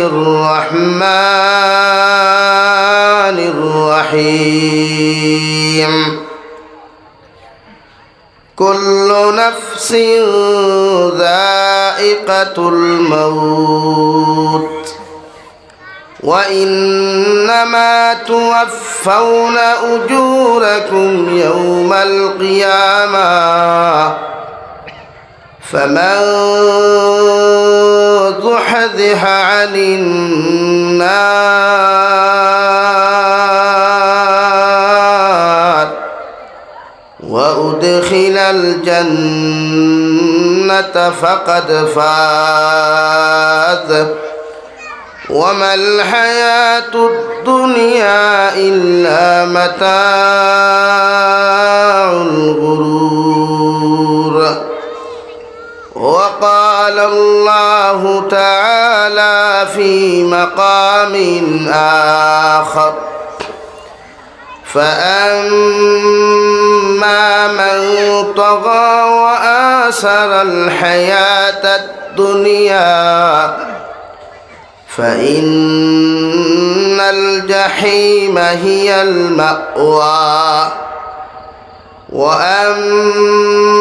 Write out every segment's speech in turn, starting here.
الرحمن الرحيم كل نفس ذائقة الموت وإنما توفون أجوركم يوم القيامة فمن زحزح عن النار وأدخل الجنة فقد فاز وما الحياة الدنيا إلا متاع الغرور وقال الله تعالى في مقام آخر فأما من طغى وآثر الحياة الدنيا فإن الجحيم هي المأوى وأما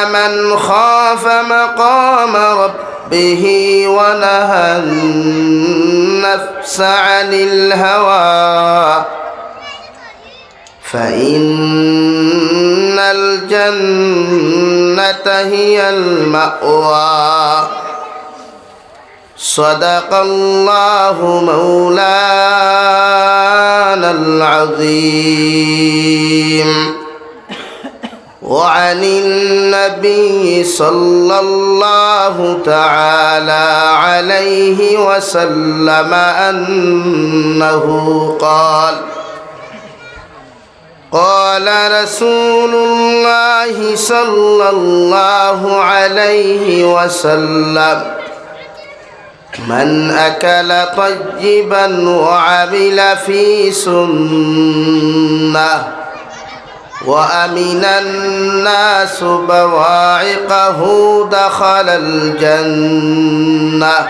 من خاف مقام ربه ونهى النفس عن الهوى فإن الجنة هي المأوى صدق الله مولانا العظيم وعن النبي صلى الله تعالى عليه وسلم أنه قال قال رسول الله صلى الله عليه وسلم من أكل طيبا وعمل في سنة وأمن الناس بواعقه دخل الجنة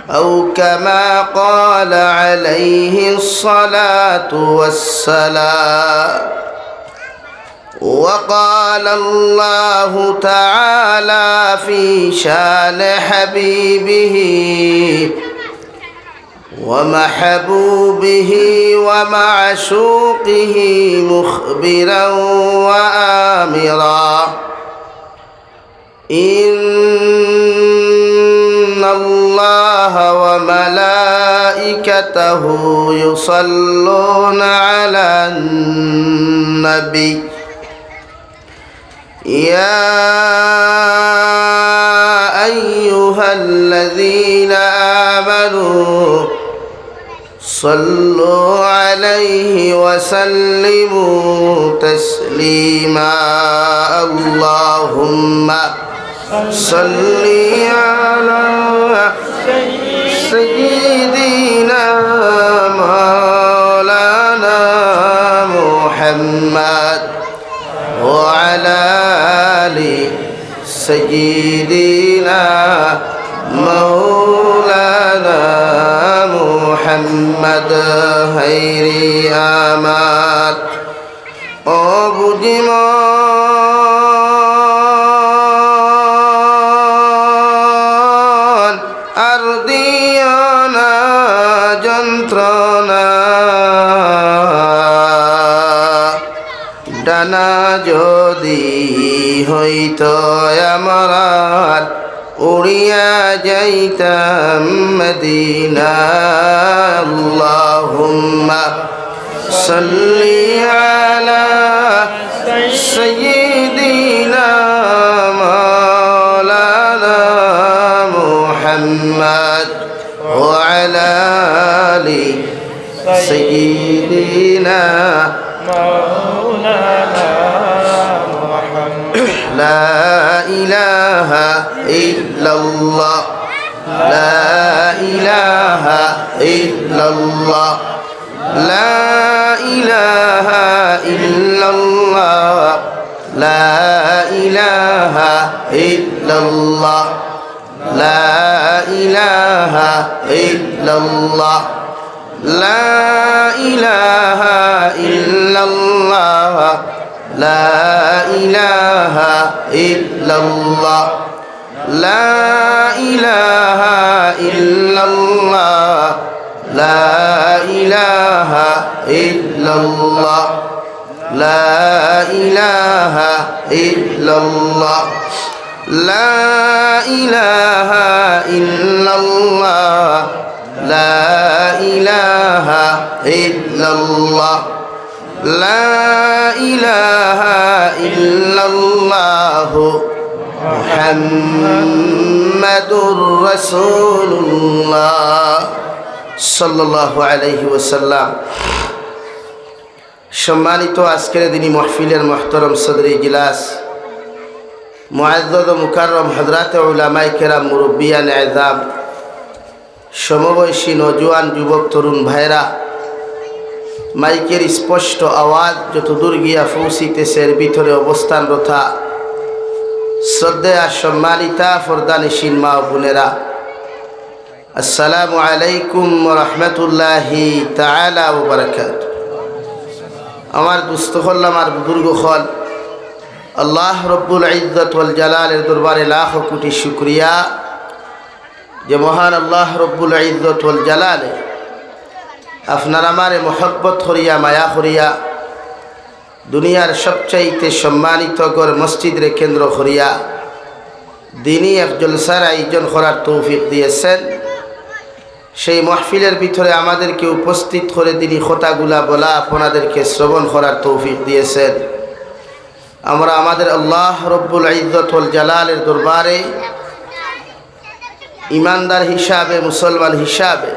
أو كما قال عليه الصلاة والسلام وقال الله تعالى في شان حبيبه ومحبوبه ومعشوقه مخبرا وآمرا إن الله وملائكته يصلون على النبي يا أيها الذين آمنوا صلوا عليه وسلموا تسليما اللهم صل على سيدنا مولانا محمد وعلى آل سيدنا مولانا محمد خير آمال অবুদ্ধিমান আরদিয়ানা যন্ত্রণা ডানা যদি হইতো আমার উড়িয়া যাইতাম মদিনা আল্লাহুম্মা সাল্লি আলা সাইয়্যিদিনা মাওলানা মুহাম্মদ ওয়া আলা আলি সাইয়্যিদিনা মাওলানা মুহাম্মদ লা ইলাহা ইল্লাল্লাহ লা ইলাহা ইল্লাল্লাহ লা ইলাহা ইল্লাল্লাহ লা ইলাহা ইল্লাল্লাহ লা ইলাহা ইল্লাল্লাহ লা ইলাহা ইল্লাল্লাহ লা ইলাহা ইল্লাল্লাহ লা ইলাহা ইল্লাল্লাহ লা ইলাহা ইল্লাল্লাহ লা ইলাহা ইল্লাল্লাহ লা ইলাহা ইল্লাল্লাহ লা ইলাহা ইল্লাল্লাহ লা ইলাহা ইল্লাল্লাহ মুহাম্মাদুর রাসূলুল্লাহ সাল্লাল্লাহু আলাইহি ওয়াসাল্লাম। সম্মানিত আজকের দিনী মাহফিলের মুহতারাম সদরে ইজলাস, মুআজ্জাজ ও মুকাররম হযরত উলামায়ে কেরাম, মুরব্বিয়ান আযম, সমবয়সী নওজোয়ান যুবক তরুণ ভাইরা, মাইকের স্পষ্ট আওয়াজ যতদূর গিয়া পৌঁছিতেছে এর ভিতরে অবস্থানরতা শ্রদ্ধেয়া সম্মানিতা ফরদানিশীন মা ও বোনেরা, আসসালামু আলাইকুম ওয়া রাহমাতুল্লাহি তাআলা ওয়া বারাকাতুহু। আমার দুস্থ হল, আমার বুজুর্গ হল, আল্লাহ রব্বুল ইজ্জত ওয়াল জালালের দরবারে লাখ কোটি শুকরিয়া যে মহান আল্লাহ রব্বুল ইজ্জত ওয়াল জালালে আপনার আমারে মহব্বত করিয়া মায়া করিয়া দুনিয়ার সবচাইতে সম্মানিত গড় মসজিদরে কেন্দ্র করিয়া দিনী এক জলসার আয়োজন করার তৌফিক দিয়েছেন। সেই মাহফিলের ভিতরে আমাদেরকে উপস্থিত করে তিনি কথাগুলা বলা, আপনাদেরকে শ্রবণ করার তৌফিক দিয়েছেন। আমরা আমাদের আল্লাহ রব্বুল ইজ্জত ওয়াল জালালের দরবারে ইমানদার হিসাবে, মুসলমান হিসাবে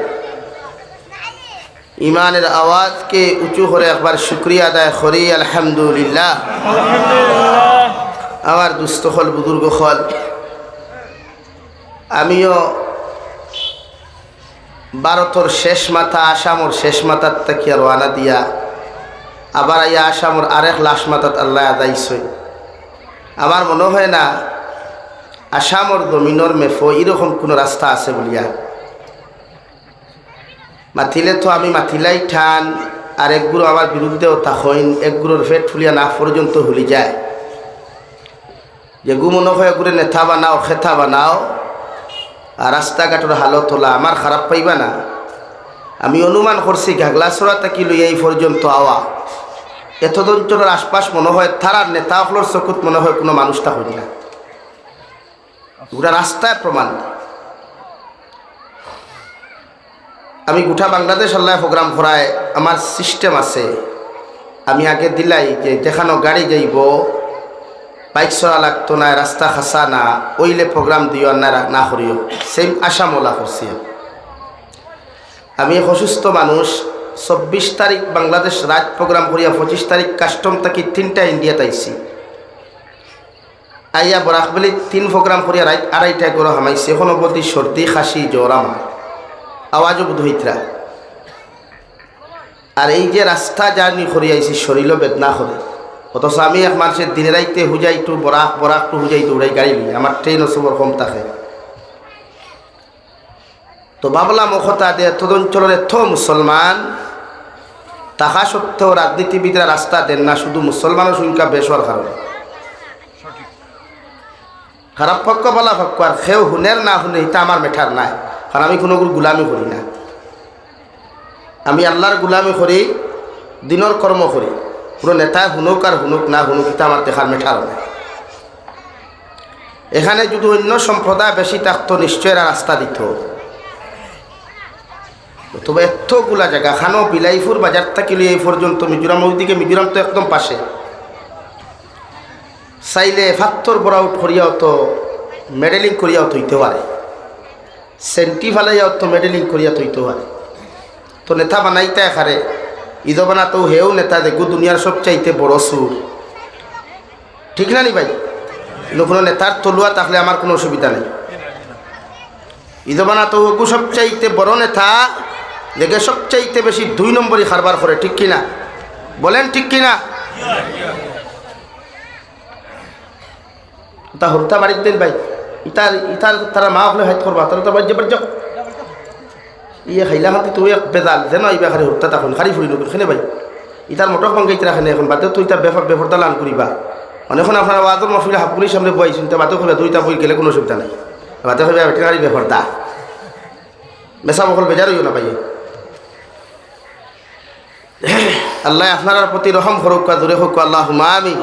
ইমানের আওয়াজকে উঁচু করে একবার শুকরিয়া আদায় করি আলহামদুলিল্লাহ। আমার দুস্থ হল, বুজুর্গ হল, আমিও ভারতের শেষ মাথা আসামর শেষ মাথার তাকিয়া রওনা দিয়া আবার আইয়া আসামর আরেক লাশ মাথাত আল্লাহ আদাইছে। আমার মনে হয় না আসামর জমিনের মেফো এরকম কোনো রাস্তা আছে বলিয়া। মাতিলে তো আমি মাতিলাই ঠান, আর একগুলো আমার বিরুদ্ধেও তাহইন, একগুলোর ফেট ফুলিয়া না পর্যন্ত হুলি যায়। যে গু মনে হয় এগুলো নেতা বানাও, খেতা বানাও, আর রাস্তাঘাটের হালত হলা আমার খারাপ পাইবা না। আমি অনুমান করছি ঘাগলাছড়া থাকি লইয়া এই পর্যন্ত আওয়া এত অঞ্চলের আশপাশ মনে হয় তারার নেতাগুলোর চকুত মনে হয় কোনো মানুষটা হইল না। গোটা রাস্তায় প্রমাণ। আমি গোটা বাংলাদেশ আল্লাহ প্রোগ্রাম করায় আমার সিস্টেম আছে। আমি আগে দিলাই যে যেখানে গাড়ি যাইব বাইক চলা লাগতো না, রাস্তা খাসা না, ওইলে প্রোগ্রাম দিও না করিও। সেম আসামলা করছি। আমি এক অসুস্থ মানুষ, 24 তারিখ বাংলাদেশ রাত প্রোগ্রাম করিয়া 25 তারিখ কাস্টম থাকি 3টা ইন্ডিয়াত আইছি। আইয়া বরাকবেলি 3 প্রোগ্রাম করিয়া রাত 2:30টায় গরো হামাইছি। এখন অবধি সর্দি খাসি জ্বর আমার, আওয়াজও বোধ হইতরা। আর এই যে রাস্তা জার্নি করি আইছি শরীরও বেদনা করে, অথচ আমি এক মানুষের দিনে রাইতে হুজাইটু বরাকটু হুজাইটু উড়াই গাড়ি নিয়ে আমার ট্রেন সবর কম থাকে। তো ভাবলাম ওখতা দে এত অঞ্চলের এত মুসলমান তাহা সত্ত্বেও রাজনীতিবিদরা রাস্তা দেন না, শুধু মুসলমানের সংখ্যা বেশর কারণে। খারাপ পক্ষ বলা পক্ষ আর খেয়েও হুনের না হুনে এটা আমার মেঠার নাই, কারণ আমি কোনো গুলামি করি না। আমি আল্লাহর গুলামি করি, দিনের কর্ম করি। কোনো নেতা হুনুক আর হুনুক না হুনুক এটা আমার দেখার মেঠার নাই। এখানে যদি অন্য সম্প্রদায় বেশি থাকতো নিশ্চয় এরা রাস্তা দিত। তবে এতগুলা জায়গা খানো বিলাইপুর বাজার থাকিলে এই পর্যন্ত মিজোরাম, ওইদিকে মিজোরাম তো একদম পাশে, চাইলে ফাত্তর বড় আউট করিয়াও তো মেডেলিং করিয়াও তৈতে পারে, সেন্টি ফালাইয়াও তো মেডেলিং করিয়া তৈতে পারে। তো নেতা বানাইতে এখারে ঈদ বানাতো হেও নেতা দেখু দুনিয়ার সবচাইতে বড় সুর, ঠিক না নি ভাই? কোনো নেতার তলুয়া থাকলে আমার কোনো অসুবিধা নেই। ঈদ বানাতো ওগু সবচাইতে বড় নেতা দেখে সবচাইতে বেশি 2 নম্বরই কারবার করে, ঠিক কিনা বলেন? ঠিক কিনা? তা হরতা বাড়ির দেন ভাই, ইতার তারা মা হলে হাইত করবা তারা তো বাজ্য বাজ্য ইয়ে খাইলা খান্তি তুই এক বেজাল যেন ইবা খারি হত্যা তখন খারি ফুরি নকুন খেনে ভাই ইতার মটক ভাঙ্গে ইতারা খানে এখন বাদে তুই তার বেফরদা লান করিবা অনেকক্ষণ আপনার ওয়াজর মফিলে হাপুলির সামনে বইছেন তা বাদে করে দুইটা বই গেলে কোনো অসুবিধা নাই বাদে হবে বেটিনারি বেফরদা মেসা বকল বেজার হইও না পাইয়ে আল্লাহ আপনার প্রতি রহম করুক দূরে হোক আল্লাহ আমিন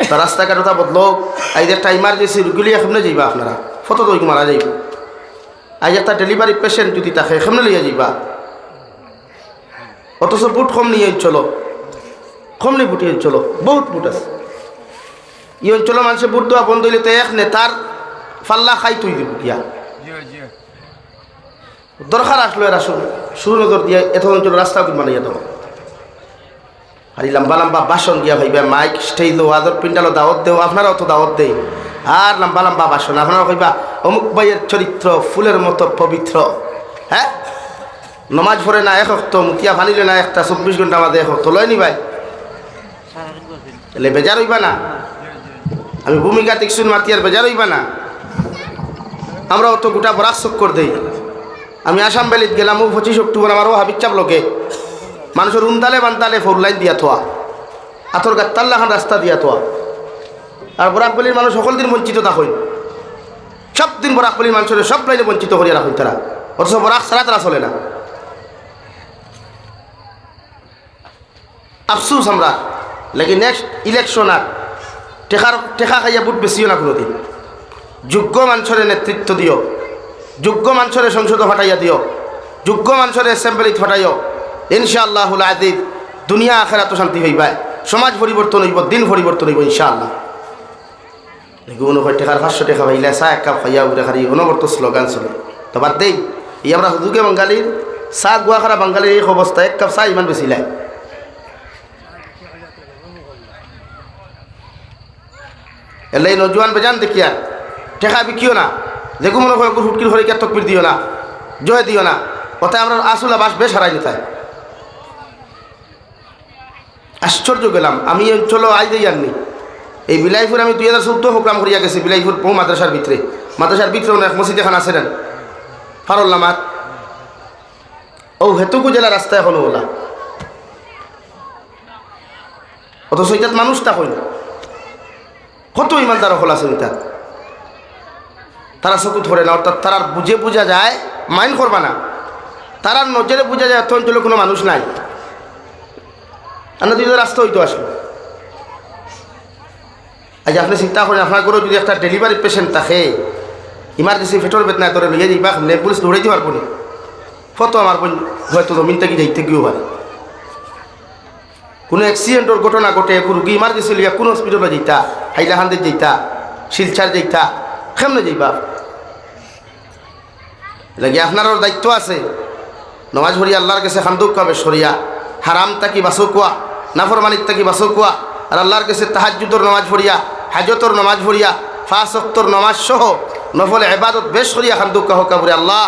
তা রাস্তাঘাটটা বদলোক আজ একটা ইমার্জেন্সি রুগীলি এখানে যাইবা আপনারা ফটো দই মারা যাইব আজ একটা ডেলিভারি পেশেন্ট যদি তাকে এখানে লইয়া যাইবা অথচ বুট কম নিয়ে চলো কম নি বুটিয়ে চলো বহুত বুট আছে এই অঞ্চল মানুষের বুট দেওয়া বন্ধ হইলে তো এক নেতার ফাল্লা খাই তুই দিব গিয়া দরকার আসলো এরা সুনজর দিয়ে এত অঞ্চল রাস্তা বানাইয়া দেবো আর লম্বা লম্বা বাসন দিয়া ভাইবা মাইক স্টেজ ওয়াজর পিন্ডালো দাওয়াত দেও আপনারাও তো দাওয়াত দেই আর লম্বা লম্বা বাসন আপনারা কইবা অমুক ভাইয়ের চরিত্র ফুলের মতো পবিত্র হ্যাঁ নমাজ পড়ে না এক তো মুতিয়া ভানিলে না একটা 24 ঘন্টা আমাদের এক তো লয় নি ভাই এলে বেজার হইবা না আমি ভূমিকা দেখছুন মাতিয়ার বেজার হইবা না আমরাও তো গোটা বরাক চক্কর দেই আমি আসাম ভ্যালিত গেলাম 25 অক্টোবর আমারও হাবিচাপ লোকে মানুষের উন্দালে বান্দালে ফোর লাইন দিয়া থোয়া আথর গাত্তাল্লাখান রাস্তা দিয়া থোয়া আর বরাকবলির মানুষ সকল দিন বঞ্চিত থাকুন সব দিন বরাকবলির মানুষের সব লাইনে বঞ্চিত করিয়া রাখুন তারা অথচ বরাক ছাড়া তারা চলে না আফসুস আমরা লেকিন নেক্সট ইলেকশন আর টেকা খাইয়া বুট বেশিও না কোনোদিন যোগ্য মানুষের নেতৃত্ব দিও যোগ্য মানুষের সংসদ ফাটাইয়া দিও যোগ্য মানুষের অ্যাসেম্বলিত ফাটাইও ইনশাআল্লাহুল আজিজ দুনিয়া আখিরাত শান্তি হইবা সমাজ পরিবর্তন হইব দিন পরিবর্তন হইব ইনশাআল্লাহ এগুলো হয় টাকার 500 টাকা পাইলে চা এক কাপ খাইয়া উড়ে খারি অনবরত স্লোগান চলে তো বাদ দেই এই আমরা হুদুকে বাঙালির চা গুয়া খারা বাঙালির এই অবস্থা এক কাপ চা ইমান বেশি লাই এলাই নজওয়ান বেজান দেখিয়া টেকা বিকিও না যেগু মনে হয় হুটকির হরে কে তকবির দিও না জয় দিও না ওতে আমরা আসলে বাস বেশ হারাই নিতাই আশ্চর্য গেলাম আমি চলো আজ দেই আননি এই বিলাইপুর আমি 2014 প্রোগ্রাম করিয়া গেছি বিলাইপুর পৌ মাদ্রাসার ভিতরে অনেক মসজিদ এখন আছে নেন ফারুল্লামাত ও হেতুকু জেলা রাস্তা এখনো ওলা অথচ এটাত মানুষ তা কই না কত ইমানদার হল আছে এটা তারা চকু ধরে না অর্থাৎ তারা বুঝে বোঝা যায় মাইন্ড করবা না তারা নজরে বোঝা যায় এত অঞ্চলে কোনো মানুষ নাই আমরা দুই রাস্তা হইতো আসলো আজ আপনি চিন্তা করেন আপনার করে যদি একটা ডেলিভারি পেশেন্ট থাকে ইমার্জেন্সি ফেটর বেতনা ধরে লইয়া যাইবা পুলিশ দৌড়াই দিতে পারবো না ফটো আমার হয়তো জমিন থেকে যাইতে গিয়েও পারে কোনো অ্যাক্সিডেন্টের ঘটনা ঘটে রুগী ইমার্জেন্সি লিয়া কোন হসপিটালে যাইতা হাইলাহান্দির যাইতা শিলচার যাইতা কেমনে যাইবা লাগে আপনারও দায়িত্ব আছে নমাজ ভরিয়া আল্লাহর কাছে খান্দুক কাবে সরিয়া হারাম তাকি বাসো কোয়া নাফরমানিক তাকি বাসো কোয়া আর আল্লাহর কাছে তাহাজ্জুদর নমাজ ভরিয়া হাজতর নমাজ ভরিয়া 5 ওয়াক্তর নমাজ সহ নফল ইবাদত বেশ করিয়া খান্দুক কাহ কাবরে আল্লাহ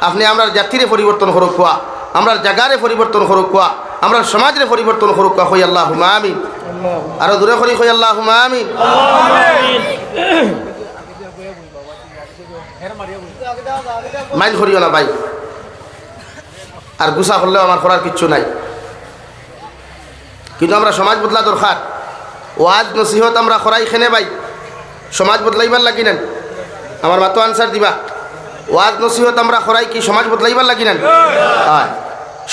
আপনি আমরা জাতিরে পরিবর্তন করুক কোয়া আমরা জায়গারে পরিবর্তন করুক কোয়া আমরা সমাজের পরিবর্তন করুক কোয়া হই আল্লাহুম্মা আমিন আরো দূরে করি হই আল্লাহুম্মা আমিন মাইন্ড করিও না ভাই আর গুসা করলেও আমার করার কিচ্ছু নাই কিন্তু আমরা সমাজ বদলা দরকার ওয়াজ নসিহত আমরা করাই খেনে ভাই সমাজ বদলাইবার লাগি নেন আমার মাতো আনসার দিবা ওয়াজ নসিহত আমরা করাই কি সমাজ বদলাইবার লাগি নেন হয়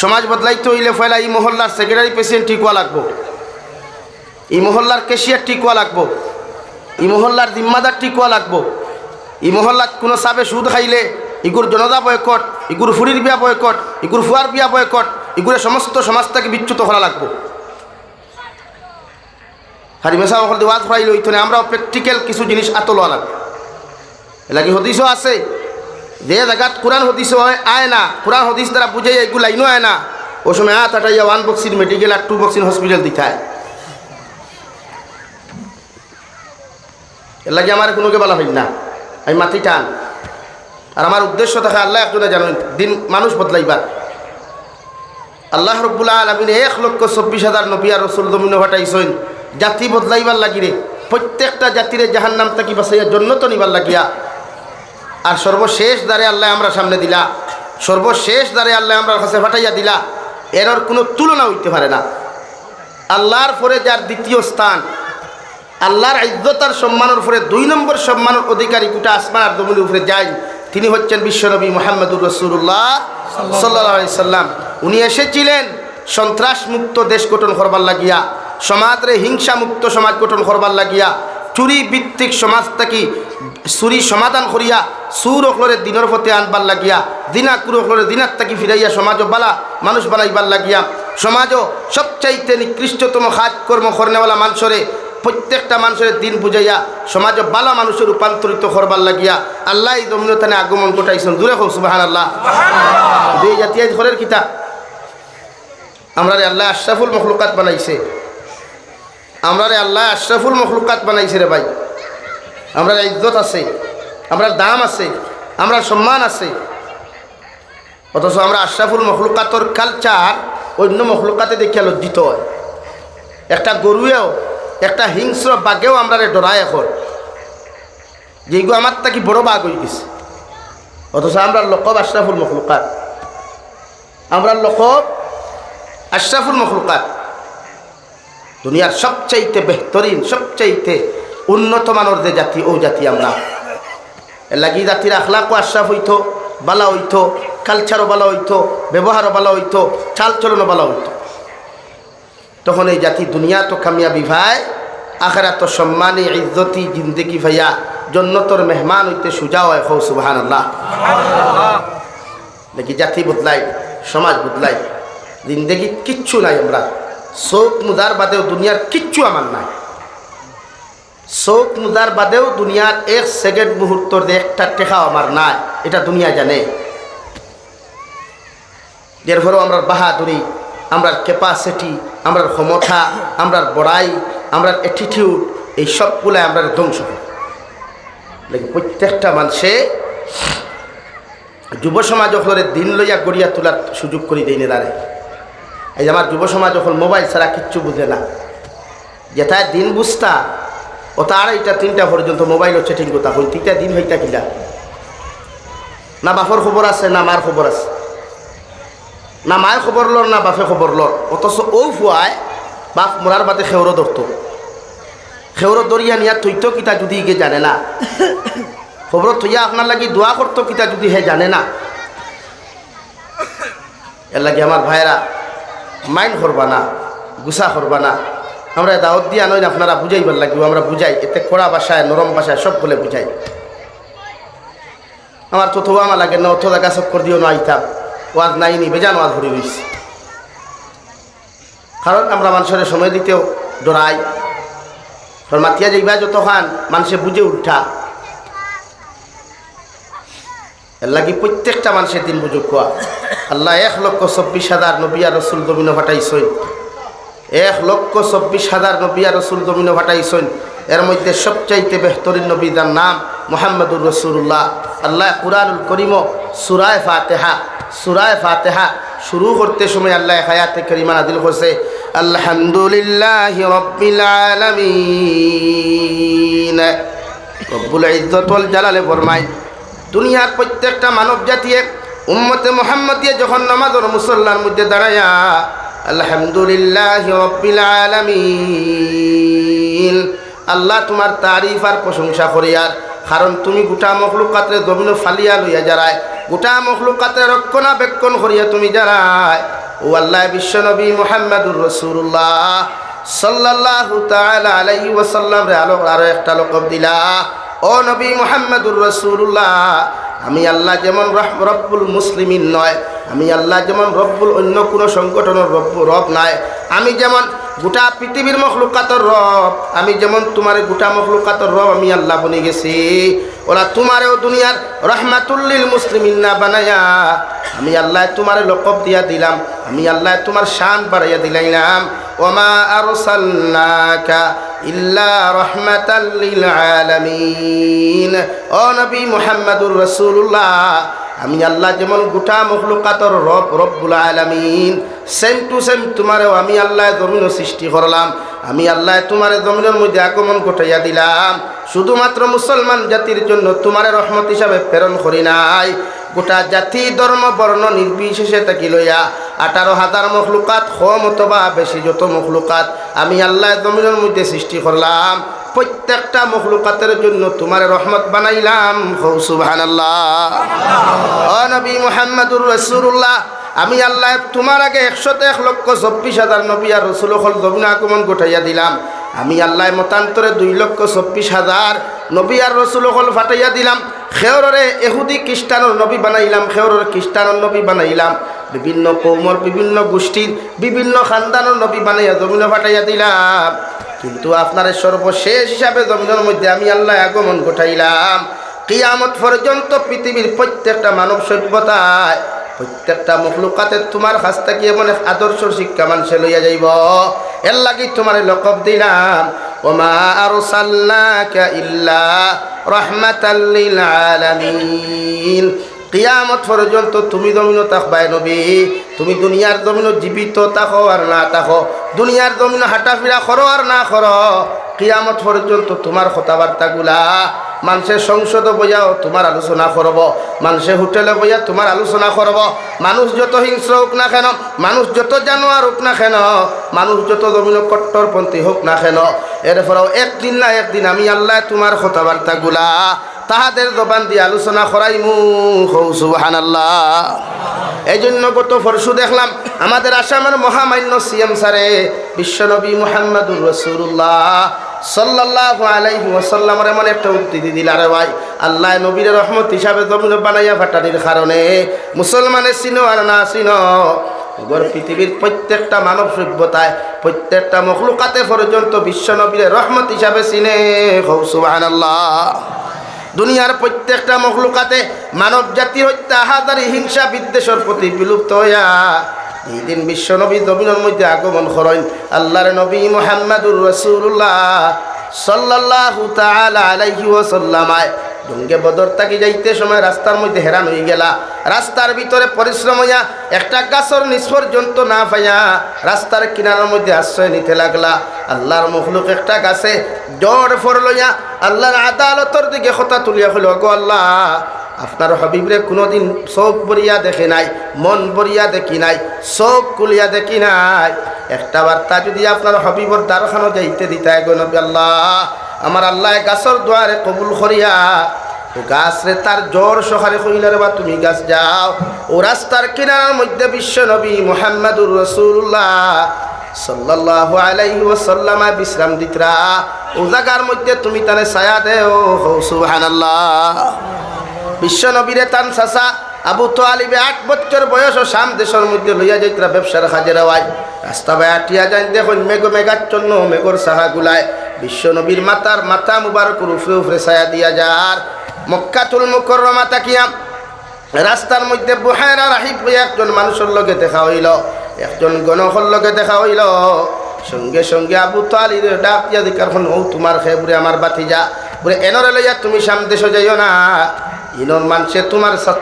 সমাজ বদলাইতে হইলে ফেলা এই মহল্লার সেক্রেটারি প্রেসিডেন্ট ঠিক হওয়া লাগবো এই মহল্লার ক্যাশিয়ার ঠিক হওয়া লাগবো এই মহল্লার জিম্মাদার ঠিক হওয়া লাগবো এই মহল্লাত কোনো সাবে সুদ খাইলে ইগুর জনতা বয়কট ইগুর ফুরির বিয়া বয়কট ইগুর ফুয়ার বিয়া বয়কট ইগুরে সমস্ত সমাজটাকে বিচ্যুত করা লাগবো খালি মেশা হল ওয়াজ করাইল ওইখানে আমরাও প্র্যাকটিক্যাল কিছু জিনিস আত লওয়া লাগবে এলাকি হদিসও আছে যে জায়গাত কোরআন হদিস আয় না কোরআন হদিস দ্বারা বুঝে এগুলো লাইনও আয় না ওই সময় আটাইয়া 1 বক্সির মেডিকেল আর 2 বক্সির হসপিটাল দিতায় এর লাগে আমার কোনোকে বলা হয় না আমি মাথি টান আর আমার উদ্দেশ্য থাকে আল্লাহ একজনে জানেন দিন মানুষ বদলাইবার আল্লাহ রব্বুল আলামিন 1,24,000 নবী আর রাসূল জমিনে পাঠাইছেন জাতি বদলাইবার লাগিরে প্রত্যেকটা জাতিরে জাহান্নাম থেকে বাঁচাইয়া জান্নাত নিবার লাগিয়া আর সর্বশেষ দ্বারে আল্লাহ আমরা সামনে দিলা, সর্বশেষ দ্বারে আল্লাহ আমরা কাছে ফাটাইয়া দিলা, এর কোনো তুলনা হইতে পারে না। আল্লাহর পরে যার দ্বিতীয় স্থান, আল্লাহর ইজ্জত আর সম্মানের উপরে 2 নম্বর সম্মানের অধিকারী গোটা আসমান আর জমিনের উপরে যায়, তিনি হচ্ছেন বিশ্বনবী মুহাম্মদুর রাসূলুল্লাহ সাল্লাল্লাহু আলাইহি সাল্লাম। উনি এসেছিলেন সন্ত্রাস মুক্ত দেশ গঠন করবার লাগিয়া, সমাজরে হিংসা মুক্ত সমাজ গঠন করবার লাগিয়া, চুরি ভিত্তিক সমাজ থেকে চুরি সমাধান করিয়া সুর অকলরে দিনের পথে আনবার লাগিয়া, দিনা কুর অকলরে দিনার থেকে ফিরাইয়া সমাজও বালা মানুষ বানাইবার লাগিয়া, সমাজও সবচাইতে নিকৃষ্টতম কাজ কর্ম করনেওয়ালা মানুষরে প্রত্যেকটা মানুষের দিন বুঝাইয়া সমাজে বালা মানুষের রূপান্তরিত করবার লাগিয়া আল্লাহ এই জমিনতানে আগমন ঘটাইছেন। দূরে হোক সুবহানাল্লাহ। দুই জাতীয় ঘরের কিতা আমরা আল্লাহ আশরাফুল মখলুকাত বানাইছে, আমরা আল্লাহ আশরাফুল মখলুকাত বানাইছে রে ভাই। আমরা ইজ্জত আছে, আমরা দাম আছে, আমরা সম্মান আছে, অথচ আমরা আশরাফুল মখলুকাতর কালচার অন্য মখলুকাতে দেখিয়া লজ্জিত হয়। একটা গরুয়েও একটা হিংস্র বাঘেও আমরা ডরায় এখন, যেগু আমার তাকি বড় বাঘ হয়ে গেছে, অথচ আমরা লকব আশরাফুল মখলুকাত, আমরা লকব আশরাফুল মখলুকাত, দুনিয়ার সবচাইতে বেহতরিন সবচাইতে উন্নত মানের যে জাতি ও জাতি আমরা। এর লাগি জাতির আখলাকও আশরাফ হইতো, বালা হইতো, কালচারও বালা হইতো, ব্যবহারও বালা হইতো, চালচলনও বালা হইতো। তখন এই জাতি দুনিয়া তো কামিয়াবি ভাই, আখিরাত তো সম্মানী ইজ্জতি জিন্দগি ভাইয়া জন্নতর মেহমান হইতে সুজা হয়। হো সুবহানাল্লাহ। দেখি জাতি বদলাই, সমাজ বদলাই, জিন্দগি কিচ্ছু নাই। আমরা চোখ মুদার বাদেও দুনিয়ার কিচ্ছু আমার নাই, চোখ মুদার বাদেও দুনিয়ার 1 সেকেন্ড মুহূর্তর একটা টেকাও আমার নাই, এটা দুনিয়া জানে। এর পরেও আমরা বাহাদুরি, আমরা ক্যাপাসিটি, আমরা ক্ষমতা, আমরা বড়াই, আমরা অ্যাটিটিউড, এই সবগুলাই আমরা ধ্বংস করি। প্রত্যেকটা মানুষে যুব সমাজ ওখানে দিন লইয়া গড়িয়া তোলার সুযোগ করে দেয় না দাঁড়ে। এই যে আমার যুব সমাজ যখন মোবাইল ছাড়া কিচ্ছু বুঝে না, যেটায় দিন বুঝতা ও তার 2টা পর্যন্ত মোবাইলও চেটিং করতা হই, 3টা দিন হইতা কিলা না বাপর খবর আছে, না মার খবর আছে, না মায়ের খবর লর, না বাপে খবর লর। অথচ ও ফুয়ায় বাপ মোরার বাদে খেউরো ধরতো, খেউরো দরিয়া নিয়া থইতো কিতা যদি ইগে জানে না, খবর থইয়া আপনার লাগি দোয়া করতো কিতা যদি হে জানে না। এর লাগে আমার ভাইরা মাইন্ড করবা না, গুসা করবা না। আমরা দাওয়াত দিয়া নয় আপনারা বুঝাইবার লাগিব, আমরা বুঝাই, এতে কড়া ভাষায় নরম ভাষায় সব বলে বুঝাই। আমার তো আমার লাগে না, অত জায়গা চক্কর দিও না আইতাম, ওয়াজ নাইনি বেজান ওয়াজ ভরে রয়েছে। কারণ আমরা মানুষের সময় দিতেও ডরাই, কারণ মাতিয়া যাইবা যতক্ষণ মানুষে বুঝে উঠা। এর লাগি প্রত্যেকটা মানুষের দিন বুঝুক কোয়া। আল্লাহ 1,24,000 নবী আর রসুল জমিনে ফাটাইছেন, 1,24,000 নবী আর রসুল জমিনে ফাটাইছেন। এর মধ্যে সবচাইতে বেহতরিন নবী যার নাম মুহাম্মদুর রাসূলুল্লাহ। আল্লাহ কুরআনুল কারীম সূরায়ে ফাতিহা শুরু করতে সময় আল্লাহ আয়াতে কারিমা নাযিল করছে, আলহামদুলিল্লাহি রাব্বিল আলামিন। রব্বুল ইজ্জত ওয়াল জালালে ফরমায়, দুনিয়ার প্রত্যেকটা মানব জাতিয়ে উম্মতে মুহাম্মদিয়ে যখন নামাজের মুসল্লার মধ্যে দাঁড়ায়া আলহামদুলিল্লাহি রাব্বিল আলামিন, আল্লাহ তোমার তারিফ আর প্রশংসা করি। আর কারণ তুমি গোটা মখলুকাতের জমিন ফালিয়া লইয়া যারায়, গোটা মখলুকাতের রক্ষণাবেক্ষণ করিয়া তুমি যারায়, ও আল্লাহ বিশ্বনবী মুহাম্মদুর রাসূলুল্লাহ সাল্লাল্লাহু তাআলা আলাইহি ওয়াসাল্লাম রে আরো একটা লকব দিলা, ও নবী মুহাম্মদুর রাসূলুল্লাহ, আমি আল্লাহ যেমন রব্বুল মুসলিমিন নয়, আমি আল্লাহ যেমন রব্বুল অন্য কোনো সংগঠনের রব নাই, আমি যেমন গোটা পৃথিবীর মখলুকাতর রব, আমি যেমন তোমার গোটা মখলুকাতর রব আমি আল্লাহ বনে গেছি, ওরা তোমারেও দুনিয়ার রহমাতুল্লিল মুসলিমিন না বানায়া আমি আল্লাহ তোমার লকব দিয়া দিলাম, আমি আল্লাহ তোমার শান বাড়াইয়া দিলাইলাম। ওমা আরসালনাকা ইল্লা রাহমাতাল লিল আলামিন। ও নবী মুহাম্মদুর রাসূলুল্লাহ, আমি আল্লাহ যেমন গোটা মখলুকাতর রব রব্বুল আলামিন, সেম টু সেম তোমারও আমি আল্লাহ জমিন সৃষ্টি করলাম, আমি আল্লাহ তোমারে জমিনের মধ্যে আগমন ঘটাইয়া দিলাম শুধুমাত্র মুসলমান জাতির জন্য তোমারে রহমত হিসাবে প্রেরণ করি নাই, গোটা জাতি ধর্ম বর্ণ নির্বিশেষে থাকি লইয়া 18,000 মখলুকাত কম অথবা বেশি যত মখলুকাত আমি আল্লাহ জমিনের মধ্যে সৃষ্টি করলাম, প্রত্যেকটা মখলুকাতের জন্য তোমার রহমত বানাইলাম। সুবহানাল্লাহ। ও নবী মুহাম্মদুর রাসূলুল্লাহ, আমি আল্লাহ তোমার আগে 101,24,000 নবী আর রাসূল হল জমিনে আগমন ঘটাইয়া দিলাম। আমি আল্লাহ মতান্তরে 2,24,000 নবী আর রাসূল হল ফাটাইয়া দিলাম। খেওরে ইহুদি খ্রিস্টানের নবী বানাইলাম, খেওরের খ্রিস্টানের নবী বানাইলাম, বিভিন্ন কৌমর বিভিন্ন গোষ্ঠীর বিভিন্ন খানদানের নবী বানাইয়া জমিনে ফাটাইয়া দিলাম। কিন্তু আপনার সর্বশেষ হিসাবে জমিনের মধ্যে আমি আল্লাহ আগমন ঘটাইলাম। কিয়ামত পর্যন্ত পৃথিবীর প্রত্যেকটা মানব সভ্যতায় প্রত্যেকটা মখলুকাতে তোমার কাছ থেকে এমন এক আদর্শ শিক্ষা মানুষে লইয়া যাইব, এর লাগি তোমার লকব দিলাম ওমা আরসালনাকা ইল্লা রাহমাতাল লিল আলামিন। কিয়ামত পর্যন্ত তুমি জমিন থাকবাই নবী, তুমি দুনিয়ার জমিন জীবিত থাকো আর না থাকো, দুনিয়ার জমিন হাঁটাফিরা করো আর না করো, কিয়ামত পর্যন্ত তোমার কথাবার্তাগুলা মানুষের সংসদে বইয়াও তোমার আলোচনা করব, মানুষের হোটেলে বইয়া তোমার আলোচনা করব। মানুষ যত হিংস্র হোক না কেন, মানুষ যত জানোয়ার হোক না কেন, মানুষ যত জমিন কট্টরপন্থী হোক না কেন, এরপরেও একদিন না একদিন আমি আল্লাহ তোমার কথাবার্তাগুলা তাহাদের জবান দিয়ে আলোচনা করাইমু। সুবহানাল্লাহ। এই জন্য গত পরশু দেখলাম আমাদের আসামের মহামান্য সিএম স্যারে বিশ্বনবী মুহাম্মদুর রাসূলুল্লাহ সাল্লাল্লাহু আলাইহি ওয়াসাল্লামের এমন একটা উদ্ধৃতি দিল, আরে ভাই আল্লাহ নবীর রহমত হিসাবে জমিন বানাইয়া ফাটানির কারণে মুসলমানের চিনো আর না চিনো পৃথিবীর প্রত্যেকটা মানব সভ্যতায় প্রত্যেকটা মখলুকাতে পর্যন্ত বিশ্বনবীর রহমত হিসাবে চিনে। সুবহানাল্লাহ। দুনিয়ার প্রত্যেকটা মখলুকাতে মানব জাতির অত্যাচারী হিংসা বিদ্বেষের প্রতি বিলুপ্ত হইয়া এই দিন বিশ্বনবী জমিনের মধ্যে আগমন করেন। আল্লাহর নবী মুহাম্মদুর রাসূলুল্লাহ সাল্লাল্লাহু তাআলা আলাইহি ওয়াসাল্লাম জঙ্গে বদর তাকি যাইতে সময় রাস্তার মধ্যে হেরান হয়ে গেলা, রাস্তার ভিতরে পরিশ্রম হইয়া একটা গাছের নিচ পর্যন্ত না পাইয়া রাস্তার কিনারের মধ্যে আশ্রয় নিতে লাগলা। আল্লাহর মখলুক একটা গাছে জ্বর ফর লইয়া আল্লাহর আদালতর দিকে কথা তুলিয়া হইল, গো আল্লাহ আপনার হাবিবরে কোনোদিন চোখ বরিয়া দেখে নাই, মন বরিয়া দেখি নাই, চোখ কুলিয়া দেখি নাই, একটা বার্তা যদি আপনার হাবিবর দ্বারখানো যাইতে দিতাই গো নবী আল্লাহ, আমার আল্লাহ গাছর দ্বারে কবুল করিয়া ও গাছ রে তার জ্বর সহারে কইলা রে বা তুমি গাছ যাও। ও রাস্তার কিনারার মধ্যে বিশ্ব নবী মুহাম্মদুর রাসূলুল্লাহ সাল্লাল্লাহু আলাইহি ওয়াসাল্লাম বিশ্রাম দিতরা, ও জায়গার মধ্যে তুমি তারে ছায়া দেও। সুবহানাল্লাহ। বিশ্ব নবীরে তান চাচা আবু তালিবে 8 বছর বয়স শাম দেশের মধ্যে লইয়া যাইতরা ব্যবসার কাজে রাওয়াই, রাস্তা বায়াটিয়া যাই দেখুন মেঘাচ্ছন্ন মেঘর সাহা গুলায় বিশ্ব নবীর মাথা মুবারকের উপরে উপরে ছায়া দিয়া যার। মক্কাতুল মুকাররমা তাকিয়া রাস্তার মধ্যে বুহায়রা রাহিব একজন মানুষের লগে দেখা হইল, একজন গণকের লগে দেখা হইল। সঙ্গে সঙ্গে আবু তালিব ডাক দিয়া দিকার ও তোমার খে বুড়ে আমার বাতিজা বুড়ে এনরে লইয়া তুমি সাম দেশ যাইও না, ইনর মানুষে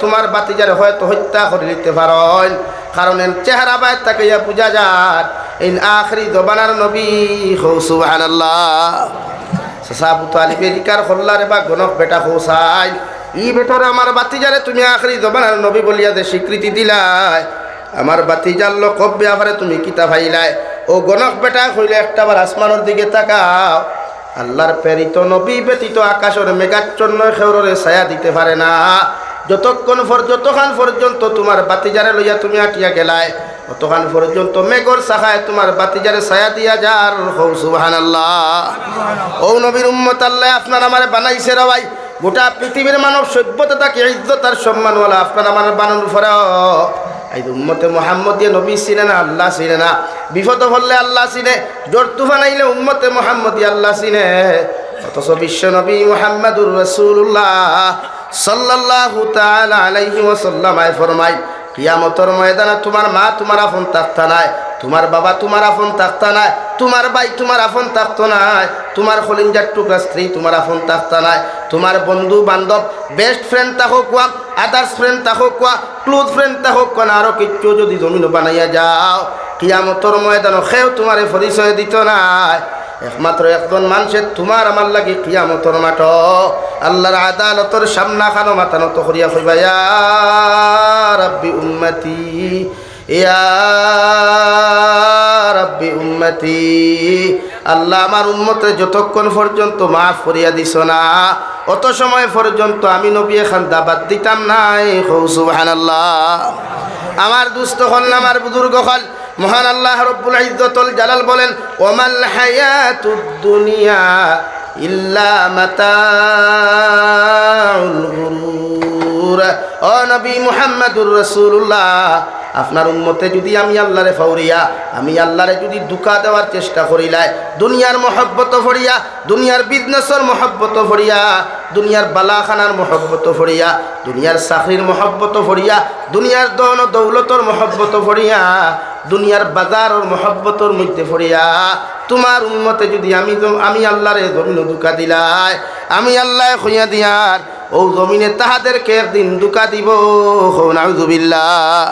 তোমার বাতিজার হয়তো হত্যা করে নিতে পারেন, কারণ চেহারা বায় তাকে পূজা যার ইন আখরি জবানার নবী। সুবহানাল্লাহ। আবু তালিবের ইকার হল্লারে বা গণক বেটা হোসাই ই বেটারে আমার বাতিজারে তুমি আখরি জবানার নবী বলিয়া যে স্বীকৃতি দিলাই, আমার বাতিজার লোক ব্যাপারে তুমি কিতা ভাইলাই। ও গণক বেটা হইলে একটাবার আসমানের দিকে তাকাও, আল্লাহর প্রেরিত নবী ব্যতীত আকাশের মেঘাচ্ছন্ন খেউরে ছায়া দিতে পারে না। যতক্ষণ পর্যন্ত তোমার বাতিজারে লইয়া তুমি আটিয়া গেলাই, অতক্ষণ পর্যন্ত মেঘর শাখায় তোমার বাতিজারে ছায়া দিয়া যার। সুবহানাল্লাহ। ও নবীর উম্মত আল্লাহ আপনার আমারে বানাইছে রে ভাই, গোটা পৃথিবীর মানব সভ্যতা তাকে ইজ্জত আর সম্মানওয়ালা আপনার আমার বানানোর পরে এই উম্মতে মুহাম্মদিয়া নবী চিনে না, আল্লাহ চিনে না, বিপদ হলে আল্লাহ চিনে, জ্বর তুফান আইলে উম্মতে মুহাম্মদিয়া আল্লাহ চিনে। অথচ বিশ্ব নবী মুহাম্মদুর রাসূলুল্লাহ সাল্লাল্লাহু তাআলা আলাইহি ওয়াসাল্লাম ফরমায় কিয়ামতের ময়দানে তোমার মা তোমার আপন থাকতা নাই, তোমার বাবা তোমার আপন থাকতা নাই, তোমার ভাই তোমার আপন থাকতো নাই, তোমার খলিঞ্জার টুকরা স্ত্রী তোমার আপন থাকতা নাই, তোমার বন্ধু বান্ধব বেস্ট ফ্রেন্ড থাকুক কোয়া, আদার্স ফ্রেন্ড থাকুক কোয়া, ক্লোজ ফ্রেন্ড থাকুক কোয়া, আরো কিচ্ছু যদি জমিন বানাইয়া যাও, কিয়ামতের ময়দানে কেউ তোমার পরিচয় দিত নাই। একমাত্র একজন মানুষের তোমার আমার লাগে কিয়ামতের মাঠ আল্লাহর আদালতের সামনা খানো মাথা নত করিয়া কইবা, ইয়া রাব্বি উম্মতি, ইয়া রাব্বি উম্মতি। আল্লাহ আমার উম্মতে যতক্ষণ পর্যন্ত মাফ করিয়া দিছ না, অত সময় পর্যন্ত আমি নবী খান্দা বাদ দিতাম নাই। সুবহানাল্লাহ। আমার দুস্থ হল, আমার বুজুর্গ হল, মহান আল্লাহ রব্বুল ইজ্জতুল জালাল বলেন, ওয়ামাল হায়াতুদ দুনিয়া ইল্লা মাতাউল গুরুর। ও নবী মুহাম্মদুর রাসূলুল্লাহ, আপনার উম্মতে যদি আমি আল্লাহরে ফাউরিয়া, আমি আল্লাহরে যদি দুকা দেওয়ার চেষ্টা করিলাই, দুনিয়ার মহব্বত ফরিয়া, দুনিয়ার বিজনেসের মহব্বত ফরিয়া, দুনিয়ার বালাখানার মহব্বত ফরিয়া, দুনিয়ার চাকরির মহব্বত ফরিয়া, দুনিয়ার দন দৌলতর মহব্বত ফরিয়া, দুনিয়ার বাজারের মহব্বতর মধ্যে ফরিয়া, তোমার উম্মতে যদি আমি আল্লাহরে জমিন দুকা দিলাই, আমি আল্লাহ খুঁয়া দিয়ার ও জমিনে তাহাদেরকে একদিন দুকা দিব। নাউযুবিল্লাহ।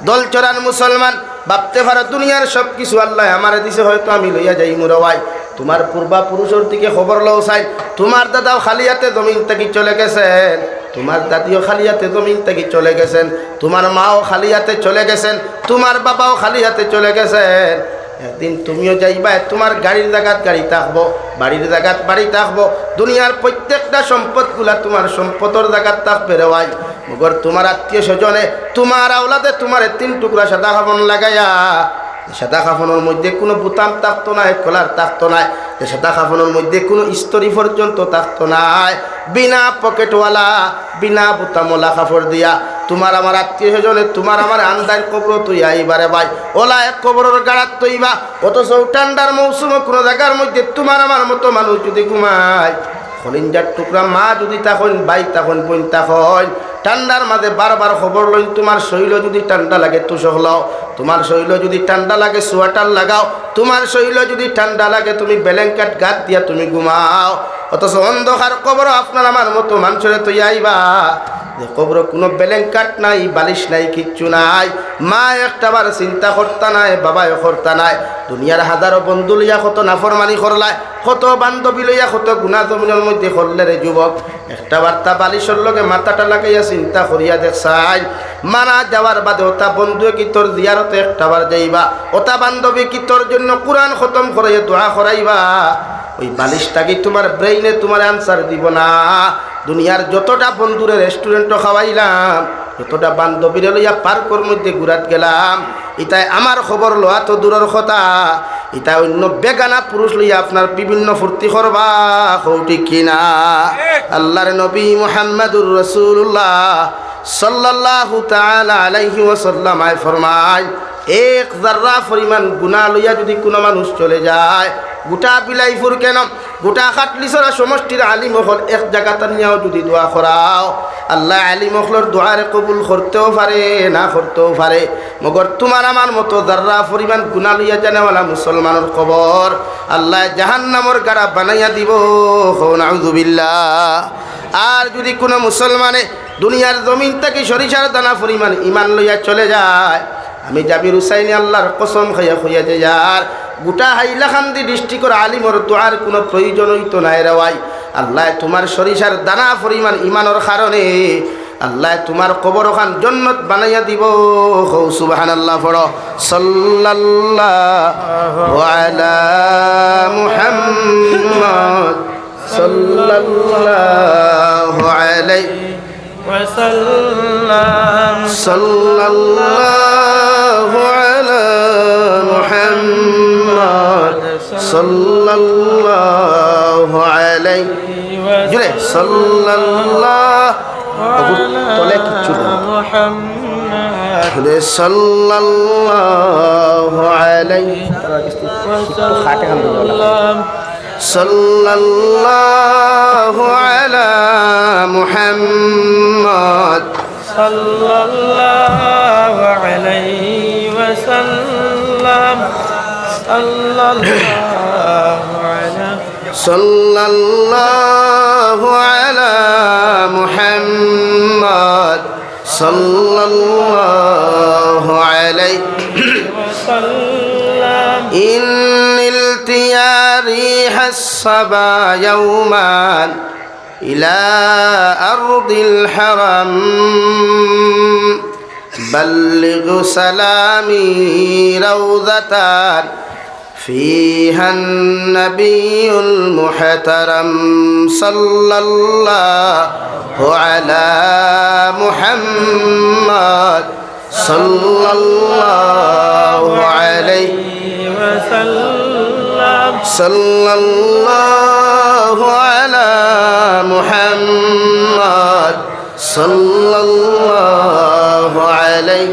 দল চরান মুসলমান ভাবতে পারো দুনিয়ার সব কিছু আল্লাহ আমারে দিছে, হয়তো আমি লইয়া যাই মুরওয়াই। তোমার পূর্বা পুরুষের দিকে খবর লও চাই, তোমার দাদাও খালিয়াতে জমিন থেকে চলে গেছেন, তোমার দাদিও খালিয়াতে জমিন থেকে চলে গেছেন, তোমার মাও খালিয়াতে চলে গেছেন, তোমার বাবাও খালিয়াতে চলে গেছেন। একদিন তুমিও যাইবা, তোমার গাড়ির জায়গাত গাড়ি থাকবো, বাড়ির জায়গাত বাড়ি থাকবো, দুনিয়ার প্রত্যেকটা সম্পদগুলা তোমার সম্পদের জায়গাত থাকবে রে ভাই। মগর তোমার আত্মীয় স্বজনে, তোমার আওলাদে তোমার 3 টুকরা সাদা কাফন লাগাইয়া, সাদা কাফনের মধ্যে কোনো বুতাম থাকতো না, কলার থাকতো না, সাদা কাফনের মধ্যে কোনো স্তরি পর্যন্ত থাকতো না, বিনা পকেটওয়ালা বিনা বুতামওয়ালা কাপড় দিয়া তোমার আমার আত্মীয় স্বজনে, তোমার আমার আন্দার কবর তুইয়া এইবারে ভাই ওলা এক কবরের গাড়াত তৈবা। অথচ ঠান্ডার মৌসুমে কোনো জায়গার মধ্যে তোমার আমার মতো মানুষ যদি ঘুমায়, খলিঞ্জার টুকরা মা যদি তখন ভাই তখন বোন তখন ঠান্ডার মাঝে বারবার খবর লইন, তোমার শরীর যদি ঠান্ডা লাগে তুষক লাও, তোমার শরীর যদি ঠান্ডা লাগে সোয়াটার লাগাও, তোমার শরীর যদি ঠান্ডা লাগে তুমি ব্ল্যাঙ্কেট গাদ দিয়া তুমি ঘুমাও। অথচ অন্ধকার কবর আপনার আমার মতো মানুষের তুই আইবা, যে কবর কোনো ব্ল্যাঙ্কেট নাই, বালিশ নাই, কিচ্ছু নাই, মা একটাবার চিন্তা করতা নাই, বাবাই করতা নাই, দুনিয়ার হাজারো বন্ধু লইয়া কত নাফরমানি করলাই, কত বান্ধবী লইয়া কত গুণা জমিনের মধ্যে করলে রে যুবক। একটা বার্তা বালিশের লগে মাথাটা লাগাইয়া চিন্তা করিয়া দেখছাই, মারা যাওয়ার বাদে ওটা বন্ধুয়ে কি তোর জিয়ারতে একটাবার যাইবা, ওটা বান্ধবী কি তোর জন্য কোরআন খতম করাইয়া দোয়া করাইবা, ওই বালিশটা কি তোমার ব্রেইনে তোমার আনসার দিব না। দুনিয়ার যতটা বন্ধুরে রেস্টুরেন্টও খাওয়াইলাম, যতটা বান্ধবীরে লইয়া পার্কর মধ্যে ঘুরাত গেলাম, ইতাই আমার খবর লওয়া তো দূরের কথা, ইতা অন্য বেগানা পুরুষ লইয়া আপনার বিভিন্ন ফুর্তি করবা, ঠিক কিনা? আল্লাহর নবী মুহাম্মদুর রাসূলুল্লাহ সাল্লাল্লাহু তাআলা আলাইহি ওয়াসাল্লাম ফরমায়, এক জাররা পরিমাণ গুনাহ লইয়া যদি কোনো মানুষ চলে যায়, গোটা বিলাইপুর কেন গোটা খাটলিছরা সমষ্টির আলিম হল এক জায়গাতে নিয়েও যদি দোয়া করাও, আল্লাহ আলিম হলর দোয়ারে কবুল করতেও পারে না করতেও পারে। মগর তোমার আমার মতো জাররা পরিমাণ গুনাহ লইয়া জানেওয়ালা মুসলমানের কবর আল্লাহ জাহান্নামর গাড়া বানাইয়া দিব। নাউযুবিল্লাহ। আর যদি কোনো মুসলমানে দুনিয়ার জমিন থেকে সরিষার দানা পরিমাণ ইমান লইয়া চলে যায়, আমি জাবির হুসাইনি আল্লাহর কসম খাইয়া খুইয়া যে যার গোটা হাইলাকান্দি ডিস্ট্রিক্টর আলিমর দোয়ার কোনো প্রয়োজন হইতো নাই রে ভাই। আল্লাহ তোমার সরিষার দানা পরিমাণ ইমানের কারণে আল্লাহ তোমার কবর খান জান্নাত বানাইয়া দিব। সুবহানাল্লাহ পড়ো। সাল্লাল্লাহু আলা মুহাম্মদ সাল্লাল্লাহু আলাইহি ওয়াসাল্লাম। সাল্লাল্লাহু আলা মুহাম্মদ সাল্লাল্লাহু আলাইহি জুড়ে সাল্লাল্লাহু তোলে কিছু মুহাম্মদ সাল্লাল্লাহু আলাইহি ওয়াসাল্লাম। সাল্লাল্লাহু আলা মুহাম্মদ সাল্লাল্লাহু আলাইহি ওয়াসাল্লাম। সাল্লাল্লাহু আলা মুহাম্মদ সাল্লাল্লাহু আলাইহি ওয়াসাল্লাম ইন্নিলতি ইয়া রিহাস সাবা ইয়াওমান ইলা আরদিল হারাম بلغ سلامي روضة فيها النبي المحترم صلى الله على محمد صلى الله عليه وسلم صلى الله على محمد صلى الله عليه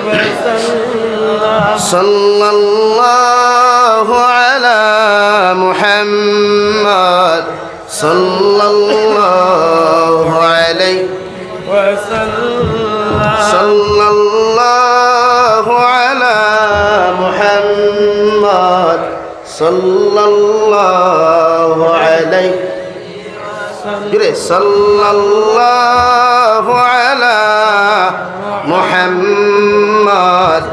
وسلم صلى الله على محمد صلى الله عليه وسلم صلى الله على محمد صلى الله عليه صلى الله على محمد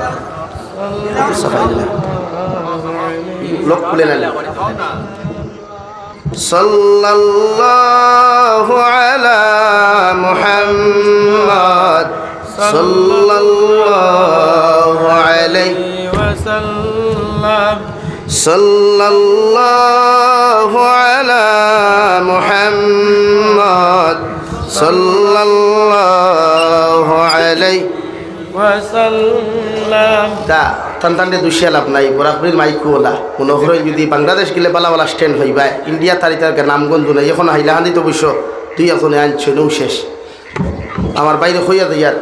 صلى الله على محمد صلى الله عليه وسلم صلى الله على محمد صلى الله عليه وسلم তা তান্তান্ডে দুশিয়া লাভ নাই বরাবরের মাইকো ওলা কোনো ঘরে যদি বাংলাদেশ গেলে বালা বালা স্ট্যান্ড হইবা ইন্ডিয়া তারিতার নামগঞ্জ নাই এখন হাইলাহান্দি তো বৈশ্য তুই এখন আনছো নৌ শেষ আমার বাইরে হইয়া দিয়ার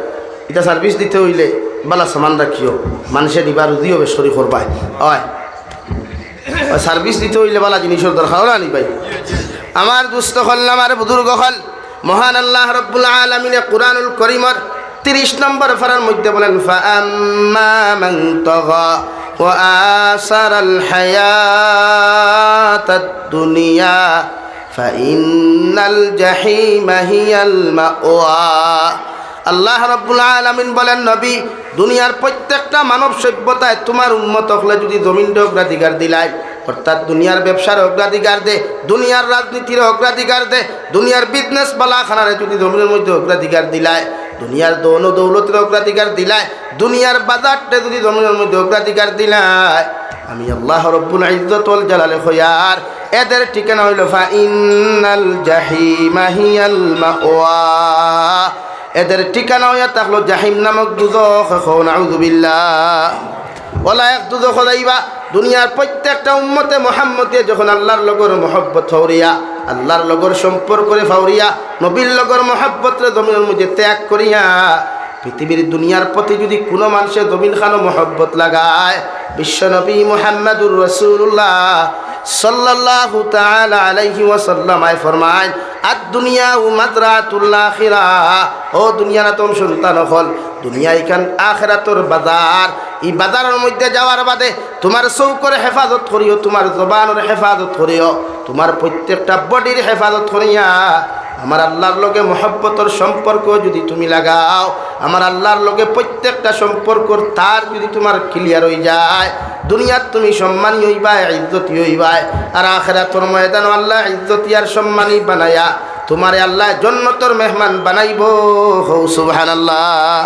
এটা সার্ভিস দিতে হইলে বালা সামান রাখিও মানুষে নিবার উদি হবে শরীর করবায় হয় সার্ভিস দিতে হইলে বালা জিনিসের দরকার না নি ভাই আমার দুস্থ হল আমার বুজুর্গ হল মহান আল্লাহ রব্বুল আলামিনে কুরআনুল কারীমের 30 নম্বর ফারার মধ্যে বলেন ফাআম্মা মান তাগা ওয়া আসারাল হায়াতাদ দুনিয়া ফাইন্নাল জাহিমা হিয়াল মাওয়া আল্লাহ রাব্বুল আলামিন বলেন নবী দুনিয়ার প্রত্যেকটা মানব সভ্যতায় তোমার উম্মত হলে যদি জমিনটা অগ্রাধিকার দিলাই অর্থাৎ দুনিয়ার ব্যবসার অগ্রাধিকার দে দুনিয়ার রাজনীতির অগ্রাধিকার দে দুনিয়ার বিজনেস বালাখানারে যদি জমিনের মধ্যে অগ্রাধিকার দিলাই দুনিয়ার দৌন দৌলতের অগ্রাধিকার দিলাই দুনিয়ার বাজারটা যদি জমিনের মধ্যে অগ্রাধিকার দিলাই আমি আল্লাহ রব্বুল ইজ্জত ওয়াল জালালে খয়ার এদের ঠিকানা হইল ফাইন্নাল জাহিমা হিয়াল মাওয়া এদের ঠিকানা হইয়া থাকলো জাহিম নামক দুজখ নাউযুবিল্লাহ ওলা এক দুজখ যাইবা দুনিয়ার প্রত্যেকটা উম্মতে মুহাম্মদে যখন আল্লাহর লগর মহব্বত ফাউরিয়া আল্লাহর লগর সম্পর্কে ফাউরিয়া নবীর লগর মহব্বতরে জমিনের মধ্যে ত্যাগ করিয়া পৃথিবীর দুনিয়ার প্রতি যদি কোনো মানুষের জমিন খানো মহব্বত লাগায় বিশ্বনবী মুহাম্মদুর রাসূলুল্লাহ সাল্লাল্লাহু তাআলা আলাইহি ওয়াসাল্লাম আয় ফরমায় আদ দুনিয়া ও মাদরাতুল আখিরাহ ও দুনিয়ার তোম সন্তান হল দুনিয়া ইখান আখিরাতর বাজার এই বাজারের মধ্যে যাওয়ার বাদে তোমার চৌকর হেফাজত করিও তোমার জবানের হেফাজত করিও তোমার প্রত্যেকটা বডির হেফাজত করিয়া আমার আল্লাহর লগে মহব্বতর সম্পর্ক যদি তুমি লাগাও আমার আল্লাহর লগে প্রত্যেকটা সম্পর্ক তার যদি তোমার ক্লিয়ার হয়ে যায় দুনিয়াত তুমি সম্মানী হইবা ইজ্জতি হইবা আর আখিরাতের ময়দানে আল্লাহ ইজ্জতি আর সম্মানী বানায়া তোমারে আল্লাহ জান্নাতের মেহমান বানাইব সুবহানাল্লাহ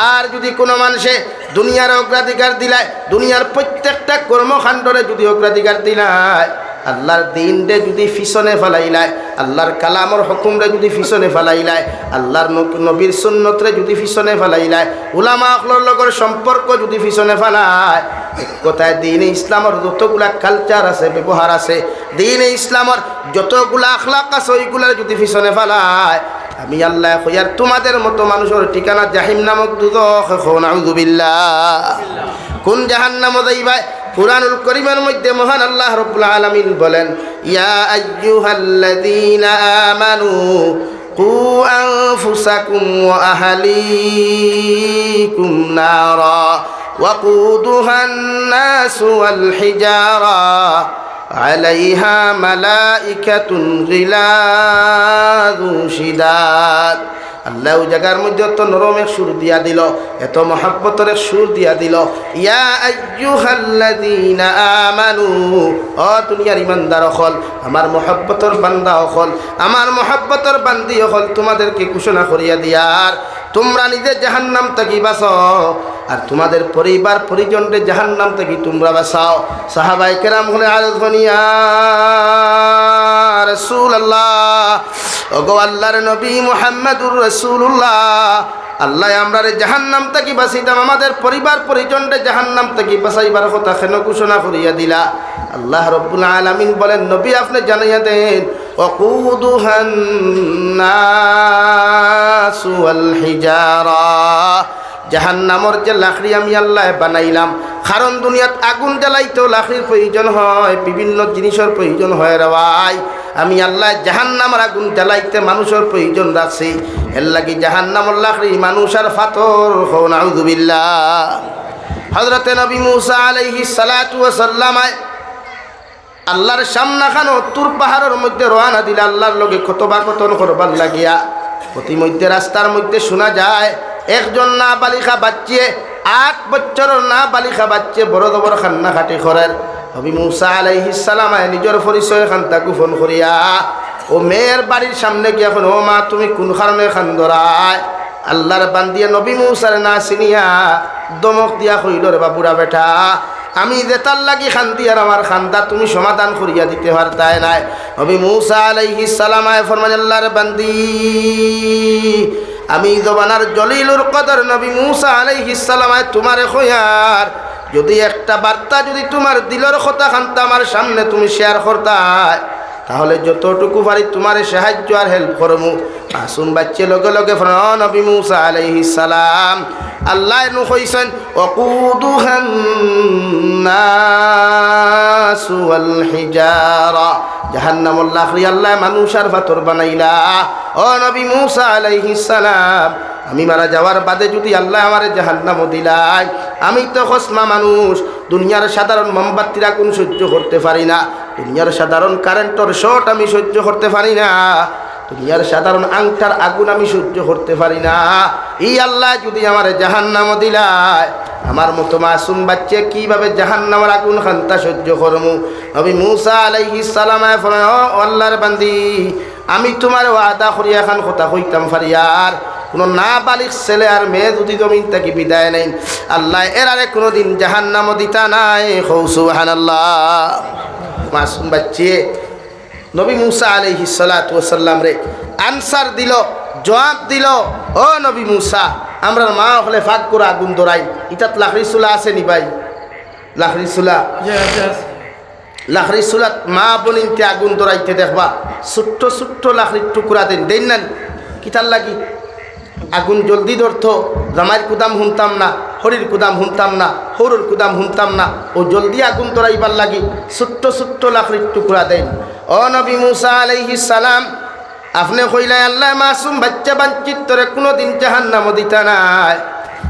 আর যদি কোনো মানুষে দুনিয়ার অগ্রাধিকার দিলায় দুনিয়ার প্রত্যেকটা কর্মকাণ্ডরে যদি অগ্রাধিকার দিলায় আল্লাহর দিনরে যদি পিছনে ফেলাইলায় আল্লাহর কালামর হুকুমরে যদি পিছনে ফেলাইলায় আল্লাহর নবীর সুন্নতরে যদি পিছনে ফেলাইলায় উলামা আখলর লগর সম্পর্ক যদি পিছনে ফেলায় এক কথায় দ্বীনে ইসলামের যতগুলা কালচার আছে ব্যবহার আছে দ্বীনে ইসলামের যতগুলা আখলাক আছে ওইগুলার যদি পিছনে ফেলায় আমি আল্লাহ কইয়ার তোমাদের মতো মানুষের ঠিকানা জাহিম নামক দুজখ নাউযুবিল্লাহ কোন জাহান্নামে যাইবা কুরআনুল কারীমের মধ্যে মহান আল্লাহ রাব্বুল আলামিন বলেন ইয়া আইয়ুহাল্লাযীনা আমানু কু আনফুসাকুম ওয়া আহলিকুম নারা وقودها الناس والحجارة عليها ملائكة غلاظ شداد আল্লাহ ওই জায়গার মধ্যে এত নরম এক সুর দিয়া দিল, এত মহব্বতের এক সুর দিয়া দিল, ইয়া আইয়ুহাল্লাযীনা আমানু, ও দুনিয়ার ইমানদার হল, আমার মহব্বতের বান্দা হল, আমার মহব্বতের বান্দি হল, তোমাদেরকে ঘোষণা করিয়া দিয়ার তোমরা নিজে জাহান্নাম থেকে বাঁচাও আর তোমাদের পরিবার পরিজনকে জাহান্নাম থেকে তোমরা বাঁচাও। সাহাবায়ে কেরাম হলে আরজ করিয়া রাসূলুল্লাহ, ওগো আল্লাহর নবী মুহাম্মদুর রাসূলুল্লাহ, আল্লাহ আমরারে জাহান্নাম থেকে বাঁচাইতাম, আমাদের পরিবার পরিজনকে জাহান্নাম থেকে বাঁচাইবার কথা কেন ঘোষণা করিয়া দিলা? আল্লাহ রব্বুল আলামিন বলেন, নবী আপনি জানাইয়া দেন, ওয়াকুদুহান নাসু ওয়াল হিজারা, জাহান্নামর যে লাকড়ি আমি আল্লাহ বানাইলাম, কারণ দুনিয়াত আগুন জ্বালাইতেও লাকড়ির প্রয়োজন হয়, বিভিন্ন জিনিসের প্রয়োজন হয় রে ভাই। আমি আল্লাহ জাহান্নামের আগুন জ্বালাইতে মানুষের প্রয়োজন রাখছি, এর লাগি জাহান্নামের লাকড়ি মানুষ আর ফাতর। নাউযু বিল্লাহ। হযরতে নবী মূসা আলাইহিস সালাতু ওয়াস সালাম আল্লাহর সামনাখানো তুর পাহাড়ের মধ্যে রওনা দিলে আল্লাহর লগে কথোপকথন করবার লাগিয়া প্রতিমধ্যে রাস্তার মধ্যে শোনা যায় একজন না বালিকা বাচ্চে, 8 বছরের না বালিকা বাচ্চে বড় বড় কান্নাকাটি করেন। নবী মূসা আলাইহিস সালাম নিজের পরিচয় খান্তা গোপন করিয়া ও মেয়ের বাড়ির সামনে গিয়া এখন, ও মা তুমি কোন কারণে খান্দরায়? আল্লাহর বান্দিয়া নবী মূসার না চিনিয়া দমক দিয়া কইল, রে বাবুরা বেটা, আমি যে তার লাগি খান্দি আর আমার খান্দা তুমি সমাধান করিয়া দিতে পারতাই নাই। নবী মূসা আলাইহিস সালাম ফরমান, আল্লাহর বান্দি আমি জবানার জলিলুর কদর নবী মূসা আলাইহিস সালাম তোমারে কইয়ার যদি একটা বার্তা যদি তোমার দিলের কথা খান্তা আমার সামনে তুমি শেয়ার করতাই, তাহলে যতটুকু পারি তোমার সাহায্য আর হেল্প করমু। মাসুম বাচ্চা লগে লগে নবী মূসা আলাইহিস সালাম আল্লাহ নু কইছেন, ওয়াকুদুহান নাসু ওয়াল হিজারা, জাহান্নামুল লাকড়ি আল্লাহ মানুষ আর পাথর বানাইলা। ও নবী মূসা আলাইহিস সালাম, আমি মারা যাওয়ার বাদে যদি আল্লাহ আমারে জাহান্নাম দিলাই, আমি তো খসমা মানুষ, দুনিয়ার সাধারণ মোমবাতির আগুন সহ্য করতে পারি না, দুনিয়ার সাধারণ কারেন্টর শর্ট আমি সহ্য করতে পারি না, দুনিয়ার সাধারণ আংটার আগুন আমি সহ্য করতে পারি না। এই আল্লাহ যদি আমারে জাহান্নাম দিলাই, আমার মতো মাসুম বাচ্চা কিভাবে জাহান্নামের আগুন খান্তা সহ্য করমু? নবী মূসা আলাইহিস সালাম ফরমায়, ও আল্লাহর বান্দি, আমি তোমার ওয়াদা করিয়া খান কথা কইতাম ফারিয়ার কোনো না বালিক ছেলে আর মেয়ে যদি জমিন থেকে বিদায় নেই, আল্লাহ এরারে কোনোদিন জাহান্নাম দিতা নাই। সুবহানাল্লাহ। মাসুম বাচ্চে নবী মূসা আলাইহিস সালাতু ওয়াস সালাম রে আনসার দিল, জবাব দিল, ও নবী মূসা, আমরা মা হলে ফাঁক করে আগুন ধরাই, ইটাত লাকড়ি চুলা আছে নি ভাই? লাকড়ি চুলা, লাকড়ি চুলাত মা বনিনতে আগুন ধরাইতে দেখবা ছোট্ট ছোট্ট লাকড়ির টুকরা দেন দেন না, কিতার লাগি আগুন জলদি ধরতো, জামাইয়ের কুদাম শুনতাম না, হরির কুদাম শুনতাম না, হরুর কুদাম শুনতাম না, ও জলদি আগুন ধরাইবার লাগি ছোট্ট ছোট্ট লাকড়ির টুকরা দেন। ও নবী মূসা আলাইহিস সালাম, আপনি কইলাই আল্লাহ মাসুম বাচ্চা বাঞ্চিত্তরে কোনোদিন জাহান্নাম দিতা নাই,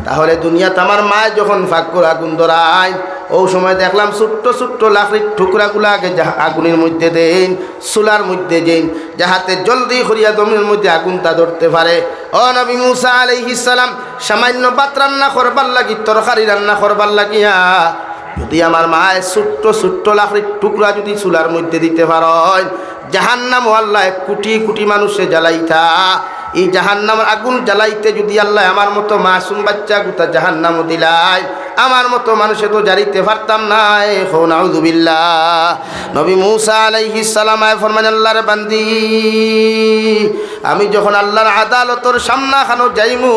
তাহলে দুনিয়াতে আমার মা যখন ফাঁক করে আগুন ধরায়, ও সময় দেখলাম ছোট্ট ছোট্ট লাকড়ির টুকরাগুলো আগে আগুনের মধ্যে দেন, চুলার মধ্যে দেন, যাহাতে জলদি করিয়া জমিনের মধ্যে আগুনটা ধরতে পারে। ও নবী মূসা আলাইহিস সালাম, সামান্য ভাত রান্না করবার লাগি, তরকারি রান্না করবার লাগিয়া যদি আমার মায়ের ছোট্ট ছোট্ট লাকড়ির টুকরা যদি চুলার মধ্যে দিতে পারেন, জাহান্নাম আল্লাহ কোটি কোটি মানুষে জ্বালাইতা। এই জাহান্নামের আগুন জ্বালাইতে যদি আল্লাহ আমার মতো মাসুম বাচ্চা গুতা জাহান্নাম দিলাই, আমার মতো মানুষে তো জারিতে পারতাম না। নাউযু বিল্লাহ। নবী মূসা আলাইহিস সালাম ফরমান, আল্লাহর বান্দি, আমি যখন আল্লাহর আদালতের সামনাখানো যাইমু,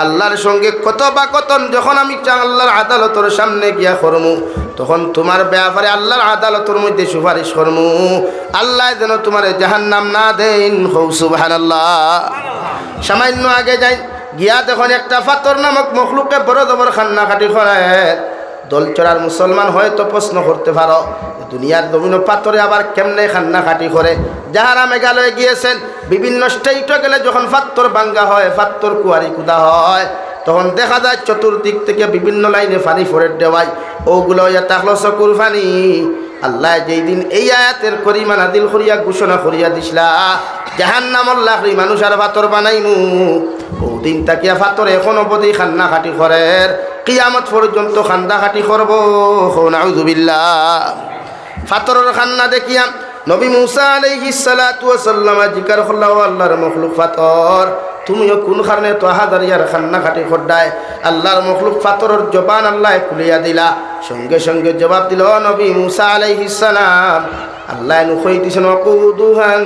আল্লাহর সঙ্গে কথোপকথন যখন আমি আল্লাহর আদালতের সামনে গিয়া করমু, তখন তোমার ব্যাপারে আল্লাহর আদালতের মধ্যে সুপারিশ করমু, আল্লাহ যেন তোমার জাহান্নাম না দেন। সুবহানাল্লাহ। সামান্য আগে যাই গিয়া দেখুন একটা ফাতর নামক মখলুকে বড় জবর খান্নাখাটি করে। দলচড়ার মুসলমান হয়তো প্রশ্ন করতে পারো, দুনিয়ার জমিন পাথরে আবার কেমনে খান্নাখাটি করে? যাহারা মেঘালয়ে গিয়েছেন, বিভিন্ন স্টেটে গেলে যখন পাথর ভাঙ্গা হয়, পাথর কুয়ারি কুদা হয়, তখন দেখা যায় চতুর্দিক থেকে বিভিন্ন লাইনে পানি ফোরেট দেওয়ায় ওগুলো ইয়া তাহলো চকুর পানি। আল্লাহ যেই দিন এই আয়াতের করিমা নাযিল করিয়া ঘোষণা করিয়া দিছিলা জাহান্নামর লাকড়ি মানুষ আর পাথর বানাইমু, ও দিন তাকিয়া পাথর এখন অবধি খান্না খাটি করের, কিয়ামত পর্যন্ত খান্দা খাটি করব। নাউযুবিল্লাহ। পাথরের খান্না দেখিয়া নবী মুসা আলাইহিস সালাতু ওয়াস সালাম জিকার করলা, ও আল্লাহর মখলুক পাথর তুমিও কোন কারণে তো হাজারিয়ার খান্না খাটি খড্ডায়? আল্লাহর মখলুক পাথরের জবান আল্লাহ খুলিয়া দিলা। সঙ্গে সঙ্গে জবাব দিল নবী মুসা আলাইহিস সালাম, আল্লাহ নুখই দিছেন ওয়াকুদুহান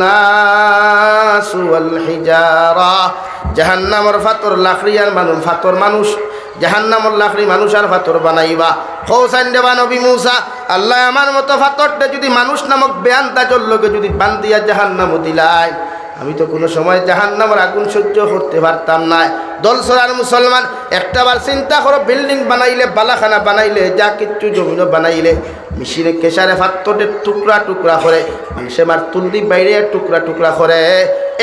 নাসু ওয়াল হিজারা, জাহান্নামের পাথর লাকড়ি আর মানুষ, পাথর মানুষ, জাহান্নামের লাকড়ি মানুষ আর পাথর বানাইবা। কৌসাইন দেবা নবী মুসা, আল্লাহ আমার মতো পাথরটা যদি মানুষ নামক বেয়ান্তা চললোকে যদি বান্দিয়া জাহান্নামও দিলাই, আমি তো কোনো সময় জাহান্নামের আগুন সহ্য করতে পারতাম না। দলসরার মুসলমান একটাবার চিন্তা করো, বিল্ডিং বানাইলে, বালাখানা বানাইলে, যা কিচ্ছু জমিনও বানাইলে মিশিরে কেশারে পাথরের টুকরা টুকরা করে মানুষে মার তুলদি বাইরে টুকরা টুকরা করে,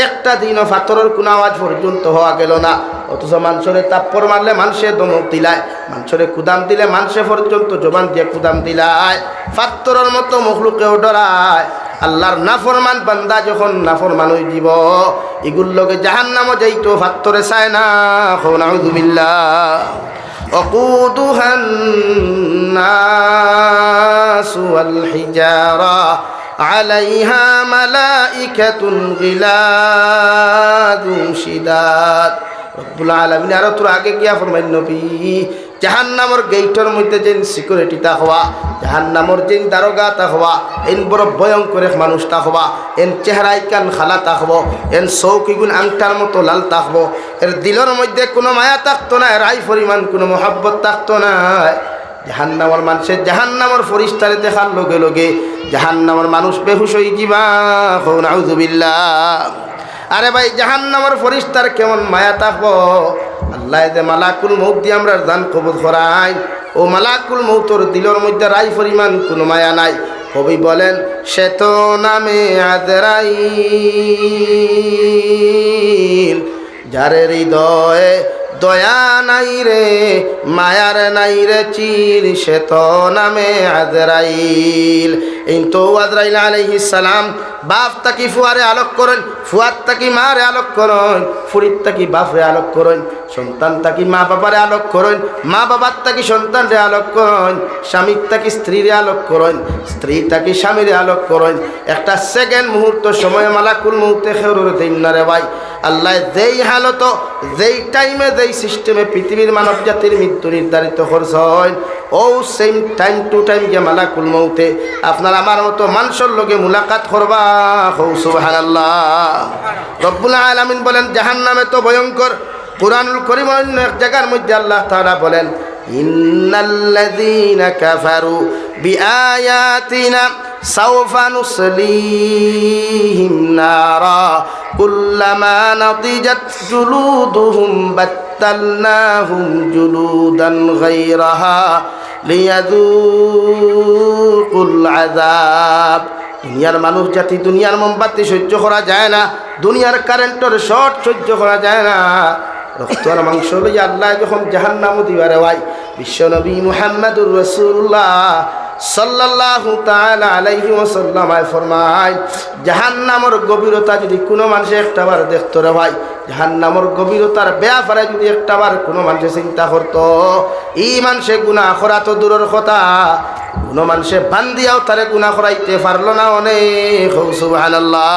একটা দিনও পাথরের কোনো আওয়াজ পর্যন্ত হওয়া গেল না। অথচ মানুষের তাপ্পর মারলে মানুষে দমক দিলায়, মানুষের কুদাম দিলে মানুষে পর্যন্ত জবান দিয়ে কুদাম দিলায়, পাথরের মতো মখলুকেও ডরায়। আল্লাহর নাফরমান বান্দা যখন নাফরমান হয়ে দিব, এগুলোর লগে জাহান্নামও যাইতো, পাথরে চায় না। নাউযুবিল্লাহ। ওয়াকুদুহান নাসু ওয়াল হিজারা আলাইহা মালাইকাতুন গিলাদুন শিদাদ। রব্বুল আলামিন আরো তোর আগে গিয়া ফরমাইল নবী, জাহান্নামের গেইটের মধ্যে যেন সিকিউরিটিটা হওয়া, জাহান্নামের যেন দারোগাটা হওয়া, এন বড় ভয়ঙ্কর এক মানুষটা হওয়া, এন চেহারাই কান খালা থাকবো, এন চৌকিগুন আংটার মতো লাল থাকবো, এর দিলের মধ্যে কোনো মায়া থাকতো না, রাই পরিমাণ কোনো মহাব্বত থাকতো না। জাহান্নামের মানুষের জাহান্নামের ফরিস্তারে দেখার লগে লগে জাহান্নামের মানুষ বেহুশ হয়ে যাবা। নাউযুবিল্লাহ। আরে ভাই, জাহান্নামের ফরিস্তার কেমন মায়া থাকবো? আল্লাহ যে মালাকুল মউত দিয়ে আমরা জান কবজ করাই, ও মালাকুল মউতর দিলের মধ্যে রাই পরিমাণ কোনো মায়া নাই। কবি বলেন, সে তো নামে আজরাইল, যারে হৃদয়ে দয়া নাই রে, মায়ার নাই রে চির, সে তো নামে আজরাইল। এই তো আজরাইল আলাইহিস সালাম বাপ তাকি ফুয়ারে আলোক করেন, ফুয়ার তাকি মারে আলোক করেন, ফুরির তাকি বাপরে আলোক করেন, সন্তান তাকি মা বাবারে আলোক করেন, মা বাবার তাকি সন্তানরে আলোক করেন, স্বামীর তাকি স্ত্রীরে আলোক করেন, স্ত্রী তাকি স্বামীরে আলোক করেন। একটা সেকেন্ড মুহূর্ত সময় মালাকুল মউতে খেরুর দিন না রে ভাই। আল্লাহ যেই হালত, যেই টাইমে, যেই সিস্টেমে পৃথিবীর মানব জাতির মৃত্যু নির্ধারিত করছেন, ও সেম টাইম টু টাইম গিয়ে মালাকুল মউতে আপনার আমার মতো মানুষের লগে মুলাকাত করবা। সুবহানাল্লাহ। রব্বুল আলামিন বলেন জাহান্নামে তো ভয়ঙ্কর। কুরআনুল কারীম অন্য এক জায়গার মধ্যে আল্লাহ তাআলা বলেন, ইন্নাল্লাযীনা কাফারু বিআয়াতিনা সাওফা নুসলিহিম নারা কুল্লামা নাদিজাত জুলুদুহুম বাত্তালনাহুম জুলুদান গায়রাহা লিয়াযুকুল আযাব। দুনিয়ার মানুষ জাতি দুনিয়ার মোমবাতি সহ্য করা যায় না, দুনিয়ার কারেন্টের শর্ট সহ্য করা যায় না। রক্ত আর মাংস লইয়া আল্লাহ যখন জাহান্নাম দিবারে ভাই, বিশ্বনবী মুহাম্মদুর রাসূলুল্লাহ সাল্লাল্লাহু তাআলা আলাইহি ওয়াসাল্লাম ফরমায়, জাহান্নামের গভীরতা যদি কোনো মানুষ একটাবার দেখতো রে ভাই, জাহান্নামের গভীরতার ব্যাপারে যদি একটাবার কোনো মানুষে চিন্তা করতো, এই মানুষে গুনাহ করা তো দূরের কথা, কোনো মানুষে বান্দিয়াও তারে গুনাহ করাইতে পারলো না অনেক। সুবহানাল্লাহ।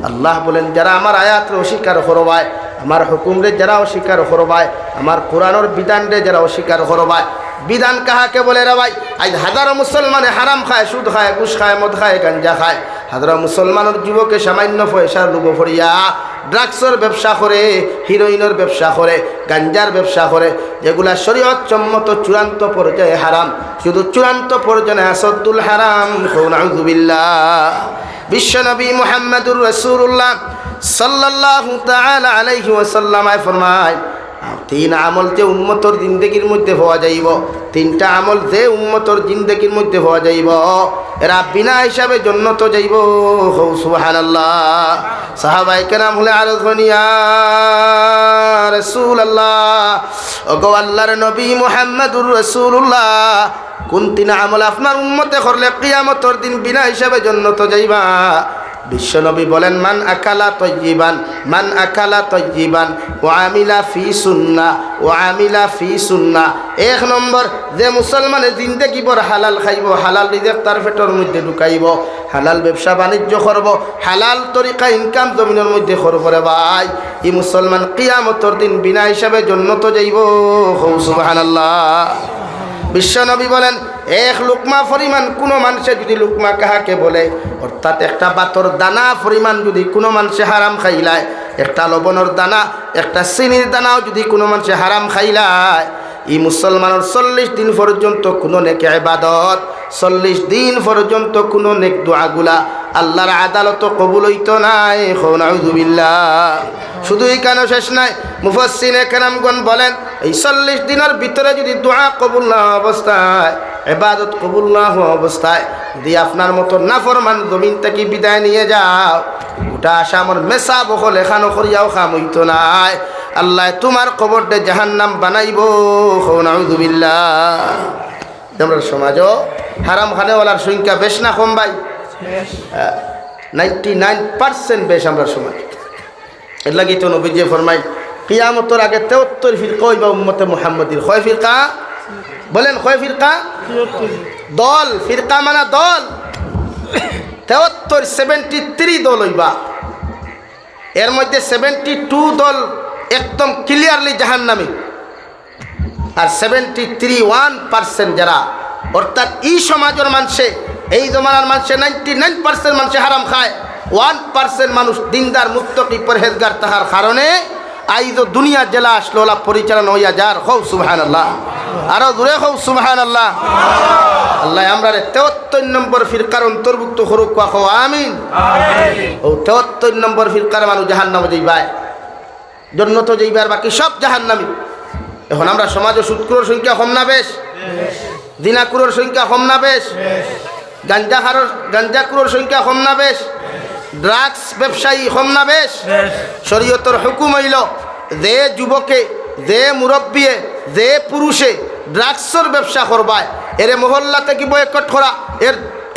আল্লাহ বলেন, যারা আমার আয়াতরে অস্বীকার করবায়, আমার হুকুমরে যারা অস্বীকার করবায়, আমার কোরআনের বিধানরে যারা অস্বীকার করবায়, বিধান কাহাকে বলে রে ভাই? আজ হাজারো মুসলমানে হারাম খায়, সুদ খায়, ঘুষ খায়, মদ খায়, গাঞ্জা খায়। হাজারো মুসলমানের যুবকে সামান্য পয়সার লোভ ফরিয়া ড্রাগসের ব্যবসা করে, হিরোইনের ব্যবসা করে, গাঞ্জার ব্যবসা করে, যেগুলা শরীয়ত সম্মত চূড়ান্ত পর্যায়ে হারাম, শুধু চূড়ান্ত পর্যায়ে আসদ্দুল হারাম। নাউযুবিল্লাহ। বিশ্বনবী মুহাম্মদুর রাসূলুল্লাহ সাল্লাল্লাহু তাআলা আলাইহি ওয়াসাল্লাম ফরমায়, তিন আমল যে উম্মতর জিন্দেগির মধ্যে হওয়া যাইব, তিনটা আমল যে উম্মতর জিন্দেগির মধ্যে হওয়া যাইব, এরা বিনা হিসাবে জান্নাত যাইব। সুবহানাল্লাহ। সাহাবায়ে কেরাম হলে আরো ধনিয়া রাসূলুল্লাহ ওগো আল্লাহর নবী মুহাম্মদুর রাসূলুল্লাহ কোন তিন আমল আপনার উম্মতে করলে কিয়ামতের দিন বিনা হিসাবে জান্নাত যাইবা? বিশ্বনবী বলেন মান আকালা তয়্যিবান ওয়া আমিলা ফি সুন্নাহ। এক নম্বর, যে মুসলমানের জিন্দেগি ভর হালাল খাইব, হালাল রিজিক তার পেটের মধ্যে ঢুকাইব, হালাল ব্যবসা বাণিজ্য করব, হালাল তরিকা ইনকাম জমিনের মধ্যে করব রে ভাই, এই মুসলমান কিয়ামতের দিন বিনা হিসাবে জান্নাত যাইব। সুবহানাল্লাহ। বিশ্বনবী বলেন এক লুকমা পরিমাণ কোনো মানুষে যদি লুকমা কাহাকে বলে, অর্থাৎ একটা বাতর দানা পরিমাণ যদি কোনো মানুষে হারাম খাইলায়, একটা লবণের দানা, একটা চিনির দানাও যদি কোনো মানুষে হারাম খাইলায়, এই মুসলমানের 40 দিন পর্যন্ত কোনো নেক ইবাদত, 40 দিন পর্যন্ত কোনো নেক দোয়াগুলা আল্লাহর আদালত কবুল হইতো নাই। নাউযুবিল্লাহ। শুধু এখানে শেষ নাই, মুফাসসিরে কেরামগণ বলেন এই 40 দিনের ভিতরে যদি দোয়া কবুল না অবস্থায়, ইবাদত কবুল না হওয়া অবস্থায় যদি আপনার মতো নাফরমান জমিন থেকে বিদায় নিয়ে যাও, গোটা আসামর মেসা বকল এখানো করিয়াও খাম হইতো নাই। আল্লাহ তোমার কবরটা জাহান্নাম বানাইব। নাউযুবিল্লাহ। আমরা সমাজও হারাম খানেওয়ালার সংখ্যা বেশ না কম ভাই? 99% বেশ আমরা সমাজ। এর লাগি তো নবী যে ফরমাই কিয়ামতের আগে 73 ফিরকা হইবা উম্মতে মুহাম্মাদির। কয় ফিরকা বলেন? কয় ফিরকা? দল। ফিরকা মানে দল। 73 দল হইবা। এর মধ্যে 72 দল একদম ক্লিয়ারলি জাহান্নামী, আর 1% যারা, অর্থাৎ এই সমাজের মানুষে, এই জমানার মানুষে 99% মানুষে হারাম খায়, 1% মানুষ দিনদার মুত্তাকি পরহেজগার তাহার কারণে আইজ দুনিয়া জেলা আসলোলা পরিচালনা হইয়া যার। হৌ সুবহানাল্লাহ। আরো দূরে হৌ সুবহানাল্লাহ। আল্লাহ আমরা 73 নম্বর ফিরকার অন্তর্ভুক্ত করুক। কো আমিন। ও 73 নম্বর ফিরকার মানুষ জাহান্নামে যাইবায়, জান্নাতে যাইবার, বাকি সব জাহান্নামী। এখন আমরা সমাজে সুদখোরের সংখ্যা কম না বেশ? জিনাকুরের সংখ্যা কম না বেশ? গাঞ্জাকুরের সংখ্যা কম না বেশ? ড্রাগস ব্যবসায়ী কম না বেশ? শরীয়তের হুকুম হইল যে যুবকে, যে মুরব্বিয়ে, যে পুরুষে ড্রাগসের ব্যবসা করবায়, এরে মহল্লা থেকে বয়কট করা,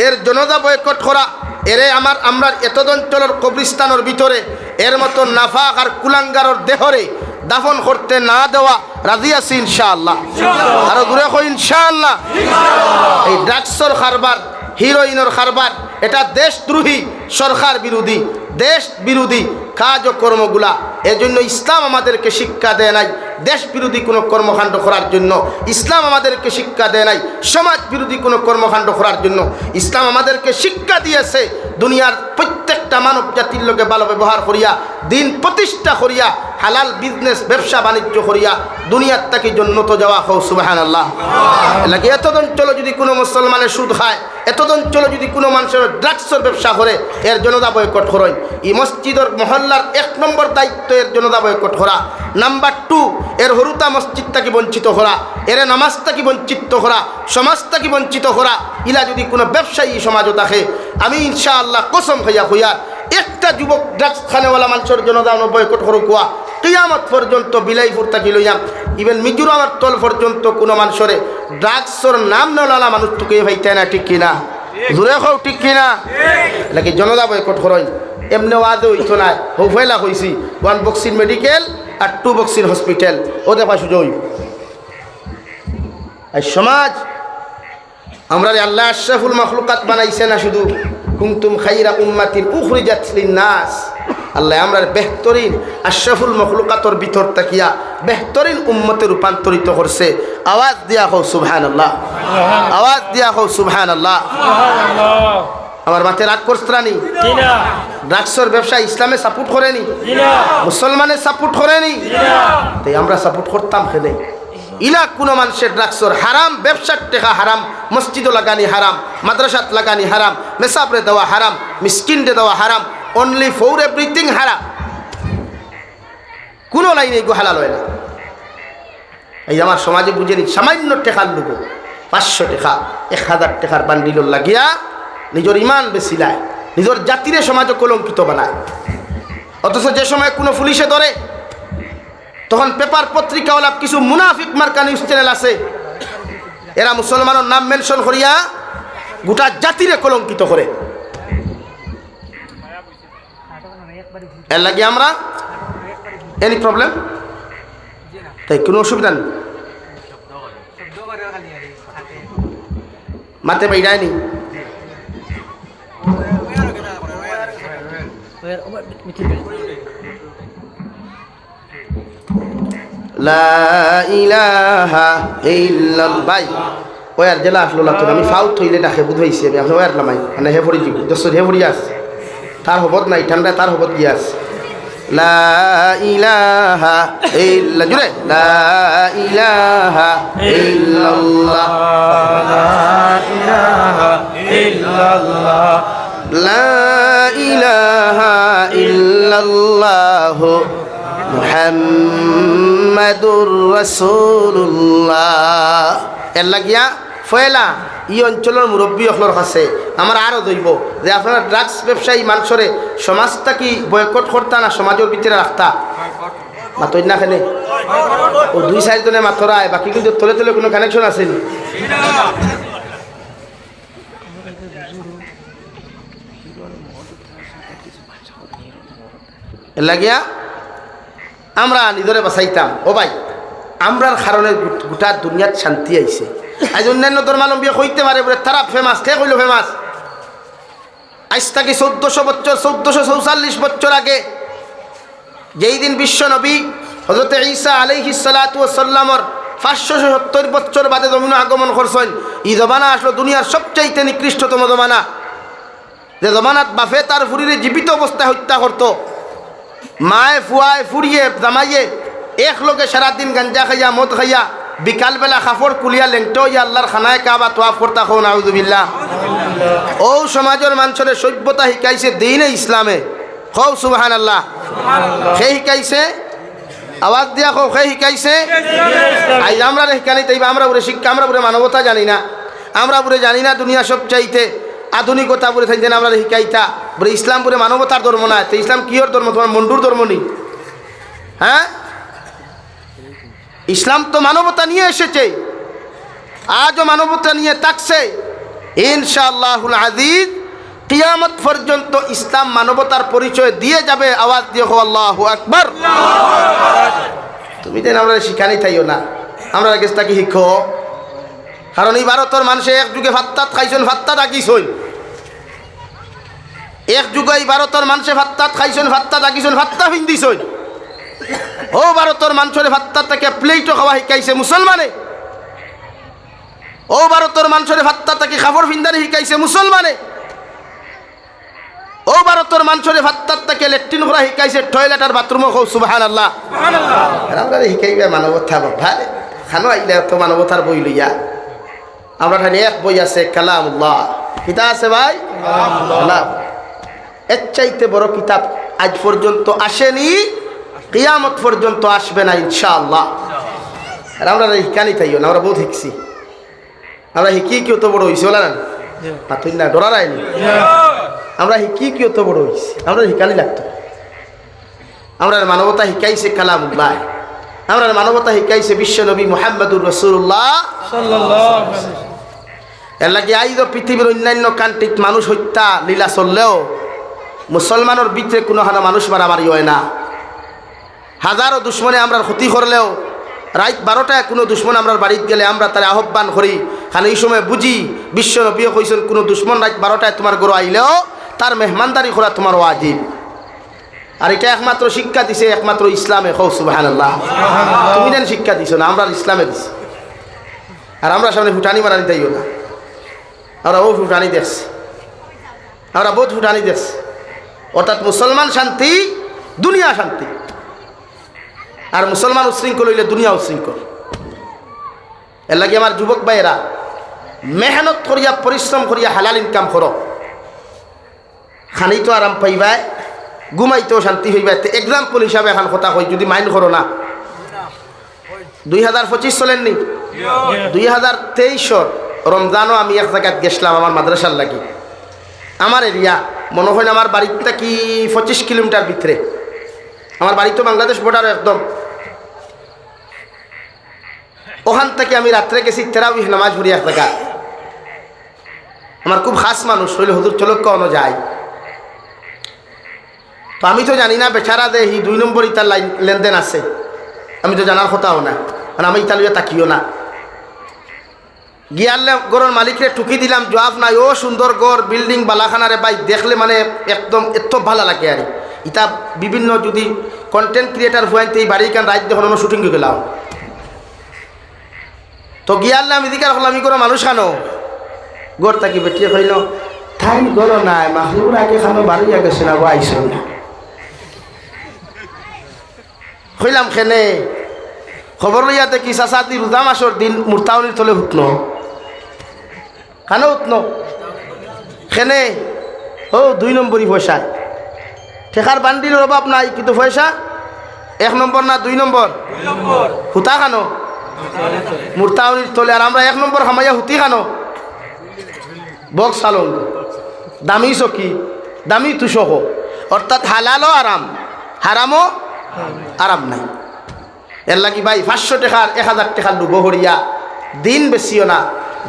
এর জনতা বয়কট করা, এরে আমরা এতদ অঞ্চলের কবরিস্তানের ভিতরে এর মতো নাফাক আর কুলাঙ্গারের দেহরে দাফন করতে না দেওয়া রাজি আছি ইনশাআল্লাহ। আরো দূরে কই ইনশাআল্লাহ। এই ড্রাগসের কারবার, হিরোইনের কারবার, এটা দেশদ্রোহী, সরকার বিরোধী, দেশ বিরোধী কাজ ও কর্মগুলা। এজন্য ইসলাম আমাদেরকে শিক্ষা দেয় নাই দেশ বিরোধী কোনো কর্মকাণ্ড করার জন্য। ইসলাম আমাদেরকে শিক্ষা দেয় নাই সমাজ বিরোধী কোনো কর্মকাণ্ড করার জন্য। ইসলাম আমাদেরকে শিক্ষা দিয়েছে দুনিয়ার প্রত্যেকটা মানব জাতির লোকে ভালো ব্যবহার করিয়া, দিন প্রতিষ্ঠা করিয়া, হালাল বিজনেস ব্যবসা বাণিজ্য করিয়া দুনিয়ার তাকে জন্নত যাওয়া। হও সুবহানাল্লাহ। লাগে এত অঞ্চলে যদি কোনো মুসলমানের সুদ খায়, এত অঞ্চলে যদি কোনো মানুষের ড্রাগসের ব্যবসা করে, এর জনতা বয়কট করেন। এই মসজিদের মহল্লার 1 নম্বর দায়িত্ব এর জনতা বয়কট করা। নাম্বার 2, এর হরুতা মসজিদ থেকে বঞ্চিত করা, এর নামাজ থেকে বঞ্চিত করা, সমাজ থেকে বঞ্চিত করা। ইলা যদি কোনো ব্যবসায়ী সমাজও থাকে, আমি ইনশাআল্লাহ কসম খাইয়া হইয়া একটা যুবক ড্রাগস খানেওয়ালা মানুষের জনতা বয়কট করো কুয়া কিয়ামত পর্যন্ত বিলাইপুর থাকি লইয়াম, ইভেন মিজোরামের তল পর্যন্ত কোনো মানুষের ড্রাগসের নাম নলালা মানুষ তোকে ভাইতে না। ঠিক কিনা? জোরে খাও ঠিক কিনা? নাকি জনতা বয়কট করেন। এমনি ওয়াদে হইতো না, হইলা হয়েছি 1 বক্সির মেডিকেল আর 2 বক্সির হসপিটাল, ও দেখা সুযোগ। আর সমাজ আমরা আল্লাহ আশরাফুল মাখলুকাত বানাইছে না, শুধু কুনতুম খাইরা উম্মাতিন উখরিজাত লিন-নাস। আল্লাহ আমরা বেহতরিন আশরাফুল মাখলুকাতর ভিতর তাকিয়া বেহতরিন উম্মতে রূপান্তরিত করছে। আওয়াজ দিয়া হও সুবহানাল্লাহ, আওয়াজ দিয়া হও সুবহানাল্লাহ। আমার মাথে রাগ করছরানি? ড্রাগসের ব্যবসা ইসলামে সাপোর্ট করেনি, মুসলমানের সাপোর্ট করেনি, তাই আমরা সাপোর্ট করতাম খেলে। ইলা কোনো মানুষের ড্রাগসের হারাম, ব্যবসার টেকা হারাম, মসজিদও লাগানি হারাম, মাদ্রাসাত লাগানি হারাম, মেসাবরে দেওয়া হারাম, মিসকিনরে দেওয়া হারাম, অনলি ফর এভরিথিং হারাম। কোনো লাইনে এগো হালাল হয় না। এই আমার সমাজে বুঝেনি সামান্য টেকার লোক 500 টাকা 1000 টাকার বান্ডিল লাগিয়া নিজের ইমান বেছিলায়, নিজের জাতিরে সমাজে কলঙ্কিত বানায়। অথচ যে সময় কোনো পুলিশে ধরে, তখন পেপার পত্রিকাওয়ালা কিছু মুনাফিক মার্কা নিউজ চ্যানেল আছে, এরা মুসলমানের নাম মেনশন করিয়া গোটা জাতিরে কলঙ্কিত করে। এর লাগে আমরা এনি প্রবলেম তাই কোনো অসুবিধা নেই, মাতে বাইরায়নি। লা ইলাহা ইল্লাল্লাহ ভাই ওয়ার জেলা আসলো লাগতো আমি ফাউট হইলে ডাকে বুঝাইছি আমি আপনি ওয়ার লামাই মানে হে পড়ি দিব দশ হে পড়ি আস তার হবত নাই ঠান্ডা তার হবত গিয়ে আস লা ইলাহা ইল্লা জুরে লা ইলাহা ইল্লাল্লাহ লা ইলাহা ইল্লাল্লাহ মুহাম্মাদুর রাসূলুল্লাহ। এর লাগিয়া ফয়লা ই অঞ্চলের মুরব্বী অখলর কাছে আমার আরও দইব যে আপনারা ড্রাগস ব্যবসায়ী মানুষরে সমাজটা কি বয়কট করতা না সমাজের ভিতরে রাখতা মাতই না খেলে ও 2-4 জনে মাতরায় বাকি কিন্তু তলে তলে কোনো কানেকশন আসেনি। এর লাগিয়া আমরা নিজরে বাঁচাইতাম ও ভাই আমরার কারণে গোটা দুনিয়াত শান্তি আইছে। আজ অন্যান্য ধর্মাবলম্বী হইতে পারে বলে তারা ফেমাস, কে হইল ফেমাস? আজ থেকে 1444 বছর আগে যেই দিন বিশ্ব নবী হযরত ঈসা আলাইহিস সালাতু ওয়াস সালামর 570 বছর বাদে জমিনে আগমন করছেন। এই জমানা আসলো দুনিয়ার সবচাইতে নিকৃষ্টতম জমানা, যে জমানাত বাফে তার ফুরিরে জীবিত অবস্থায় হত্যা করত, মায়ে ফুয়ায় ফুরিয়ে জামাইয়ে এক লোকে সারাদিন গাঞ্জা খাইয়া মদ খাইয়া বিকালবেলা কাপড় কুলিয়া লেংটো ইয়া আল্লাহর খানায় কাবা তোয়াফ করতা খো নাউযুবিল্লাহ। ও সমাজের মানুষের সভ্যতা শিকাইছে দ্বীনে ইসলামে, খো সুবহানাল্লাহ। সেই শিকাইছে আওয়াজ দিয়া খো, সেই শিকাইছে আজ আমরা শিকানি তাইবা আমরা বলে শিক্ষা, আমরা বলে মানবতা জানি না, আমরা বলে জানি না দুনিয়া সব চাইতে আধুনিকতা বলে থাকতেন আমরা শিকাইতা বলে ইসলাম বলে মানবতার ধর্ম না। তো ইসলাম কিহর ধর্ম? তোমার মন্ডুর ধর্ম নেই। হ্যাঁ, ইসলাম তো মানবতা নিয়ে এসেছে, আজও মানবতা নিয়ে থাকছে ইনশাআল্লাহুল আজিজ। কিয়ামত পর্যন্ত ইসলাম মানবতার পরিচয় দিয়ে যাবে। আওয়াজ দিয়ে আল্লাহু আকবার। তুমি যেন আমরা শিখানি তাইও না, আমরা কাছ থেকে শিখো। কারণ এই ভারতের মানুষে এক যুগে ভাত্তাত খাইছেন, ভাত্তাত আঁকিছেন। এক যুগে এই ভারতের মানুষে ভাত্তাত খাইছেন, ভাত্তাত আঁকিছেন, ভাত্তা ভিন্দিছেন। ও ভারতের মানুষের ভাত্তার থেকে প্লেটও খাওয়া শিকাইছে মুসলমানে। ও ভারতের মানুষের ভাত্তার থেকে কাপড় ভিন্দানি শিকাইছে মুসলমানে। ও ভারতের মানুষের ভাত্তার থেকে লেট্রিন করা শিকাইছে, টয়লেট আর বাথরুমও খুব সুবহানাল্লাহ। আমরা শিখাইবে মানবতা ভাই খানো আইলে তো মানবতার বই লইয়া আমরা এখানে এক বই আছে কালামুল্লাহ। কিতাব আছে ভাই কালাম, এর চাইতে বড় কিতাব আজ পর্যন্ত আসেনি, কিয়ামত পর্যন্ত আসবে না ইনশাআল্লাহ। আর আমরা শিখানি তাইও না, আমরা বহুত শিখছি। আমরা শিখি কি অত বড় হয়েছি বলা না তুই না ডরার আইনি। আমরা শিখি কি অত বড় হয়েছি, আমরা শিখানি লাগতো। আমরা মানবতা শিখাইছে কালামুল্লাহ, আমরা মানবতা শিখাইছে বিশ্ব নবী মুহাম্মদুর রাসূলুল্লাহ সাল্লাল্লাহু আলাইহি ওয়াসাল্লাম। এর লাগে আইজ পৃথিবীর অন্যান্য কান্ট্রিত মানুষ হত্যা লীলা চললেও মুসলমানের ভিতরে কোনো হানা মানুষ মারামারি হয় না। হাজারো দুশ্মনে আমরা ক্ষতি করলেও রাত 12টায় কোনো দুশ্মন আমরা বাড়িতে গেলে আমরা তার আহ্বান করি, কারণ এই সময় বুঝি বিশ্ব নবীও কইছেন কোনো দুশ্মন রাত 12টায় তোমার ঘরে আইলেও তার মেহমানদারি করা তোমার ওয়াজিব। আর এটা একমাত্র শিক্ষা দিছে একমাত্র ইসলামে। খৌ সুবহানাল্লাহ। তুমি যেন শিক্ষা দিছো না, আমরা ইসলামে দিছি। আর আমরা সামনে ফুটানি মারানি তাইও না, আমরা ও ফুটানি দেখছি, আমরা বহুত ফুটানি দেখছি। অর্থাৎ মুসলমান শান্তি, দুনিয়া শান্তি। আর মুসলমান উশৃঙ্খল হইলে দুনিয়া উশৃঙ্খল। এর লাগে আমার যুবক ভাইয়েরা মেহনত করিয়া পরিশ্রম করিয়া হালাল ইনকাম করো, খানিতো আরাম পাইবাই, ঘুমাইতেও শান্তি হইবা। এক্সাম্পল হিসাবে এখন কথা কই, যদি মাইন্ড করো না, 2025 চলেননি, 2023 রমজানও আমি এক জায়গায় গেছিলাম আমার মাদ্রাসার লাগি। আমার এরিয়া মনে হয় আমার বাড়িটা কি 25 কিলোমিটার ভিতরে। আমার বাড়ি তো বাংলাদেশ বর্ডার একদম। ওখান থেকে আমি রাত্রে গেছি তারাবিহ নামাজ পড়ি এক জায়গা। আমার খুব খাস মানুষ হইলে হুজুর চলো কোনো যায়। তো আমি তো জানি না বেচারা যে এই 2 নম্বর ইতার লেনদেন আছে, আমি তো জানার কথাও না, কারণ আমি ইতালিয়া তাকিও না। গিয়ারলে গড়ের মালিকরে টুকি দিলাম, জবাব নাই। ও সুন্দর গড় বিল্ডিং বালাখানারে ভাই দেখলে মানে একদম এত ভালো লাগে। আর ইতা বিভিন্ন যদি কন্টেন্ট ক্রিয়েটার হইতে এই বাড়ি কান রাত যখন শুটিং গেলাম, তো গিয়ারলে আমি দিকে রাখলাম আমি কোনো মানুষ খানো গড় তাকি বেটিয়ে হইল ঠাইন গড় নাই মাহরুর আগে খানো বাড়িয়া গেছে না আইস না হইলাম খেনে খবর লইয়াতে কি চাষাতি রোজা মাসর দিন মুরতাউনির তলে উঠনো খানো উঠনো খেনে ও 2 নম্বরই পয়সা ঠেকার বান্ডিলের অভাব নাই, কিন্তু পয়সা 1 নম্বর না 2 নম্বর হুতা খানো মুরতাউনির তলে। আর আমরা 1 নম্বর খামাইয়া হুতি খানো বক্স সালন দামি চকি দামি তুষক, অর্থাৎ হালালও আরাম হারামও আরাম নাই। এর লাগি ভাই 500 টাকার 1000 টাকার লুব হরিয়া দিন বেশিও না,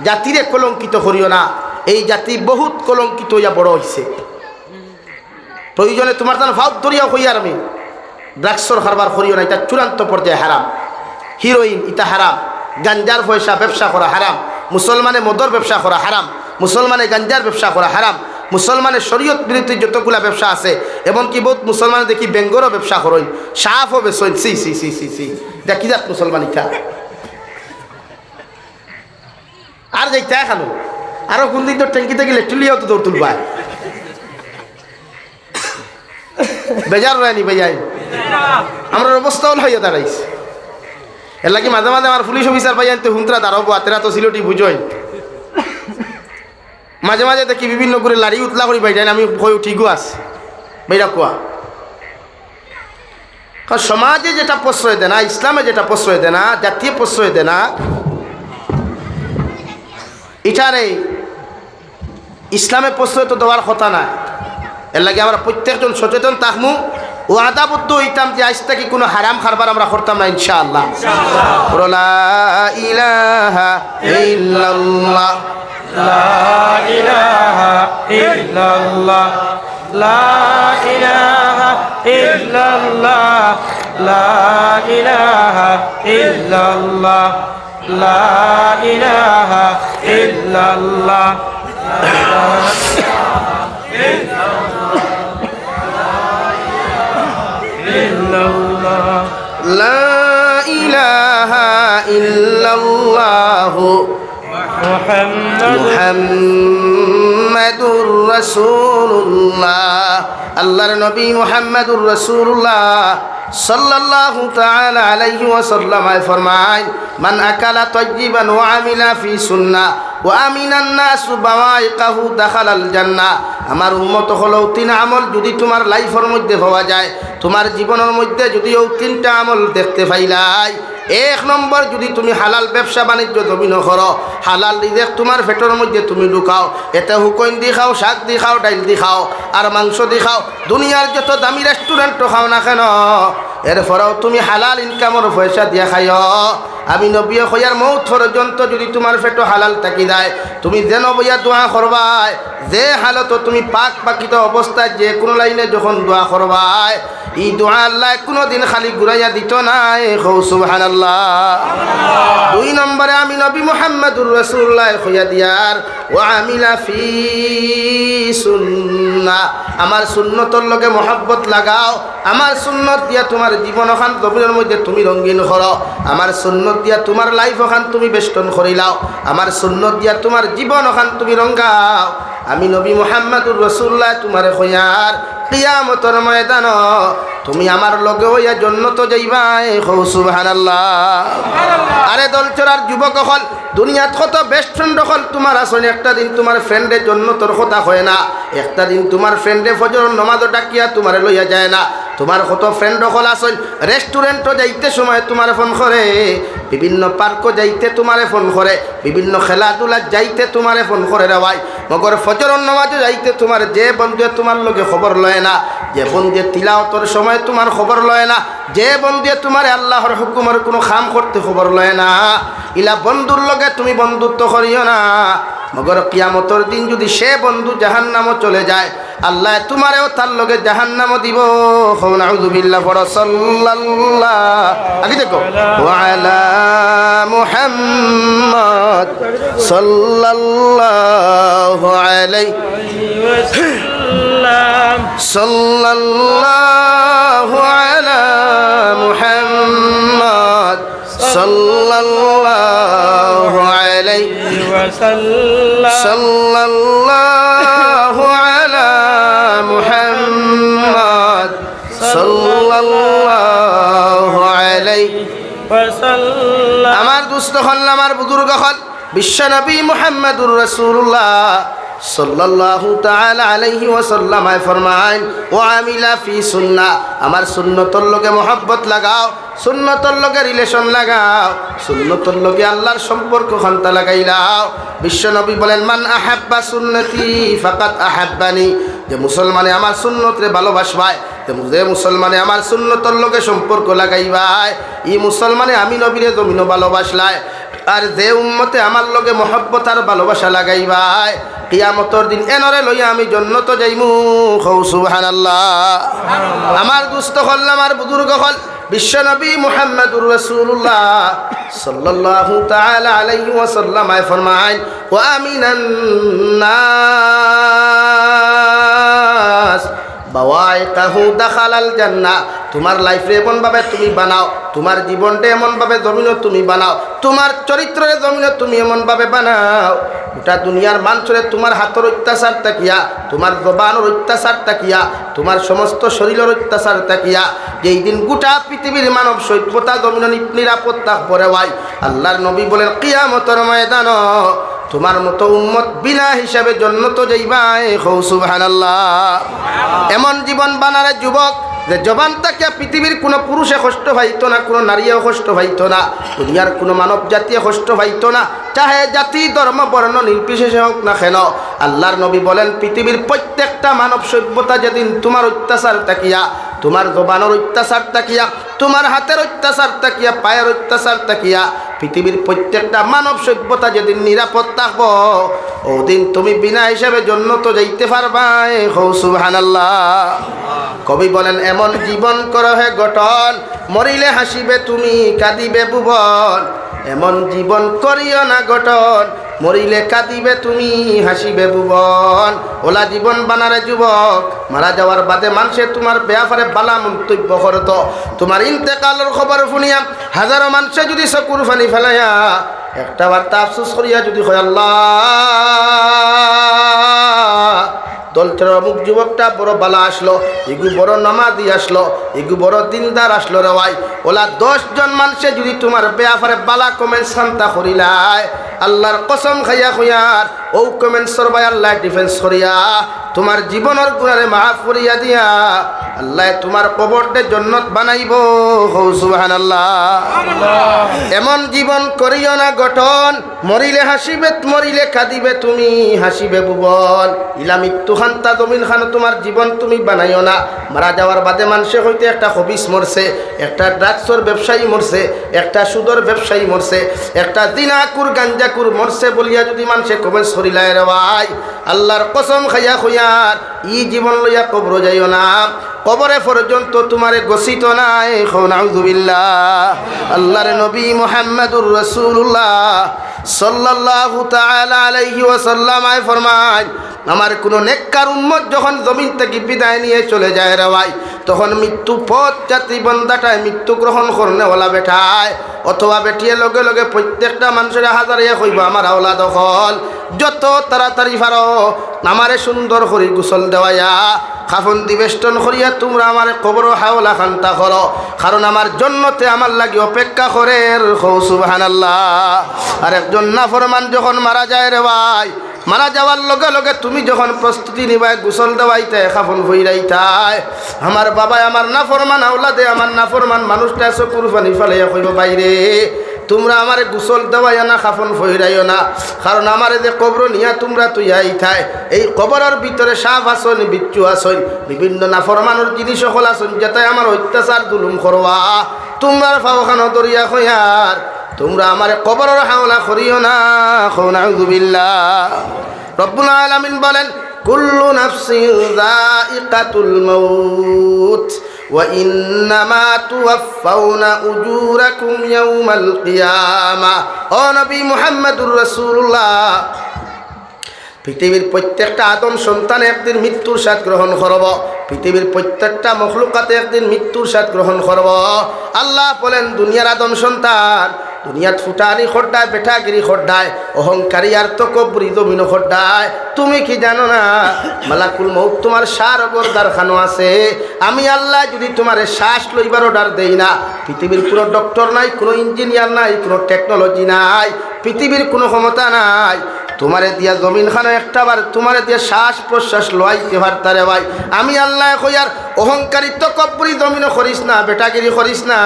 জাতিরে কলঙ্কিত করিও না। এই জাতি বহুত কলঙ্কিত হইয়া বড় হয়েছে। প্রয়োজনে তোমার তার ভাব ধরিয়াও হইয়ার আমি ড্রাগসর কারবার করিও না, এটা চূড়ান্ত পর্যায়ে হারাম। হিরোইন ইটা হারাম, গাঞ্জার পয়সা ব্যবসা করা হারাম, মুসলমানে মদর ব্যবসা করা হারাম, মুসলমানে গাঞ্জার ব্যবসা করা হারাম, মুসলমানের শরীয়ত বিরোধী যতগুলা ব্যবসা আছে, এমনকি বহুত মুসলমান দেখি বেঙ্গরও ব্যবসা করেন, সাফও বেসইন। সি সি সি সি সি দেখি যাক মুসলমান ইটা আর যাইতে খানো আরো কোন দিন তো ট্যাঙ্কিতে গেলে টুলিয়াও তো দৌড় তুলবা বেজার রায়নি বেজাই আমার অবস্থা হল হইয়া দাঁড়াইছে। এর লাগি মাঝে মাঝে আমার পুলিশ অফিসার ভাই আনতে হুন্তরা দাঁড়াবো তেরা তো সিলটি বুঝই মাঝে মাঝে দেখি বিভিন্ন করে লাড়ি উতলা করি বাইরে আমি ভয় ঠিকও আছে বাইরা কোয়া। কারণ সমাজে যেটা প্রশ্রয় দেয় না, ইসলামে যেটা প্রশ্রয় দেয় না, জাতীয় প্রশ্রয় দেয় না, এটারে ইসলামে প্রশ্রয় তো দেওয়ার কথা না। এর লাগে আমরা প্রত্যেকজন সচেতন থাকমু ও আদাবদ্ধ হইতাম যে আজ থেকে কোনো হারাম খারবার আমরা করতাম না ইনশাআল্লাহ। লা ইলাহা ইল্লাল্লাহ লা ইলাহা ইল্লাল্লাহ লা ইলাহা ইল্লাল্লাহ লা ইলাহা ইল্লাল্লাহ লা ইলাহা ইল্লাল্লাহ লা ইলাহা ইল্লাল্লাহ মুহাম্মাদুর রাসূলুল্লাহ। আল্লাহর নবী মুহাম্মাদুর রাসূলুল্লাহ সাল্লাল্লাহু তাআলা আলাইহি ওয়াসাল্লাম ফরমায়, মান আকালা তাইয়িবান ওয়া আমিলা ফি সুন্নাহ ওয়া আমিনান নাসু বাওয়াইকাহু দাখালাল জান্নাহ। আমার উম্মত হলো 3 আমল যদি তোমার লাইফের মধ্যে পাওয়া যায়, তোমার জীবনের মধ্যে যদি ও 3টা আমল দেখতে পাইলাই। 1 নম্বর, যদি তুমি হালাল ব্যবসা বাণিজ্য জমিন করো, হালাল রিজেক তোমার পেটের মধ্যে তুমি ঢুকাও, এতে হুকইন দি খাও, শাক দি খাও, ডাইল দি খাও, আর মাংস দি খাও, দুনিয়ার যত দামি রেস্টুরেন্টও খাও না কেন, এরপরেও তুমি হালাল ইনকামের পয়সা দিয়া খাইও। আমি নবী কইয়ার মৌত পর্যন্ত যদি তোমার পেটো হালাল থাকি যায়, তুমি যেন বইয়া দোয়া করবাই, যে হালত তুমি পাক পাকিত অবস্থায় যে কোনো লাইনে যখন দোয়া করবাই, এই দোয়া আল্লাহ কোনোদিন খালি ঘুরাইয়া দিত নাই। সুবহানাল্লাহ। 2 নম্বরে আমি নবী মুহাম্মদুর রাসূলুল্লাহ কইয়া দিয়ার ওয়া আমিলা ফি সুন্নাহ, আমার সুন্নতর লগে মহব্বত লাগাও, আমার সুন্নত দিয়া তোমার জীবন ওখান জমিনের মধ্যে তুমি রঙিন করো, আমার সুন্নত দিয়া তোমার লাইফ ওখান তুমি বেষ্টন করিলাও, আমার সুন্নত দিয়া তোমার জীবন ওখান তুমি রঙাও। আমি নবী মুহাম্মদুর রাসূলুল্লাহ তোমারে কইয়ার কিয়ামতের ময়দান তুমি আমার লগে হইয়া জান্নাতে যাইবাই। সুবহানাল্লাহ। আরে দলচরার যুবক হল, দুনিয়াত কত বেস্ট ফ্রেন্ড হল তোমার আসলে, একটা দিন তোমার ফ্রেন্ডের জন্য তোর কথা হয় না, একটা দিন তোমার ফ্রেন্ডে ফজর নামাজ ডাকিয়া তোমারে লইয়া যায় না। তোমার কত ফ্রেন্ড হল আসল, রেস্টুরেন্টও যাইতে সময় তোমার ফোন করে, বিভিন্ন পার্কও যাইতে তোমারে ফোন করে, বিভিন্ন খেলাধুলা যাইতে তোমারে ফোন করে রে ভাই, মগর ফজর নামাজও যাইতে তোমার যে বন্ধু তোমার লগে খবর লয় না, যে বন্ধু তিলাওয়াতের সময় তোমার খবর লয় না, যে বন্ধু তোমার আল্লাহর হুকুমের কোনো কাম করতে খবর লয় না, ইলা বন্ধুর লগে তুমি বন্ধুত্ব করিও না, মগর কিয়ামতের দিন যদি সে বন্ধু জাহান্নামও চলে যায় আল্লাহ তোমারেও তার লগে জাহান্নামও দিব। নাউযু বিল্লাহ পড়ো সাল্লাল্লাহু আগে দেখো ওয়া আলা মুহাম্মদ সাল্লাল্লাহু আলাইহি ওয়াসাল্লাম সাল্লাল্লাহু আলা মুহাম্মদ সাল্লাল্লাহু আলাইহি ওয়াসাল্লাম সাল্লাল্লাহু আলা মুহাম্মদ সাল্লাল্লাহু আলাইহি ওয়াসাল্লাম। আমার দুস্থ হল আমার বুজুর্গ হল বিশ্বনবী মুহাম্মদুর রাসূলুল্লাহ সাল্লাল্লাহু তাআলা আলাইহি ওয়াসাল্লাম ফরমায় ওয়া আমিলা ফি সুন্নাহ, আমার সুন্নতর লগে মোহাব্বত লাগাও, সুন্নতর লগে রিলেশন লাগাও, সুন্নতর লগে আল্লাহর সম্পর্ক খান্তা লাগাইলাও। বিশ্বনবী বলেন মান আহাব্বা সুন্নতি ফাকাদ আহাব্বানি, যে মুসলমানে আমার সুন্নতরে ভালোবাসবায়, যে মুসলমানে আমার সুন্নতর লগে সম্পর্ক লাগাইবায়, ই মুসলমানে আমি নবীরে জমিনও ভালোবাসলায়। আর যে উম্মতে আমার লগে মহব্বত আর ভালোবাসা লাগাইবায় কিয়ামতের দিন এনরে লইয়া আমি জান্নাতে যাইমু। কও সুবহানাল্লাহ। আমার দুস্থ হল আমার বুজুর্গ হল বিশ্বনবী মুহাম্মদুর রাসূলুল্লাহ সাল্লাল্লাহু তাআলা আলাইহি ওয়াসাল্লাম ফরমায় ওয়া আমিনান নাস বাওয়াইকাহু দাখালাল জান্নাহ, তোমার লাইফে এমন ভাবে তুমি বানাও, তোমার জীবনটা এমন ভাবে জমিনও তুমি বানাও, তোমার চরিত্রের জমিনও তুমি এমন ভাবে বানাও গোটা দুনিয়ার মানুষের তোমার হাতের অত্যাচার তাকিয়া, তোমার জবানের অত্যাচার তাকিয়া, তোমার সমস্ত শরীরের অত্যাচার তাকিয়া যেই দিন গোটা পৃথিবীর মানব সভ্যতা জমিন নিরাপত্তা পরে হয় আল্লাহর নবী বলেন কিয়ামতের ময়দান তোমার মতো উম্মত বিনা হিসাবে জান্নাত যাইবাই। কও সুবহানাল্লাহ। এমন জীবন বানারে যুবক যে জবান তাকে পৃথিবীর কোনো পুরুষে কষ্ট পাইতো না, কোনো নারীও কষ্ট পাইতো না, দুনিয়ার কোনো মানব জাতীয় কষ্ট পাইতো না, চাহে জাতি ধর্ম বর্ণ নির্বিশেষে হোক না কেন। আল্লাহর নবী বলেন পৃথিবীর প্রত্যেকটা মানব সভ্যতা যেদিন তোমার অত্যাচার তাকিয়া, তোমার জবানের অত্যাচার তাকিয়া, তোমার হাতের অত্যাচার তাকিয়া, পায়ের অত্যাচার তাকিয়া পৃথিবীর প্রত্যেকটা মানব সভ্যতা যেদিন নিরাপদ থাকবো ওদিন তুমি বিনা হিসাবে জান্নাত যাইতে পারবাই। কও সুবহানাল্লাহ। কবি বলেন এমন জীবন করো হে গঠন, মরিলে হাসিবে তুমি কাঁদিবে ভুবন, এমন জীবন করিও না গঠন, মরিলে কাঁদিবে তুমি হাসিবে ভুবন। ওলা জীবন বানারে যুবক, মারা যাওয়ার বাদে মানুষে তোমার ব্যাপারে বালা মন্তব্য করতো, তোমার ইন্তেকালের খবর শুনিয়া হাজারো মানুষে যদি চকুর ফানি ফেলাইয়া একটা বার্তা আফসোস করিয়া যদি হয় আল্লাহ দলটার অমুক যুবকটা বড় বালা আসলো, এগু বড় নামাজি আসলো, এগু বড় দিনদার আসলো রে ভাই, ওলা 10 জন মানুষে যদি তোমার ব্যাপারে বালা কমেন্ট শান্তা করিলায় আল্লাহর কসম খাইয়া খুঁয়ার ও কমেন্ট সরবাই আল্লাহ ডিফেন্স করিয়া তোমার জীবনের গুণারে মাফ করিয়া দিয়া আল্লাহ তোমার কবরতে জান্নাত বানাইব। সুবহানাল্লাহ। এমন জীবন করিও না গঠন, মরিলে হাসিবে, মরিলে কাঁদিবে তুমি হাসিবে ভুবন। ইলা মৃত্যু খান্তা জমিন খান তোমার জীবন তুমি বানাইও না। মারা যাওয়ার বাদে মানুষে হইতে একটা হবিস মরছে, একটা ড্রাগসর ব্যবসায়ী মরছে, একটা সুদর ব্যবসায়ী মরছে, একটা দিনাকুর গাঞ্জাকুর মরছে বলিয়া যদি মানুষে কমেন্টস করিলায় রে ভাই আল্লাহর কসম খাইয়া খুঁয়ার ই জীবন লইয়া কবর যাইও না, কবরে পর্যন্ত তোমারে গসিত নাই। নাউযু বিল্লাহ। আল্লাহর নবী মুহাম্মদুর রাসূলুল্লাহ সাল্লাল্লাহু তাআলা আলাইহি ওয়াসাল্লাম ফরমায় আমার কোন নেককার উম্মত যখন জমিন থেকে বিদায় নিয়ে চলে যায় রে ভাই তখন মৃত্যু পথ যাত্রী বন্দাটায় মৃত্যু গ্রহণ করনেওয়ালা বেঠায় অথবা বেটিয়ে লগে লগে প্রত্যেকটা মানুষের হাজারিয়া কইব আমার আওলাদ হল যত তাড়াতাড়ি পারো আমারে সুন্দর করে গোসল দেওয়াইয়া খাফন দিবেষ্টন করিয়া তোমরা আমার কবর হাওলা খান্তা করো, কারণ আমার জন্নতে আমার লাগি অপেক্ষা করে। সুবহানাল্লাহ। আর একজন নাফরমান যখন মারা যায় রে ভাই, মারা যাওয়ার লগে লগে তুমি যখন প্রস্তুতি নিবাই গোসল দেওয়াইতে খাফন ভইরাইতাই আমার বাবাই আমার নাফরমান আওলাদে আমার নাফরমান মানুষটা চকুর পানি ফেলাইয়া কইব বাইরে তোমরা আমারে গোসল দেওয়াইও না খাফন ফইরাইও না, কারণ আমারে যে কবর নিয়া তোমরা তুই আইথাই এই কবরের ভিতরে সাপ আসন বিচ্ছু আসন বিভিন্ন নাফরমানোর জিনিস সকল আসন যাতে আমার অত্যাচার জুলুম করবা তোমরা ফাওখানো দরিয়া খয়ার তোমরা আমারে কবরের হাওলা করিও না। নাউযু বিল্লাহ। রব্বুল আলামিন বলেন কুল্লু নাফসিন যায়িকাতুল মাউত ওয়া ইন্নামা তুওয়াফাউনা উজুরাকুম ইয়াউমাল কিয়ামা। ও নবী মুহাম্মদুর রাসূলুল্লাহ, পৃথিবীর প্রত্যেকটা আদম সন্তান একদিন মৃত্যুর স্বাদ গ্রহণ করব। পৃথিবীর প্রত্যেকটা মখলুকাতে একদিন মৃত্যুর স্বাদ গ্রহণ করব। আল্লাহ বলেন দুনিয়ার আদম সন্তান দুনিয়াত ফুটানি খড্ডায় বেঠাগিরি খড্ডায় অহংকারী আর তকব্বুরি জমিন খড্ডায়। তুমি কি জানো না মালাকুল মউত তোমার সার গর্দার খানো আছে। আমি আল্লাহ যদি তোমার শ্বাস লইবার অর্ডার দেই না, পৃথিবীর কোনো ডক্টর নাই, কোনো ইঞ্জিনিয়ার নাই, কোনো টেকনোলজি নাই, পৃথিবীর কোনো ক্ষমতা নাই তোমারে দিয়া জমিন খানো একটা বার তোমারে দিয়া শ্বাস প্রশ্বাস লইতে পারতারে ভাই। আমি আল্লাহ কইয়ার অহংকারী তকব্বুরি জমিন করিস না, বেটাগিরি করিস না।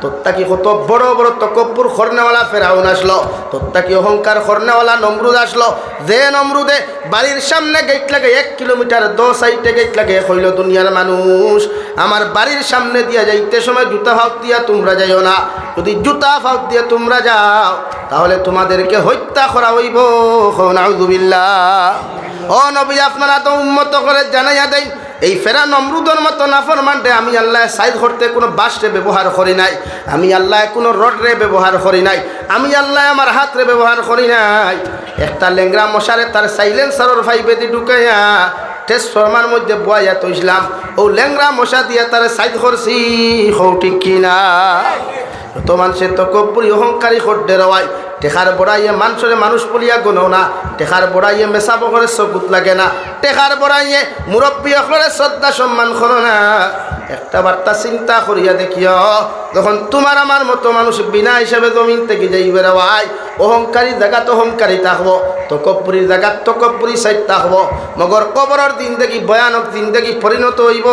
তোরটা কি কত বড় বড় তকব্বুর খরনেওয়ালা ফেরাউন আসলো, তোরটা কি অহংকার খরনেওয়ালা নমরুদ আসলো। যে নমরুদে বাড়ির সামনে গেট লাগে 1 কিলোমিটার 2 সাইডে গেট লাগে, হইল দুনিয়ার মানুষ আমার বাড়ির সামনে দিয়া যাইতে সময় জুতা ফাঁক দিয়া তোমরা যাইও না। যদি জুতা ফাঁক দিয়ে তোমরা যাও তাহলে তোমাদেরকে হত্যা করা হইব। নাউযু বিল্লাহ। ও নবী আপনারা তো উম্মত করে জানাইয়া দেন এই ফেরা নমরুদের মতো নাফরমানরে আমি আল্লাহ সাইদ করতে কোনো বাঁশরে ব্যবহার করি নাই, আমি আল্লাহ কোনো রডরে ব্যবহার করি নাই, আমি আল্লাহ আমার হাতরে ব্যবহার করি নাই। একটা লেংরা মশারে তার সাইলেন্সারের ফাইভে দিয়ে ঢুকাইয়া ট্রান্সফরমার মধ্যে বয়াইয়া তো ইসলাম ও লেংরা মশা দিয়া তার সাইদ করছি। হৌ ঠিক কিনা? তো মানুষের তকব্বুরি অহংকারী খড্ডে রওয়াই টেকার বড়াইয়ে মানুষরে মানুষ বলিয়া গণো না, টেকার বড়াইয়ে মেশা বকরে চকুত লাগে না, টেকার বড়াইয়ে মুরব্বী অকলে শ্রদ্ধা সম্মান করো না। একটা বার্তা চিন্তা করিয়া দেখিও, যখন তোমার আমার মতো মানুষ বিনা হিসাবে জমিন থেকে যাইবে রওয়াই, অহংকারী জায়গা তো অহংকারী থাকবো, তকব্বুরির জায়গা তকব্বুরি সাইড থাকবো, মগর কবরের জিন্দেগি ভয়ানক জিন্দেগি পরিণত হইব।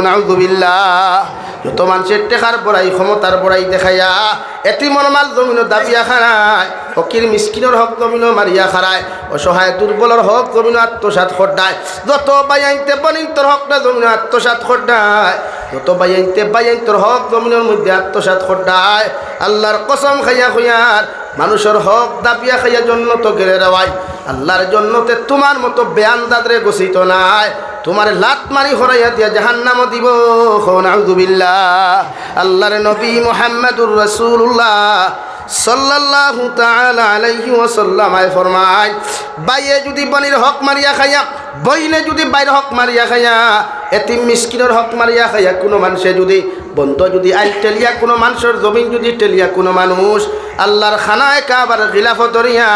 নাউযু বিল্লাহ। যত মানুষের টেকার বড়াই ক্ষমতার বড়াই দেখাইয়া এতিমর মাল জমিনও দাবিয়া খারায়, ফকির মিসকিনের হক জমিনও মারিয়া খারায়, অসহায় দুর্বলের হক জমিনও আত্মসাৎ খড্ডায়, যত বাইয়াইতে বনিন্তর হকটা জমিনও আত্মসাৎ খড্ডায়, যত বাইয়াইন্তর হক জমিনের মধ্যে আত্মসাৎ খড্ডায়। আল্লাহর কসম খাইয়া খুইয়ার মানুষের হক দাবিয়া খাইয়া জন্নত গেড়ে দেওয়াই। আল্লাহর জন্নতে তোমার মতো বেআন্দাদরে গছিত নাই, তোমার লাত মারি হরাইয়া দিয়া জাহান্নামও দিব। নাউযু বিল্লাহ। আল্লাহর নবী মুহাম্মদুর রাসূলুল্লাহ সাল্লাল্লাহু তাআলা আলাইহি ওয়াসাল্লাম ফরমায়, বাইয়ে যদি বনির হক মারিয়া খাইয়া, বইনে যদি বাইর হক মারিয়া খাইয়া, এতিম মিসকিনের হক মারিয়া খাইয়া কোনো মানুষে যদি বন্ধ যদি আইল টেলিয়া কোনো মানুষের জমিন যদি টেলিয়া কোনো মানুষ আল্লাহর খানায় কাবার খিলাফত ধরিয়া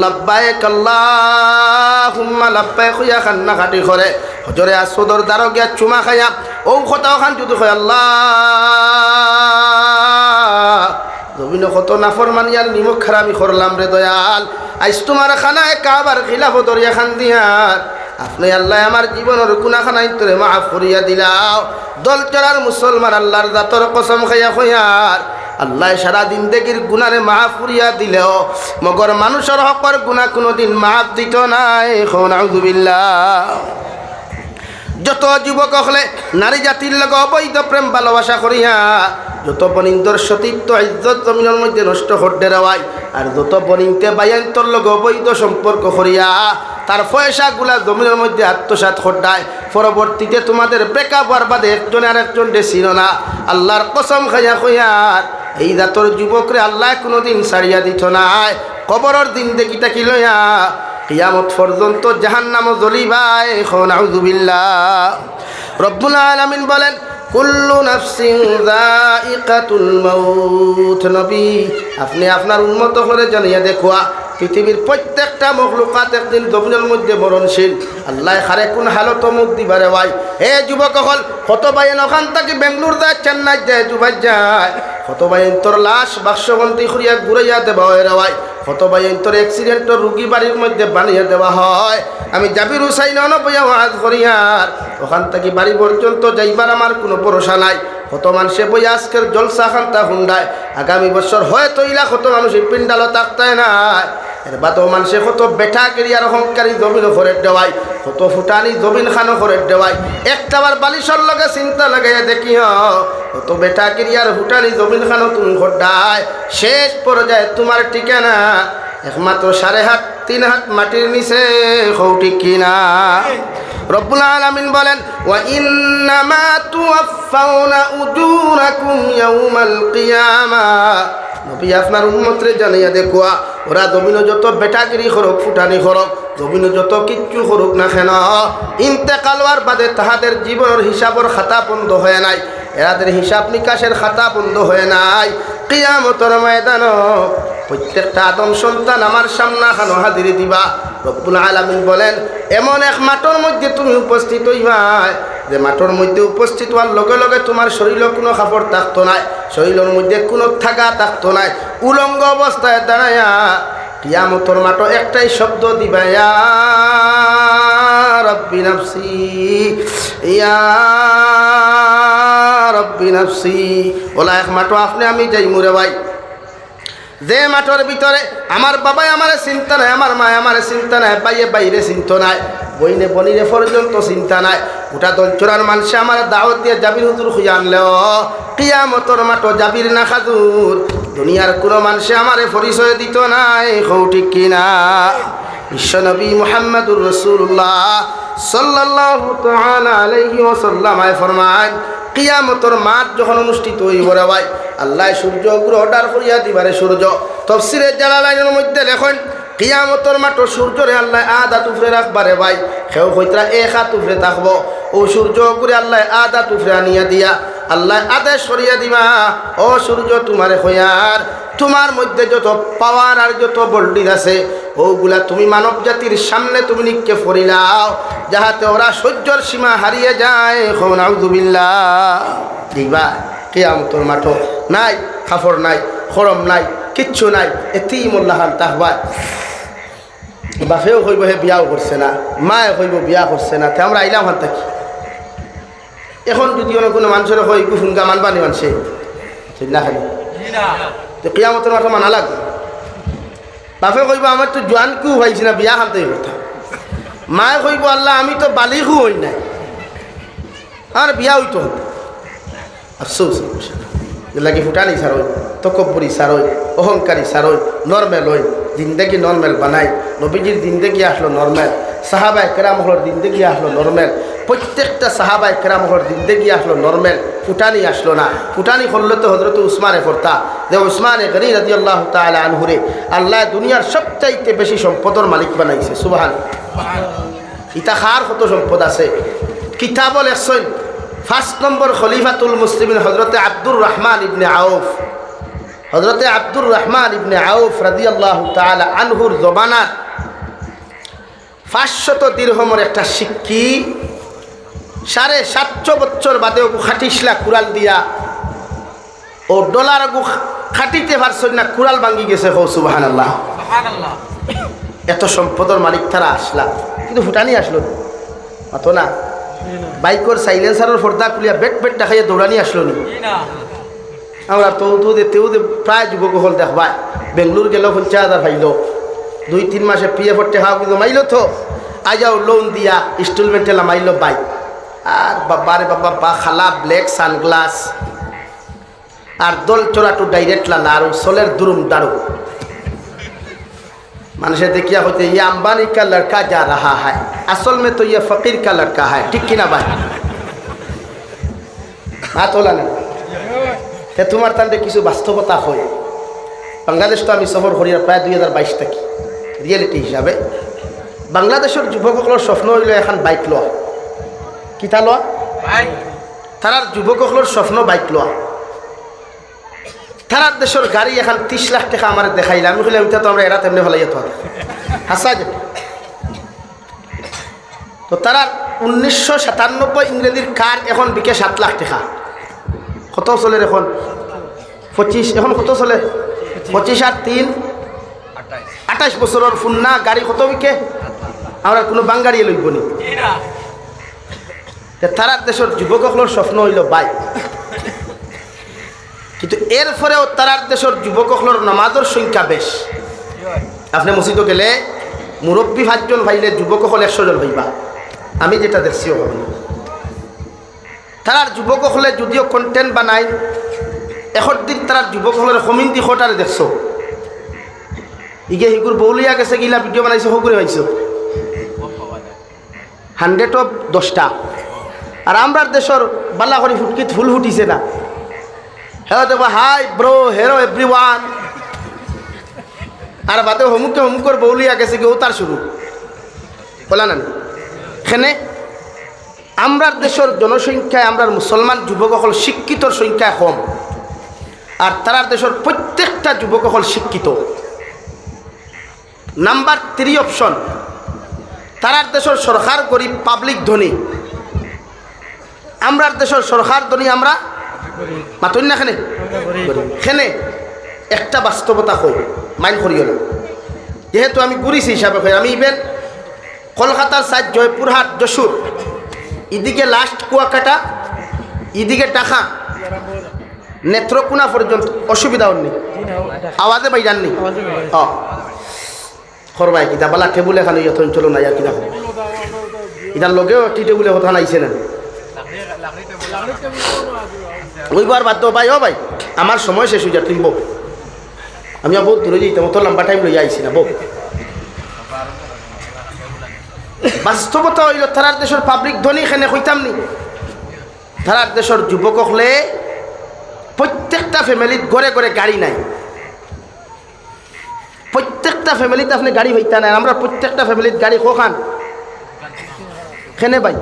লাব্বাইক আল্লাহুম্মা লাব্বাইক হইয়া খান্না খাটি করে হজরে আসওয়াদর দ্বারো গিয়া চুমা খাইয়া ও কথাও খান যদি হয় আল্লাহ জমিনে কত নাফরমানিয়ার নিমক খারামি করলাম রে দয়াল, আইস তোমার খানায় কাবার খিলাফত ধরিয়া খান দিয়ার আপনি আল্লাহ আমার জীবনের গুনাহখানাই তোরে মাফ করিয়া দিলাও। দল চলার মুসলমান আল্লাহর জাতর কসম খাইয়া খয়ার আল্লাহ সারা দিন দেখির গুনারে মাফ করিয়া দিলেও মগর মানুষের হকর গুনাহ কোনোদিন মাফ দিত নাই। নাউযু বিল্লাহ। যত যুবক হলে নারী জাতির লগ অবৈধ প্রেম ভালোবাসা করিয়া যত বনিন্দর সতীত্ব ইজ্জত জমিনের মধ্যে নষ্ট করতে রাওয়াই, আর যত বনিনতে বায়ান্তর লগ অবৈধ সম্পর্ক করিয়া তার পয়সাগুলা জমিনের মধ্যে আত্মসাৎ করদায়, পরবর্তীতে তোমাদের ব্রেকআপ হওয়ার বাদে একজন আর একজন চিনো না। আল্লাহর কসম খাইয়া কইয়ার এই জাতর যুবকরে আল্লাহ কোনোদিন ছাড়িয়া দিত নাই। কবরের দিন দেখিটা কি লইয়া কিয়ামত পর্যন্ত জাহান্নামও জ্বলিবাই। নাউযু বিল্লাহ। রব্বুল আলামিন বলেন কুল্লু নাফসিন যায়িকাতুল মাউত। নবী আপনি আপনার উম্মত করে জানিয়ে দেখুয়া পৃথিবীর প্রত্যেকটা মখলুকাত একদিন জমিনের মধ্যে মরণশীল। আল্লাহ খারে কোন হালত মুখ দিবারে ভাই। হে যুবক হল কত বাইন ওখান থেকে বেঙ্গলোর যায়, চেন্নাই যায়, দুবাই যায়, কত বাইন তোর লাশ বাক্সবন্দি করিয়া ঘুরাইয়া দেওয়া হয় রে ভাই, কত বাইন তোর অ্যাক্সিডেন্টের রুগী বাড়ির মধ্যে বানিয়ে দেওয়া হয়। আমি জাবির হুসাইন অনবয়া ওয়াজ করিয়ার ওখান থেকে বাড়ি পর্যন্ত যাইবার আমার কোনো ভরসা নাই। কত মানুষে বই আজকের জলসা খান্তা হুন্ডায়, আগামী বছর হয়তো ইলা কত মানুষ পিন্ডালও থাকতায় নাই। এর বাদেও মানুষে কত বেটা কেরিয়ার অহংকারী জমিন করে দেওয়াই, কত ফুটানি জমিন খানো করে দেওয়াই। একটাবার বালিশর লগে চিন্তা লাগাইয়া দেখি কত বেটা কেরিয়ার ফুটানি জমিন খানো তুমি খোড্ডায়, শেষ পর্যায়ে তোমার ঠিকানা একমাত্র 3.5 3 হাত মাটির নিচে। কৌটি কিনা? রব্বুল আলামিন বলেন, ওয়া ইন্নামা তুওয়াফাউনা উজুরাকুম ইয়াউমাল কিয়ামাহ। নবী আপনার উম্মতরে জানাইয়া দেখুয়া, ওরা জমিনে যত বেটাগিরি করুক, ফুটানি করুক, জমিনে যত কিচ্ছু করুক না কেন, ইন্তেকাল হওয়ার বাদে তাহাদের জীবনের হিসাবের খাতা বন্ধ হয়ে নাই, এরাদের হিসাব নিকাশের খাতা বন্ধ হয়ে নাই। কিয়ামতের ময়দানে প্রত্যেকটা আদম সন্তান আমার সামনে খানো হাজির দিবা। রব্বুল আলামিন বলেন, এমন এক মাঠের মধ্যে তুমি উপস্থিত হইবা, যে মাঠের মধ্যে উপস্থিত হওয়ার লগে লগে তোমার শরীরে কোনো কাপড় থাকতো নাই, শরীরের মধ্যে কোনো থাকা থাকতো নাই, উলঙ্গ অবস্থায় দাঁড়াইয়া কিয়ামতের মাঠে একটাই শব্দ দিবা, ইয়া রব্বি নাফসি, ইয়া রব্বি নাফসি। ওলা এক মাঠে আপনি আমি যাই মুরে ভাই, যে মাঠের ভিতরে আমার বাবাই আমার চিন্তা নাই, আমার মা আমার চিন্তা নাই, বাইয়ে বাইরে চিন্তা নাই, বইনে বনিরে পর্যন্ত চিন্তা নাই, গোটা দলচুরার মানুষে আমার দাওয়াত দিয়ে জাবির হুজুর খুঁজে আনলেও কিয়ামতের মাঠে জাবির না খাজুর দুনিয়ার কোনো মানুষে আমারে পরিচয় দিত নাই। কৌটি কিনা? বিশ্বনবী মুহাম্মদুর রাসূলুল্লাহ সাল্লাল্লাহু তাআলা আলাইহি ওয়াসাল্লাম ফরমান, কিয়ামতের মাঠ যখন অনুষ্ঠিত হইব রে ভাই, আল্লাহ সূর্য গ্রহ অর্ডার করিয়া দিবারে সূর্য। তাফসীরে জালালাইনের মধ্যে লেখেন, কিয়ামতের মাঠ সূর্যরে আল্লাহ আধা তুফরে রাখবারে ভাই, কেউ হইতরা 1 হাত তুফরে থাকবো, ও সূর্য করে আল্লাহ আধা তুফরে আনিয়া দিয়া আল্লাহ আদেশ করিয়া দিবা, ও সূর্য তোমারে হইয়ার তোমার মধ্যে যত পাওয়ার আর যত ভোল্টেজ আছে ওগুলা তুমি মানব জাতির সামনে তুমি নিক্ষেপ করিলাও, যাহাতে ওরা সহ্যর সীমা হারিয়ে যায়। নাউযুবিল্লাহ। দিবা কিয়ামতের মাঠ নাই, কাপড় নাই, খরম নাই, কিচ্ছু নাই, এতিমুল্লাহান তাহবা। বাপেও কইব হে বিয়াও করছে না, মায়ে কইব বিয়া করছে না, তে আমরা আইলাম হান থাকি। এখন যদি কোনো মানুষের হয় গুফুনগা মানবানি মানুষে না খালি তো কিয়ামতের মাঠে মানা লাগবে। বাপে কইব আমার তো জোয়ান কেউ হয়েছি না, বিয়া খানতে কথা। মায়ে কইব আল্লাহ আমি তো বালিকও হই নাই, আর বিয়া হইতো হতো। আফসোস লাগি ফুটানি সারই, তকব্বরি সারই, অহংকারী সারই, নর্মেল হই, জিন্দগি নর্মেল বানাই। নবীজির জিন্দগি আসলো নর্মেল, সাহাবায়ে কেরাম হলোর জিন্দগি আসলো নর্মেল, প্রত্যেকটা সাহাবায়ে কেরাম হলোর জিন্দগি আসলো নর্মেল, ফুটানি আসলো না। ফুটানি করলে তো হযরত উসমানে করতা, যে উসমানে গনি রাদিয়াল্লাহু তাআলা আনহুরে আল্লাহ দুনিয়ার সবচাইতে বেশি সম্পদের মালিক বানাইছে। সুবহানাল্লাহ। ইতা খার কত সম্পদ আছে। কিতাব লেখছেন 5 নম্বর খলিফাতুল মুসলিমিন হযরতে আব্দুর রহমান ইবনে আউফ, হযরতে আব্দুর রহমান ইবনে আউফ রাদিয়াল্লাহু তাআলা আনহুর জমানার 500 দিরহমের একটা সিক্কি 750 বছর বাদে খাটিসলা কুড়াল দিয়া ও ডলার খাটিতে পারছেন না, কুড়াল ভাঙ্গি গেছে। হো সুবহানাল্লাহ। এত সম্পদের মালিক তারা আসলা, কিন্তু ফুটানি আসলো মাতো না। বাইকর সাইলেন্সারের পর্দা খুলিয়া বেট বেট দেখাইয়া দৌড়ানি আসলো নি। আমরা তেও প্রায় যুবক হল দেখবা, বেঙ্গলোর গেল 50,000 পাইল, 2-3 মাসে পিএফ টেহাও কিন্তু মাইল তো, আজাও লোন দিয়া ইনস্টলমেন্টে মাইল বাইক। আর বাবারে বাবা বা খালা ব্ল্যাক সানগ্লাস আর দল চোরাটু ডাইরেক্ট লালা আর সোলের দুরুম দারু। মানুষে দেখিয়া होते ये अंबानी का लड़का जा रहा है, असल में तो ये फकीर का लड़का है। ठीक कि ना भाई? बात होला ना তে তোমার তান্ডে কিছু বাস্তবতা হয়। বাংলাদেশ তো আমি সফর করি প্রায় 2022 থেকে, রিয়েলিটি হিসাবে বাংলাদেশের যুবকসকলের স্বপ্ন হইল এখন বাইক লওয়া। কিতা লওয়া? তারার যুবকসকলের স্বপ্ন বাইক লওয়া। তারার দেশের গাড়ি এখন 30 লাখ টাকা আমার দেখাইলে আমি কইলাম এটা তো আমরা এরা তেমনি হলাই যেত হাসা যেত। তো তারা 1997 ইংরেজির কার এখন বিকে 7 লাখ টাকা। কত চলে এখন? 25। এখন কত চলে? 25 আর 3 28 বছরের ফুন্না গাড়ি কত বিকে? আমরা কোনো বাঙ্গাড়ি লইব নি। তারার দেশের যুবকসকলের স্বপ্ন হইল বাইক, কিন্তু এরপরেও তারার দেশের যুবকসকলের নামাজের সংখ্যা বেশ। আপনি মসজিদে গেলে মুরব্বী 5 জন ভাইলে যুবক হল 100 জন হইবা। আমি যেটা দেখছি ওখানে তার যুবক হলে যদিও কন্টেন্ট বানায় এখন দিন তার যুবক হলের কমিন দি খোটারে দেখছো ইগে হিগুর বৌলিয়া গেছে গিলা ভিডিও বানাইছে হগুরে হয়েছে 100 of 10টা। আর আমরা দেশের বালা করে ফুটকিত ফুল ফুটিছে না হ্যাঁ দেখো হাই ব্রো হেরো এভরিওয়ান আর বাদে হমুকর বৌলিয়া গেছে কি ও তার শুরু বলা না এখানে আমরা দেশের জনসংখ্যায় আমরা মুসলমান যুবক হল শিক্ষিতর সংখ্যা কম আর তারা দেশের প্রত্যেকটা যুবক হল শিক্ষিত। নাম্বার 3 অপশন তারা দেশের সরকার গরিব পাবলিক ধনী আমরা দেশের সরকার ধনী আমরা মাতই না খেনে একটা বাস্তবতা কই মাইন্ড করিও না যেহেতু আমি ঘুরিছি হিসাবে কই আমি ইভেন কলকাতার সাইড জয়পুরহাট যশোর এদিকে লাস্ট কুয়াকাটা এদিকে টাকা নেত্রকোনা পর্যন্ত অসুবিধা হননি আওয়াজে পাই জাননি খরবাই কিতা বালা টেবুল এখানে যখন চলো না আর কিনা এটার লগেও একটি টেবুলে কথা নাইছে না ওইবার বাদ দাও ভাই ও ভাই আমার সময় শেষ হয়ে যা তুমি বউ আমি বহুত দূরে যাইতাম অত লম্বা টাইম লইয়া আইছি না বউ বাস্তবতা হইল তারার দেশের পাবলিক ধনী এখানে হইতাম নি তারার দেশের যুবক হলে প্রত্যেকটা ফ্যামিলির ঘরে ঘরে গাড়ি নাই প্রত্যেকটা ফ্যামিলিতে আপনি গাড়ি হইতা নাই আমরা প্রত্যেকটা ফ্যামিলির গাড়ি কোখান খেনে ভাই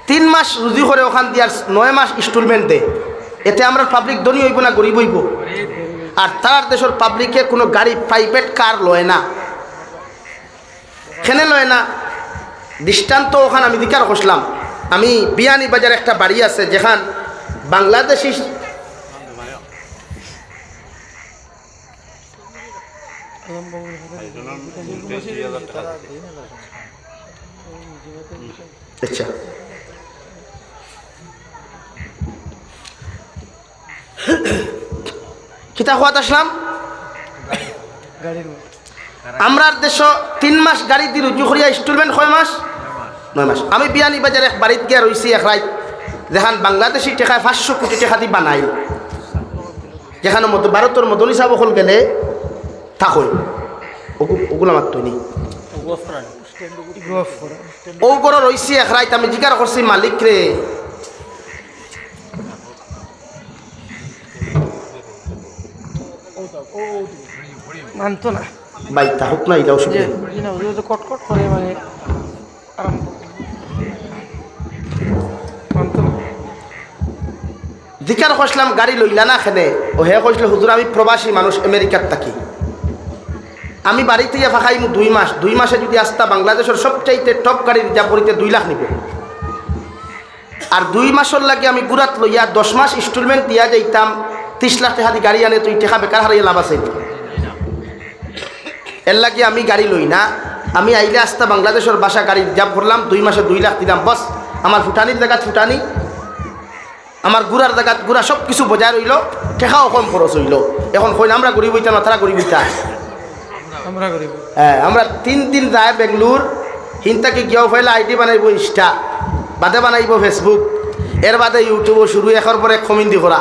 3 মাস রুজি করে ওখান দিয়ার 9 মাস ইনস্টলমেন্ট দে এতে আমরা পাবলিক ধনী হইব না গরিব হইব আর তার দেশের পাবলিকে কোনো গাড়ি প্রাইভেট কার লয় না খেনে লয় না দৃষ্টান্ত ওখানে আমি দিকার বসলাম আমি বিয়ানি বাজার একটা বাড়ি আছে যেখান বাংলাদেশি আচ্ছা কিতা খোয়াত আসলাম আমরা দেশ 3 মাস গাড়ি দিয়ে রুজু করিয়া ইনস্টলমেন্ট 6 মাস 9 মাস আমি বিয়ানি বাজার এক বাড়িতে গিয়া রয়েছি এক রাত যেখান বাংলাদেশি টাকায় 500 কোটি টাকা দিয়ে বানাই যেখানে ভারতের মদনী সাহেব হল গেলে থাকই ওগুলো আমার তৈরি ও করে রয়েছি এক রাত আমি জিজ্ঞাসা করছি মালিক রে মানতো না ভাই তা হোক না এটা অসুবিধা কটকট করে মানে জিজ্ঞাসা করছিলাম গাড়ি লইলা না খেনে ও হে কইছিল হুজুর আমি প্রবাসী মানুষ আমেরিকার থাকি আমি বাড়িতে গিয়ে ফাঁকাইমু 2 মাস 2 মাসে যদি আসতা বাংলাদেশের সবচাইতে টপ গাড়ি রিজার্ভ করিতে 2 লাখ নিব আর 2 মাসের লাগে আমি গুরাত লইয়া 10 মাস ইনস্টলমেন্ট দিয়া যাইতাম 30 লাখ টাকা দিয়ে গাড়ি আনে তুই টাকা বেকার হারিয়ে লাভ আছে এর লাগে আমি গাড়ি লই না আমি আইলে আসতা বাংলাদেশের বাসা গাড়ি রিজার্ভ করলাম 2 মাসে 2 লাখ দিলাম বস আমার ফুটানির জায়গা ফুটানি আমার গুড়ার জায়গা গুড়া সব কিছু বজায় রইল টাকাও কম খরচ হইল এখন কই না আমরা গরিব হইতাম না তারা গরিব হইতা হ্যাঁ আমরা 3 দিন যায় বেঙ্গলোর হিনতাকে গিয়েও ফেলে আইডি বানাইব ইনস্টা বাদে বানাইব ফেসবুক এর বাদে ইউটিউবও শুরু এখর পরে কমিন্দি করা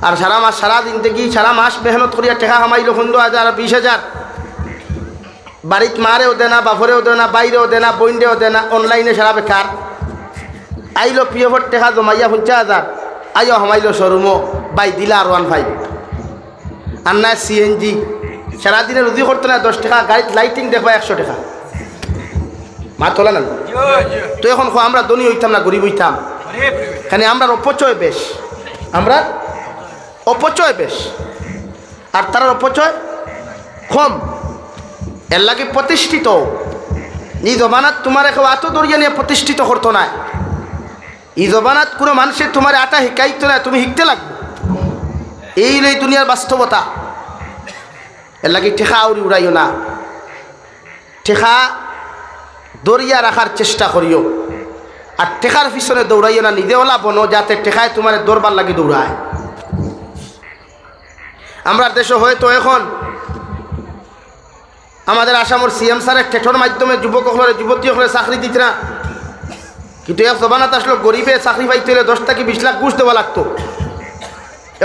আর সারা মাস সারা দিন থেকে সারা মাস মেহনত করিয়া টাকা কামাইল 15,000 আর 20,000 বাড়িত মারেও দেনা বাপরেও দেনা বাইরেও দেনা বইন্ডেও দেনা অনলাইনে সারা বেকার আইলো পিএফর টাকা জমাইয়া 50,000 আইও হামাইলো শোরুমও বাই দিলা আর 15 আর না সিএনজি সারাদিনে রুজি করতো না 10 টাকা গাড়িতে লাইটিং দেখবা 100 টাকা মা তোলা না তো এখন আমরা ধনী হইতাম না গরিব হইতাম এখানে আমরা অপচয় বেশ আমরা অপচয় বেশ আর তার অপচয় কম এর লাগে প্রতিষ্ঠিত এই জমানাত তোমার এখন এত দরিয়া নিয়ে প্রতিষ্ঠিত করতো না এই জমানাত কোনো মানুষের তোমার আটা শিকাইতো না তুমি শিখতে লাগবে এই লই দুনিয়ার বাস্তবতা এর লাগে ঠেকা আউরি উড়াইও না ঠেকা দরিয়া রাখার চেষ্টা করিও আর ঠেকার পিছনে দৌড়াইও না নিজেওলা বনো যাতে ঠেকায় তোমার দৌড়বার লাগে দৌড়ায় আমরা দেশে হয়তো এখন আমাদের আসামর সিএম স্যারের ঠেঠর মাধ্যমে যুবকসকলে যুবতীসকলে চাকরি দিত না, কিন্তু এক জবানাত আসলো গরিবে চাকরি পাইতে হলে 10 থেকে 20 লাখ ঘুষ দেওয়া লাগতো।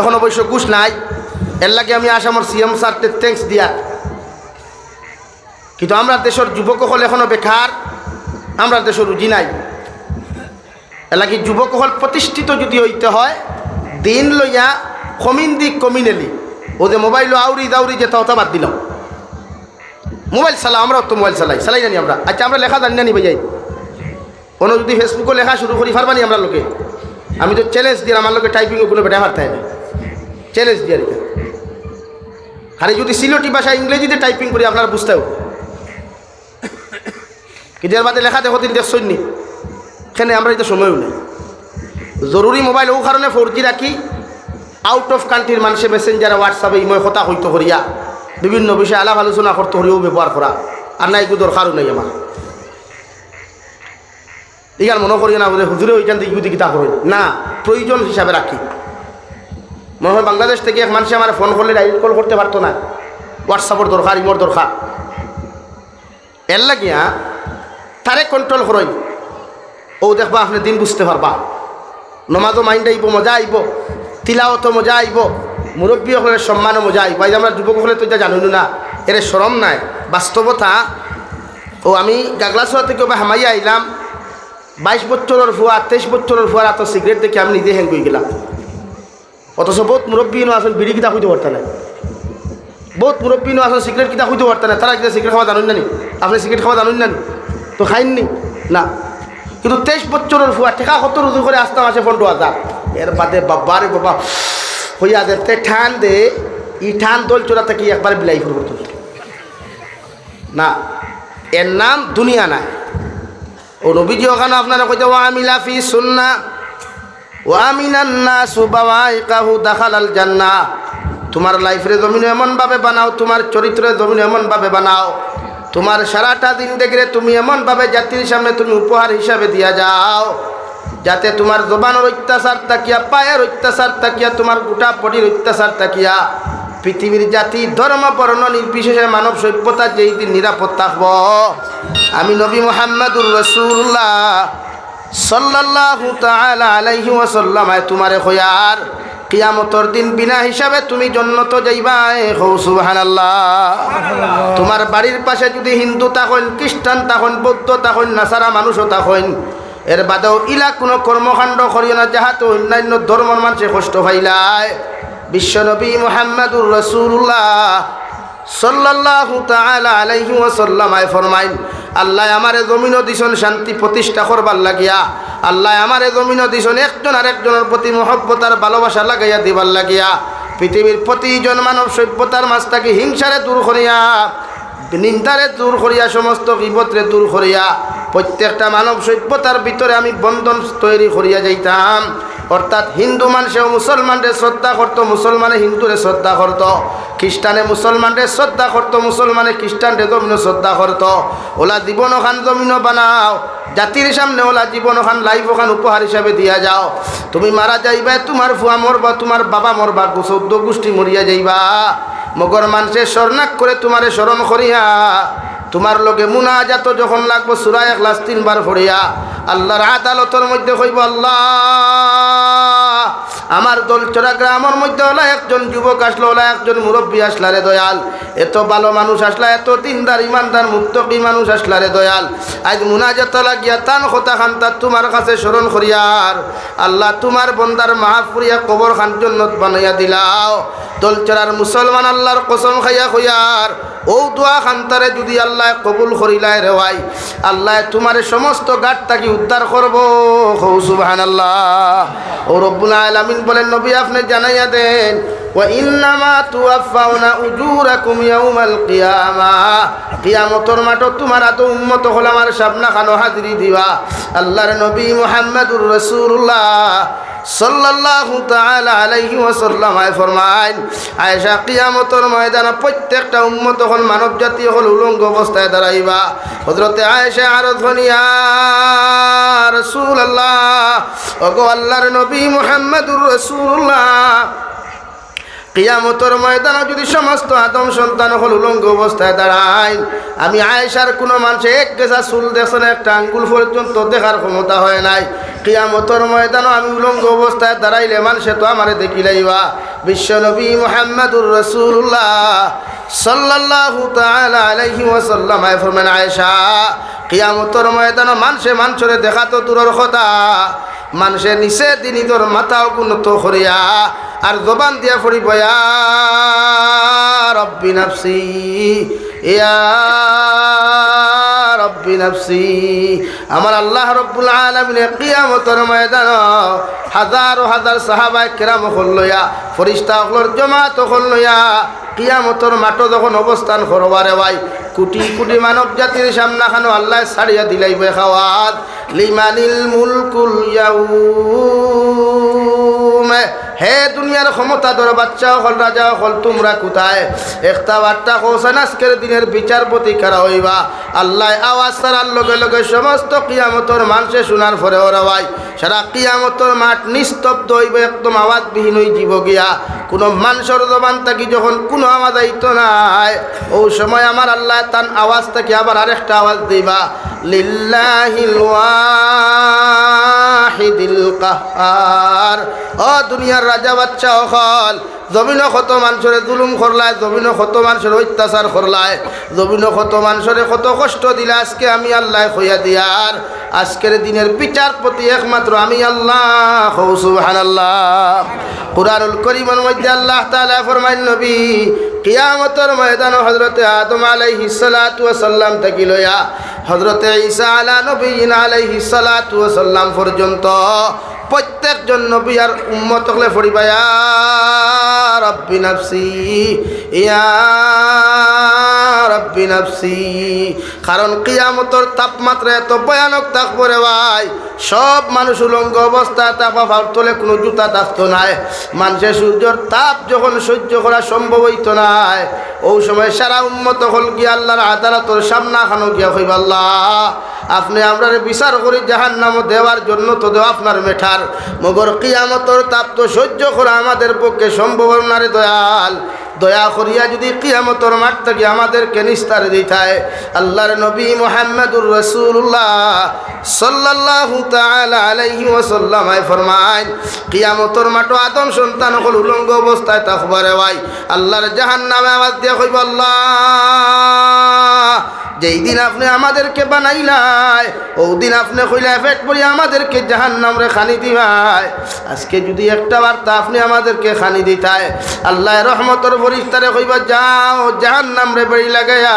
এখন অবশ্য ঘুষ নাই, এর লাগে আমি আসামর সিএম স্যারকে থ্যাঙ্কস দিয়া। কিন্তু আমরা দেশের যুবকসকল এখনো বেকার, আমরা দেশের রুজি নাই। এর লাগে যুবকসকল প্রতিষ্ঠিত যদি হইতে হয় দিন লইয়া কমিন দিক কমিনেলি, ও যে মোবাইল আউরি দাউরি যেটা ওটা বাদ দিলাম। মোবাইল চালা, আমরাও তো মোবাইল চালাই জানি আমরা। আচ্ছা আমরা লেখা জানি না নি ভাই? কোনো যদি ফেসবুকে লেখা শুরু করি পারবানি আমরা লোকে? আমি তো চ্যালেঞ্জ দিয়ে আমার লোকে টাইপিংও কোনো বেটা পারতে হয় না, চ্যালেঞ্জ দিয়ে রেখে। খালি যদি সিলেটি ভাষা ইংরেজিতে টাইপিং করি আপনারা বুঝতেও, কিন্তু এর বাদে লেখা দেখো দিন দেখছই নি, এখানে আমরা এটা সময়ও নেই। জরুরি মোবাইল ও কারণে 4G রাখি, আউট অফ কান্ট্রির মানুষে মেসেঞ্জারে হোয়াটসঅ্যাপে ইময় কথা হইতে করিয়া বিভিন্ন বিষয়ে আলাপ আলোচনা করতে হরিও ব্যবহার করা, আর নাই এগুলো দরকারও নেই আমার। এখান মনে করি না বোধ হুজুরে ওইখান থেকে ইউদি গীতা করেন না, প্রয়োজন হিসাবে রাখি। মনে হয় বাংলাদেশ থেকে এক মানুষে আমার ফোন করলে ডাইরেক্ট কল করতে পারতো না, হোয়াটসঅ্যাপের দরকার, ইমোর দরকার। এর লাগিয়া তারে কন্ট্রোল করেন, ও দেখবা আপনি দিন বুঝতে পারবা। নমাজও মাইন্ড আইব, মজা আইব, তিলাওত মজা আইব, মুরব্বী হলে সম্মানও মজা আইব। এই যে আমরা যুবক হলে তো এটা জানুন না, এর শরম নাই বাস্তবতা। ও আমি গাগলাছড়া থেকে হামাইয়া আইলাম, 22 বছরের ফুয়া 23 বছরের ফুয়ার এত সিগারেট দেখে আমি নিজে হ্যাং করে গেলাম। অথচ বহুত মুরব্বী নো আসেন বিড়ি কিতা হইতে পারতেন না, বহুত মুরব্বী নো আসেন সিগারেট কিতা হইতে পারতেন না। তারা কিনা সিগারেট খাওয়া জানুন না নি? আপনি সিগারেট খাওয়া জানুন না নি? তো খাইননি না। কিন্তু 23 বছরের ফুয়া ঠেকা 70 রুজু করে আসতাম, আসে 15,000। এর বাদে বাবার বাবা হইয়া যেতে ঠান দে, ই ঠান দোল চোরা থেকে একবার বিলাই ফুর করত না। এর নাম দুনিয়া নাই। ও নবীজি ওখানে আপনারা কইতে ওয়া আমিলা ফি সুন্নাহ ওয়া আমিনান নাসু বাওয়াইকাহু দাখালাল জান্নাহ। তোমার লাইফরে জমিন এমনভাবে বানাও, তোমার চরিত্রে জমিন এমনভাবে বানাও, তোমার সারাটা দিন দেখলে তুমি এমনভাবে জাতির সামনে তুমি উপহার হিসাবে দিয়া যাও, যাতে তোমার জবানের অত্যাচার তাকিয়া, পায়ের অত্যাচার তাকিয়া, তোমার গোটা বডির অত্যাচার তাকিয়া পৃথিবীর জাতি ধর্ম বর্ণ নির্বিশেষে মানব সভ্যতা যেই দিন নিরাপদ থাকব। আমি নবী মুহাম্মদুর রাসূলুল্লাহ সাল্লাল্লাহু তাআলা আলাইহি ওয়াসাল্লাম তোমারে কয়ার কিয়ামতের দিন বিনা হিসাবে তুমি জান্নাত যাইবা। হো সুবহানাল্লাহ। তোমার বাড়ির পাশে যদি হিন্দু থাকেন, খ্রিস্টান থাকেন, বৌদ্ধ থাকেন, নাসারা মানুষও থাকেন, এর বাদেও ইলা কোনো কর্মকাণ্ড করিও না যাহাতে অন্যান্য ধর্মের মানুষে কষ্ট পাইলায়। বিশ্বনবী মুহাম্মদুর রাসূলুল্লাহ সাল্লাল্লাহু তাআলা আলাইহি ওয়াসাল্লাম ফরমাইন, আল্লাহ আমারে জমিনও দিছেন শান্তি প্রতিষ্ঠা করবার লাগিয়া, আল্লাহ আমারে জমিনও দিছেন একজন আরেকজনের প্রতি মহব্বত আর ভালোবাসা লাগাইয়া দিবার লাগিয়া, পৃথিবীর প্রতিজন মানব সভ্যতার মাঝ থেকে হিংসারে দূর করিয়া, নিন্দারে দূর করিয়া, সমস্ত গীবতরে দূর করিয়া প্রত্যেকটা মানব সভ্যতার ভিতরে আমি বন্ধন তৈরি করিয়া যাইতাম। অর্থাৎ হিন্দু মানুষেও মুসলমানরে শ্রদ্ধা করতো, মুসলমানে হিন্দুরে শ্রদ্ধা করতো, খ্রিস্টানে মুসলমানরে শ্রদ্ধা করতো, মুসলমানে খ্রিস্টানরে জমিন শ্রদ্ধা করতো। ওলা জীবন ওখান জমিন বানাও, জাতির সামনে ওলা জীবন ওখান লাইফ ওখান উপহার হিসাবে দিয়া যাও। তুমি মারা যাইবা, তোমার ফুয়া মরবা, তোমার বাবা মরবা, 14 গোষ্ঠী মরিয়া যাইবা, মগর মানুষের স্বর্ণাক করে তোমারে স্মরণ করিয়া তোমার লোকে মুনাজাত যখন লাগবো সূরা ইখলাস 3 বার পড়িয়া আল্লাহর আদালতের মধ্যে কইব, আল্লাহ আমার দলচরা গ্রামের মধ্যে ওলা একজন যুবক আসলো, ওলা একজন মুরব্বী আসলা রে দয়াল, এত ভালো মানুষ আসলা, এত দিনদার ইমানদার মুত্তাকি মানুষ আসলা রে দয়াল, আজ মুনাজাত লাগিয়া তান কথা খান্তা তোমার কাছে স্মরণ করিয়ার আল্লাহ তোমার বন্দার মাফ করিয়া কবর খান জান্নাত বানাইয়া দিলাও। দলচরার মুসলমান আল্লাহর কসম খাইয়া কইয়ার ও দোয়া খান্তারে যদি আল্লাহ কবুল করিলায় রে ভাই, আল্লাহ তোমার সমস্ত গাট থাকি উদ্ধার করব। সুবহানাল্লাহ। ও রব্বুল আলামিন বলেন, নবী আপনি জানাইয়া দেন, ওয়া ইন্নামা তুওয়াফাউনা উজুরাকুম ইয়াউমাল কিয়ামাহ, কিয়ামতের মাঠে তোমার এত উম্মত হল আমার সামনে খানো হাজিরি দিবা। আল্লাহর নবী মুহাম্মদুর রাসূলুল্লাহ সাল্লাল্লাহু তাআলা আলাইহি ওয়াসাল্লাম ফরমাইন, আয়েশা কিয়ামতের ময়দানে প্রত্যেকটা উম্মত হল মানব জাতি হল উলঙ্গ অবস্থায় দাঁড়াইবা। হযরতে আয়েশা আরজ করেন, ইয়া রাসূলুল্লাহ, ওগো আল্লাহর নবী মুহাম্মদুর রাসূলুল্লাহ, কিয়ামতের ময়দানে যদি সমস্ত আদম সন্তান হল উলঙ্গ অবস্থায় দাঁড়ায়, আমি আয়েশার কোনো মানুষে এক গেছা চুল দেখছেন একটা আঙ্গুল পর্যন্ত দেখার ক্ষমতা হয় নাই। কিয়ামতের ময়দানে আমি উলঙ্গ অবস্থায় দাঁড়াইলে মানুষে তো আমারে দেখিলাইবা। বিশ্বনবী মুহাম্মদুর রাসূলুল্লাহ সাল্লাল্লাহু তাআলা আলাইহি ওয়াসাল্লাম ফরমান, আয়েশা কিয়ামতের ময়দানে মানুষে দেখা তো দূরের কথা, মানুষের নিচে তিনি তোর মাথাও উন্নত করিয়া আর জবান দিয়া পড়িব, ইয়া রব্বি নাফসি, ইয়া রব্বি নাফসি। আমার আল্লাহ রব্বুল আলামিন কিয়ামতের ময়দান হাজার হাজার সাহাবায়ে কেরাম হল লইয়া, ফেরেশতা হলর জামাত হল লইয়া কিয়ামতের মাঠ যখন অবস্থান করবারে ভাই, কোটি কোটি মানব জাতির সামনে খানো আল্লাহ ছাড়িয়া দিলাইবে খাওয়াত, লিমানিল মুলকুল ইয়াউম। হে দুনিয়ার ক্ষমতা ধর বাচ্চা হল, রাজা হল, তোমরা কোথায়? একটা বার্তা হোসেন আজকের দিনের বিচারপতি কারা হইবা। আল্লাহ আওয়াজ ছাড়ার লগে লগে সমস্ত কিয়ামতের মানুষে শোনার পরে ওরা ভাই সারা কিয়ামতের মাঠ নিস্তব্ধ হইবে, একদম আওয়াজবিহীন হয়ে যাব গিয়া। কোনো মানুষের জবান থাকি যখন কোনো আওয়াজ আইত নাই, ও সময় আমার আল্লাহ তান আওয়াজ থাকি আবার আরেকটা আওয়াজ দিবা, লিল্লাহিল ওয়াহিদিল কাহ্হার। ও দুনিয়ার রাজা বাচ্চা অকল, জমিন কত মানুষের জুলুম করলায়, জমিন কত মানুষের অত্যাচার করলায়, জমিন কত মানুষের কত কষ্ট দিলে, আজকে আমি আল্লাহ হইয়া দিয়ার আজকের দিনের বিচারপতি একমাত্র আমি আল্লাহ। সুবহানাল্লাহ। কুরআনুল কারীমের মধ্যে আল্লাহ তাআলা ফরমায়, নবী কিয়ামতের ময়দানে হযরতে আদম আলাইহিস সালাতু ওয়াস সালাম থেকে লইয়া হযরতে ঈসা আলা নবিয়িনা আলাইহিস সালাতু ওয়াস সালাম পর্যন্ত প্রত্যেকজন নবী আর উম্মত হলে পড়িবা, ইয়া রব্বি নাফসি, ইয়া রব্বি নাফসি। কারণ কিয়ামতের তাপমাত্রা এত ভয়ানক থাকবো রে ভাই, সব মানুষ উলঙ্গ অবস্থায় তাপা তোলে, কোনো জুতা থাকতো নাই। মানুষের সূর্যের তাপ যখন সহ্য করা সম্ভব হইতো নাই, ও সময় সারা উম্মত হল গিয়া আল্লাহর আদালতের সামনা খানো গিয়া হইবা, আল্লাহ আপনি আমরা বিচার করি জাহান্নাম দেওয়ার জন্য তো দেওয়া আপনার মেঠার, মগর কিয়ামতের তাপ তো সহ্য করা আমাদের পক্ষে সম্ভব না রে দয়াল। দয়া করিয়া যদি কিয়ামতের মাঠ থেকে আমাদেরকে নিস্তার দিতায়। আল্লাহর নবী মুহাম্মদুর রাসূলুল্লাহ সাল্লাল্লাহু তাআলা আলাইহি ওয়াসাল্লাম ফরমায়, কিয়ামতের মাঠ আদম সন্তান হল উলঙ্গ অবস্থায় থাকবারে ভাই আল্লাহর জাহান্নামে আওয়াজ দিয়া কইব, আল্লাহ যেই দিন আপনি আমাদেরকে বানাইলাই, ওই দিন আপনি কইলা পেট পরি আমাদেরকে জাহান্নাম রে খানি দিবাই। আজকে যদি একটা বার্তা আপনি আমাদেরকে খানি দিতায়, আল্লাহ রহমতের ফরিস্তারে কইবা, যাও জাহান্নাম রে বেড়ি লাগাইয়া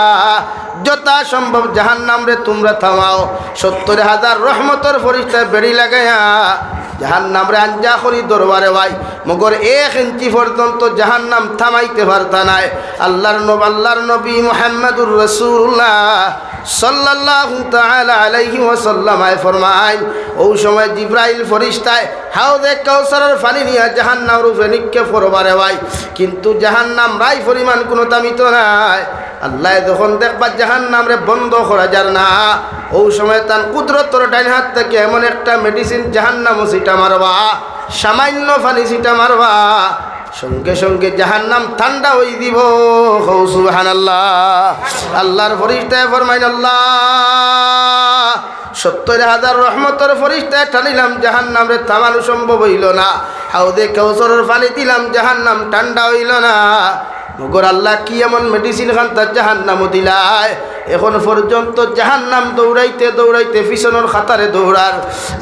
যথা সম্ভব জাহান্নাম রে তোমরা থামাও। 70,000 রহমতের ফরিস্তায় বেড়ি লাগাইয়া জাহান্নাম রে আঞ্জা করি দরবারে ভাই, মগর 1 ইঞ্চি পর্যন্ত জাহান্নাম থামাইতে পারতা নাই। আল্লাহর নবী মুহাম্মদুর রাসূলুল্লাহ সাল্লাল্লাহু তাআলা আলাইহি ওয়াসাল্লাম ফরমায়, ওই সময় জিবরাইল ফেরেশতায় হাউজে কাউসারের পানি নিয়ে জাহান্নামের উপরে নিক্ষেপ করবারে ভাই, কিন্তু জাহান্নাম রাই পরিমাণ কোনো দামিত নাই। আল্লাহ যখন দেখবা জাহান্নাম রে বন্ধ করা যার না, ওই সময় তার কুদরতর ডাইন হাত থেকে এমন একটা মেডিসিন জাহান্নাম সিটা মারবা, সামান্য পানি সিটা মারবা, সঙ্গে সঙ্গে জাহান্নাম ঠান্ডা হয়ে দিব। সুবহানাল্লাহ। আল্লাহর ফেরেশতায় ফরমাইন, আল্লাহ 70,000 রহমতের ফেরেশতায় টানিলাম জাহান্নাম রে থামানো সম্ভব হইল না, হাউদে কাউসারের পানি দিলাম জাহান্নাম ঠান্ডা হইল না। মগর আল্লাহ কি এমন মেডিসিন খান তার জাহান্নামও দিলায়, এখন পর্যন্ত জাহান্নাম দৌড়াইতে দৌড়াইতে পিছনের খাতারে দৌড়ার।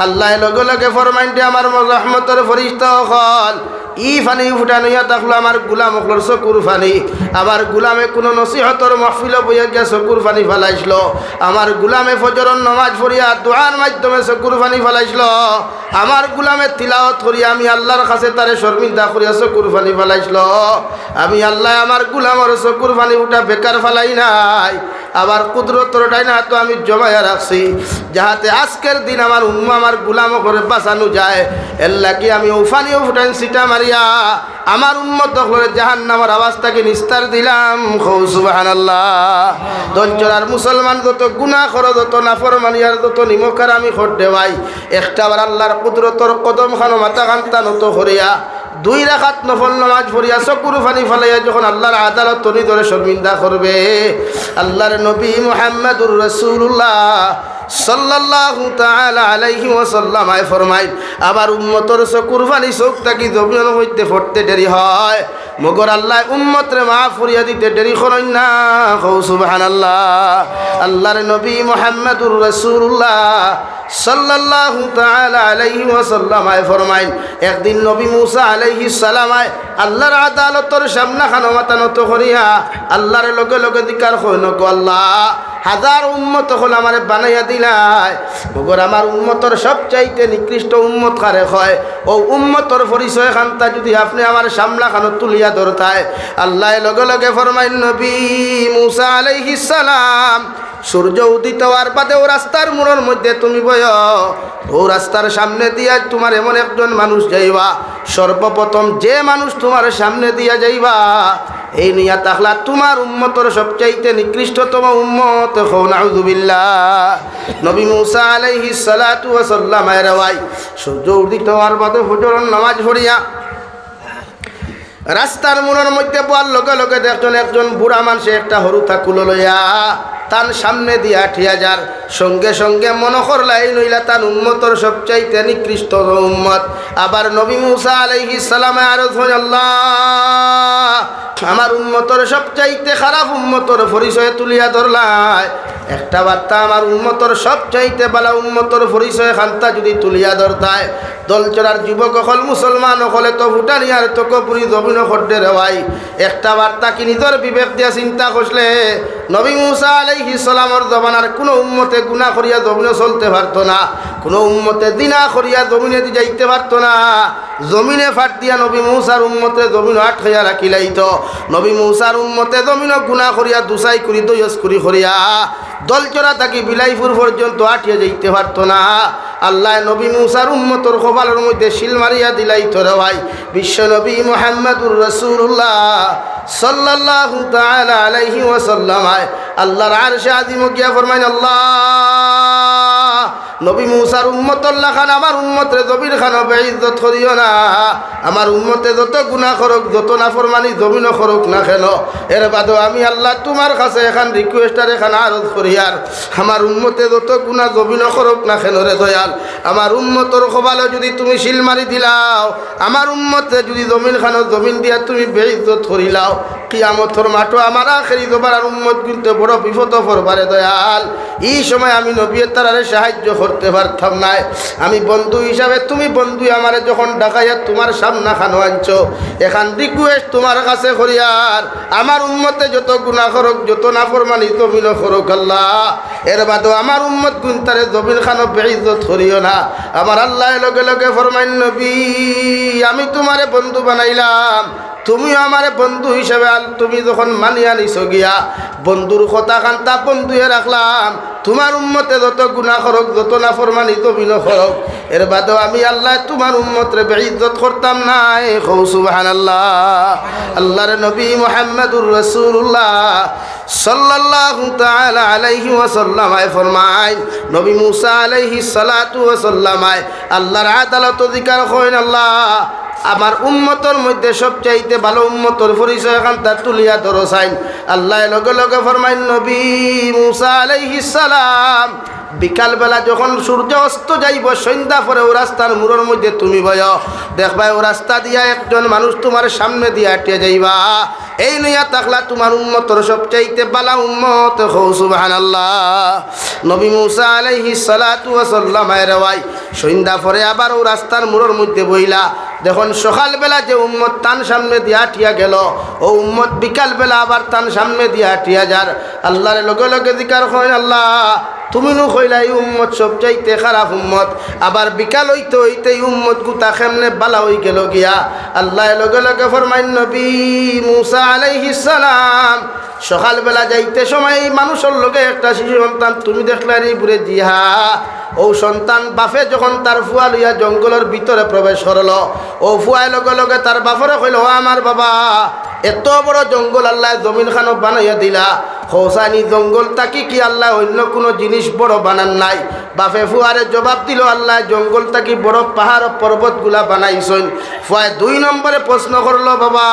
আল্লাহ লগে লগে ফরমাইন দে, আমার রহমতের ফেরেশতা হল ই ফানি ফুটানো ইয়া থাকলো আমার গুলাম হকলর চকুর ফানি। আমার গুলামে কোনো নসিহতর মাহফিল বইয়া গিয়া চকুর ফানি ফেলাইছিল, আমার গুলামে ফজরের নামাজ পড়িয়া দোয়ার মাধ্যমে চকুর ফানি ফেলাইছিল, আমার গুলামে তিলাওয়াত করিয়া আমি আল্লাহর কাছে তারে শর্মিন্দা করিয়া চকুর ফানি ফেলাইছিল। আমি আল্লাহ আমার গুলামর চকুর ফানি উঠা বেকার ফেলাই নাই, আবার কুদরতর ডাইনা তো আমি জমাইয়া রাখছি, যাহাতে আজকের দিন আমার উম্মা আমার গুলাম করে বাঁচানো যায়। এর লাগি আমি উফানিও ফুটাইন সিটা মারিয়া আমার উম্মত হলে জাহান্নামের আওয়াজটাকে নিস্তার দিলাম। সুবহানাল্লাহ। দঞ্চলার মুসলমান যত গুনাহ করো, যত নাফরমানি আর যত নিমকার আমি খর দেওয়াই, একটাবার আল্লাহর কুদরতর কদম খানো মাথা খান্তা নত করিয়া 2 রাকাত নফল নামাজ পড়িয়া চকুর পানি ফেলাইয়া যখন আল্লাহর আদালত তনি ধরে শর্মিন্দা করবে, আল্লাহর নবী মুহাম্মদুর রাসূলুল্লাহ সাল্লাল্লাহু তাআলা আলাইহি ওয়াসাল্লাম ফরমাইল, আবার উম্মতর চকুর পানি চোখ থাকি জমিনের মধ্যে পড়তে দেরি হয়, মগর আল্লাহ উম্মতরে মাফ করিয়া দিতে দেরি করেন না। সুবহানাল্লাহ। আল্লাহর নবী মুহাম্মদুর রাসূলুল্লাহ সাল্লাল্লাহু তাআলা আলাইহি ওয়াসাল্লাম ফরমাইল, একদিন নবী মুসা আলাইহিস সালাম আল্লাহর আদালতের সামনে খানো মাথা নত করিয়া আল্লাহর লগে লগে দিকার কইন, গো আল্লাহ, হাজার উম্মত হল আমারে বানাইয়া দিলাই, মগর আমার উম্মতর সবচাইতে নিকৃষ্ট উম্মত কারে হয়, ও উম্মতর পরিচয় খান্তা যদি আপনি আমার সামলা খানো তুলিয়া ধরতায়। আল্লাহ লগে লগে ফরমাইন, নবী মুসা আলাইহিস সালাম, সূর্য উদিত হওয়ার বাদে ও রাস্তার মোড়ের মধ্যে তুমি বয়, ও রাস্তার সামনে দিয়া তোমার এমন একজন মানুষ যাইবা, সর্বপ্রথম যে মানুষ তোমার সামনে দিয়া যাইবা এই নিয়া তাহলা তোমার উম্মতর সবচাইতে নিকৃষ্টতম উম্মত হও। নাউযুবিল্লাহ। নবী মুসা আলাইহিস সালাতু ওয়াস সালাম রাওয়াই সূর্য উদিত হওয়ার বাদে ফজরের নামাজ পড়িয়া রাস্তার মোড়ের মধ্যে বল লগে লগে দেখছেন একজন বুড়া মানুষ একটা হরু থাকুলো লইয়া তার সামনে দিয়া ঠিয়া যার, সঙ্গে সঙ্গে মনে করলাই নইলা তার উম্মতর সবচাইতে নিকৃষ্ট উম্মত। আবার নবী মুসা আলাইহিস সালাম আরজ হয়, আল্লাহ, আমার উম্মতর সবচাইতে খারাপ উম্মতর পরিচয় তুলিয়া ধরলাই, একটা বার্তা আমার উম্মতর সবচাইতে বালা উম্মতর পরিচয় খান্তা যদি তুলিয়া ধরতায়, দলচরার যুবক হল মুসলমান হলে তো ভুটানিয়ার তো কপুরি জমিন খড্ডে রেওয়াই, একটা বার্তা কি নিজের বিবেক দিয়া চিন্তা করলে নবী মুসা আলাইহিস সালামের জমানার কোনো উম্মতে গুনাহ করিয়া জমিনে চলতে পারতো না, কোনো উম্মতে দিনা করিয়া জমিনে যাইতে পারতো না, জমিনে ফাট দিয়া নবী মুসার উম্মতে জমিন আটকাইয়া রাখিলাইতো, নবী মুসার উম্মতে জমিন গুনাহ করিয়া দুসাই করি দয়স করিয়া দলচরা থাকি বিলাইপুর পর্যন্ত আটিয়া যাইতে পারতো না। আল্লাহ নবী মুসার উম্মতর কপালের মধ্যে শিল মারিয়া দিলাইতো রে ভাই। বিশ্ব নবী মুহাম্মদুর রাসূলুল্লাহ সাল্লাল্লাহু তাআলা আলাইহি ওয়াসাল্লাম আল্লাহর আরশে আজিম গিয়া ফরমাইন, আল্লাহ, নবী মুসার উম্মতুল্লাহ খান আমার উম্মতরে জমির খান বেইজ্জত করিও না, আমার উম্মতে যত গুনাহ করুক যত নাফরমানি জমিন করুক না কেন, এর বাদও আমি আল্লাহ তোমার কাছে এখন রিকোয়েস্ট আর এখন আরজ করি, আর আমার উম্মতে যত গুনাহ জমিন করুক না কেন রে দয়াল, আমার উম্মতর কপালে যদি তুমি শিল মারি দিলাও, আমার উম্মতে যদি জমিন খানো জমিন দিয়া তুমি বেইজ্জত করিলাও, কিয়ামতর মাঠো আমার আখেরি জবার আর উম্মত কিন্তু বড় বিপদ পড়বারে দয়াল। এই সময় আমি নবী তারারে সাহায্য করতে পারতাম না, আমি বন্ধু হিসাবে তুমি বন্ধু আমারে যখন ডাকাইয়া তোমার সামনা খানো আনছো, এখন রিকোয়েস্ট তোমার কাছে করিয়ার আমার উম্মতে যত গুনাহ করুক যত নাফরমানি জমিন করুক আল্লাহ, এর বাদও আমার উম্মত গুনতারে জমিন খানো বেইজ্জত করিও না। আমার আল্লাহ লগে লগে ফরমাইন, নবী, আমি তোমারে বন্ধু বানাইলাম, তুমি আমার বন্ধু হিসেবে তুমি যখন মানিয়া নিছো গিয়া বন্ধুর কথা খান্তা বন্ধুয়ে রাখলাম, তোমার উম্মতে যত গুনাহ করুক যত নাফরমানি জমিন করুক, এর বাদেও আমি আল্লাহ তোমার উম্মতরে বেইজ্জত করতাম না। সুবহানাল্লাহ। আল্লাহর নবী মুহাম্মদুর রাসূলুল্লাহ সাল্লাল্লাহু তাআলা আলাইহি ওয়াসাল্লাম ফরমায়, নবী মুসা আলাইহিস সালাতু ওয়াসাল্লাম আল্লাহর আদালত অধিকার করেন, আল্লাহ, আমার উম্মতর মধ্যে সবচাইতে ভালো উম্মতর পরিচয় এখন তার তুলিয়া ধরো চাইন। আল্লাহ লগে লগে ফরমাইন, নবী মুসা আলাইহিস সালাম, বিকালবেলা যখন সূর্য অস্ত যাইব সন্ধ্যা পরে ও রাস্তার মোড়ের মধ্যে তুমি বয়, দেখবা ও রাস্তা দিয়া একজন মানুষ তোমার সামনে দিয়ে আটিয়া যাইবা, এই নইয়া তাকলা তোমার উম্মতর সবচাইতে বালা উম্মত হও। সুবহানাল্লাহ। নবী মুসা আলাইহিস সালাতু ওয়াস সালাম রাওয়াই সন্ধ্যা পরে আবার ও রাস্তার মোড়ের মধ্যে বইলা, দেখুন সকালবেলা যে উম্মত তান সামনে দিয়া আটিয়া গেল, ও উম্মত বিকালবেলা আবার তান সামনে দিয়া আটিয়া যার। আল্লাহর লগে লগে জিকার করেন, আল্লাহ, তুমি নু কইলা এই উম্মত সবচাইতে খারাপ উম্মত, আবার বিকাল হইতে হইতে উম্মত গুতা কেমনে বালা হই গেল গিয়া। আল্লাহ লগে লগে ফরমাইন, নবী মুসা আলাইহিস সালাম, সকালবেলা যাইতে সময় এই মানুষের লোকে একটা শিশু সন্তান তুমি দেখলে নি পুরে জিহা ও সন্তান বাপে যখন তার ফুয়া লইয়া জঙ্গলের ভিতরে প্রবেশ করল ও ফুয়ায় লগে লগে তার বাপরে কইল ও আমার বাবা এত বড় জঙ্গল আল্লাহ জমিন খানো বানাইয়া দিলা খোসানি জঙ্গল তাকি কি আল্লাহ অন্য কোনো জিনিস বড় বানান নাই বাপে ফুয়ারে জবাব দিল আল্লাহ জঙ্গল তাকি বড় পাহাড় পর্বতগুলা বানাইছেন ফুয়ায় 2 নম্বরে প্রশ্ন করলো বাবা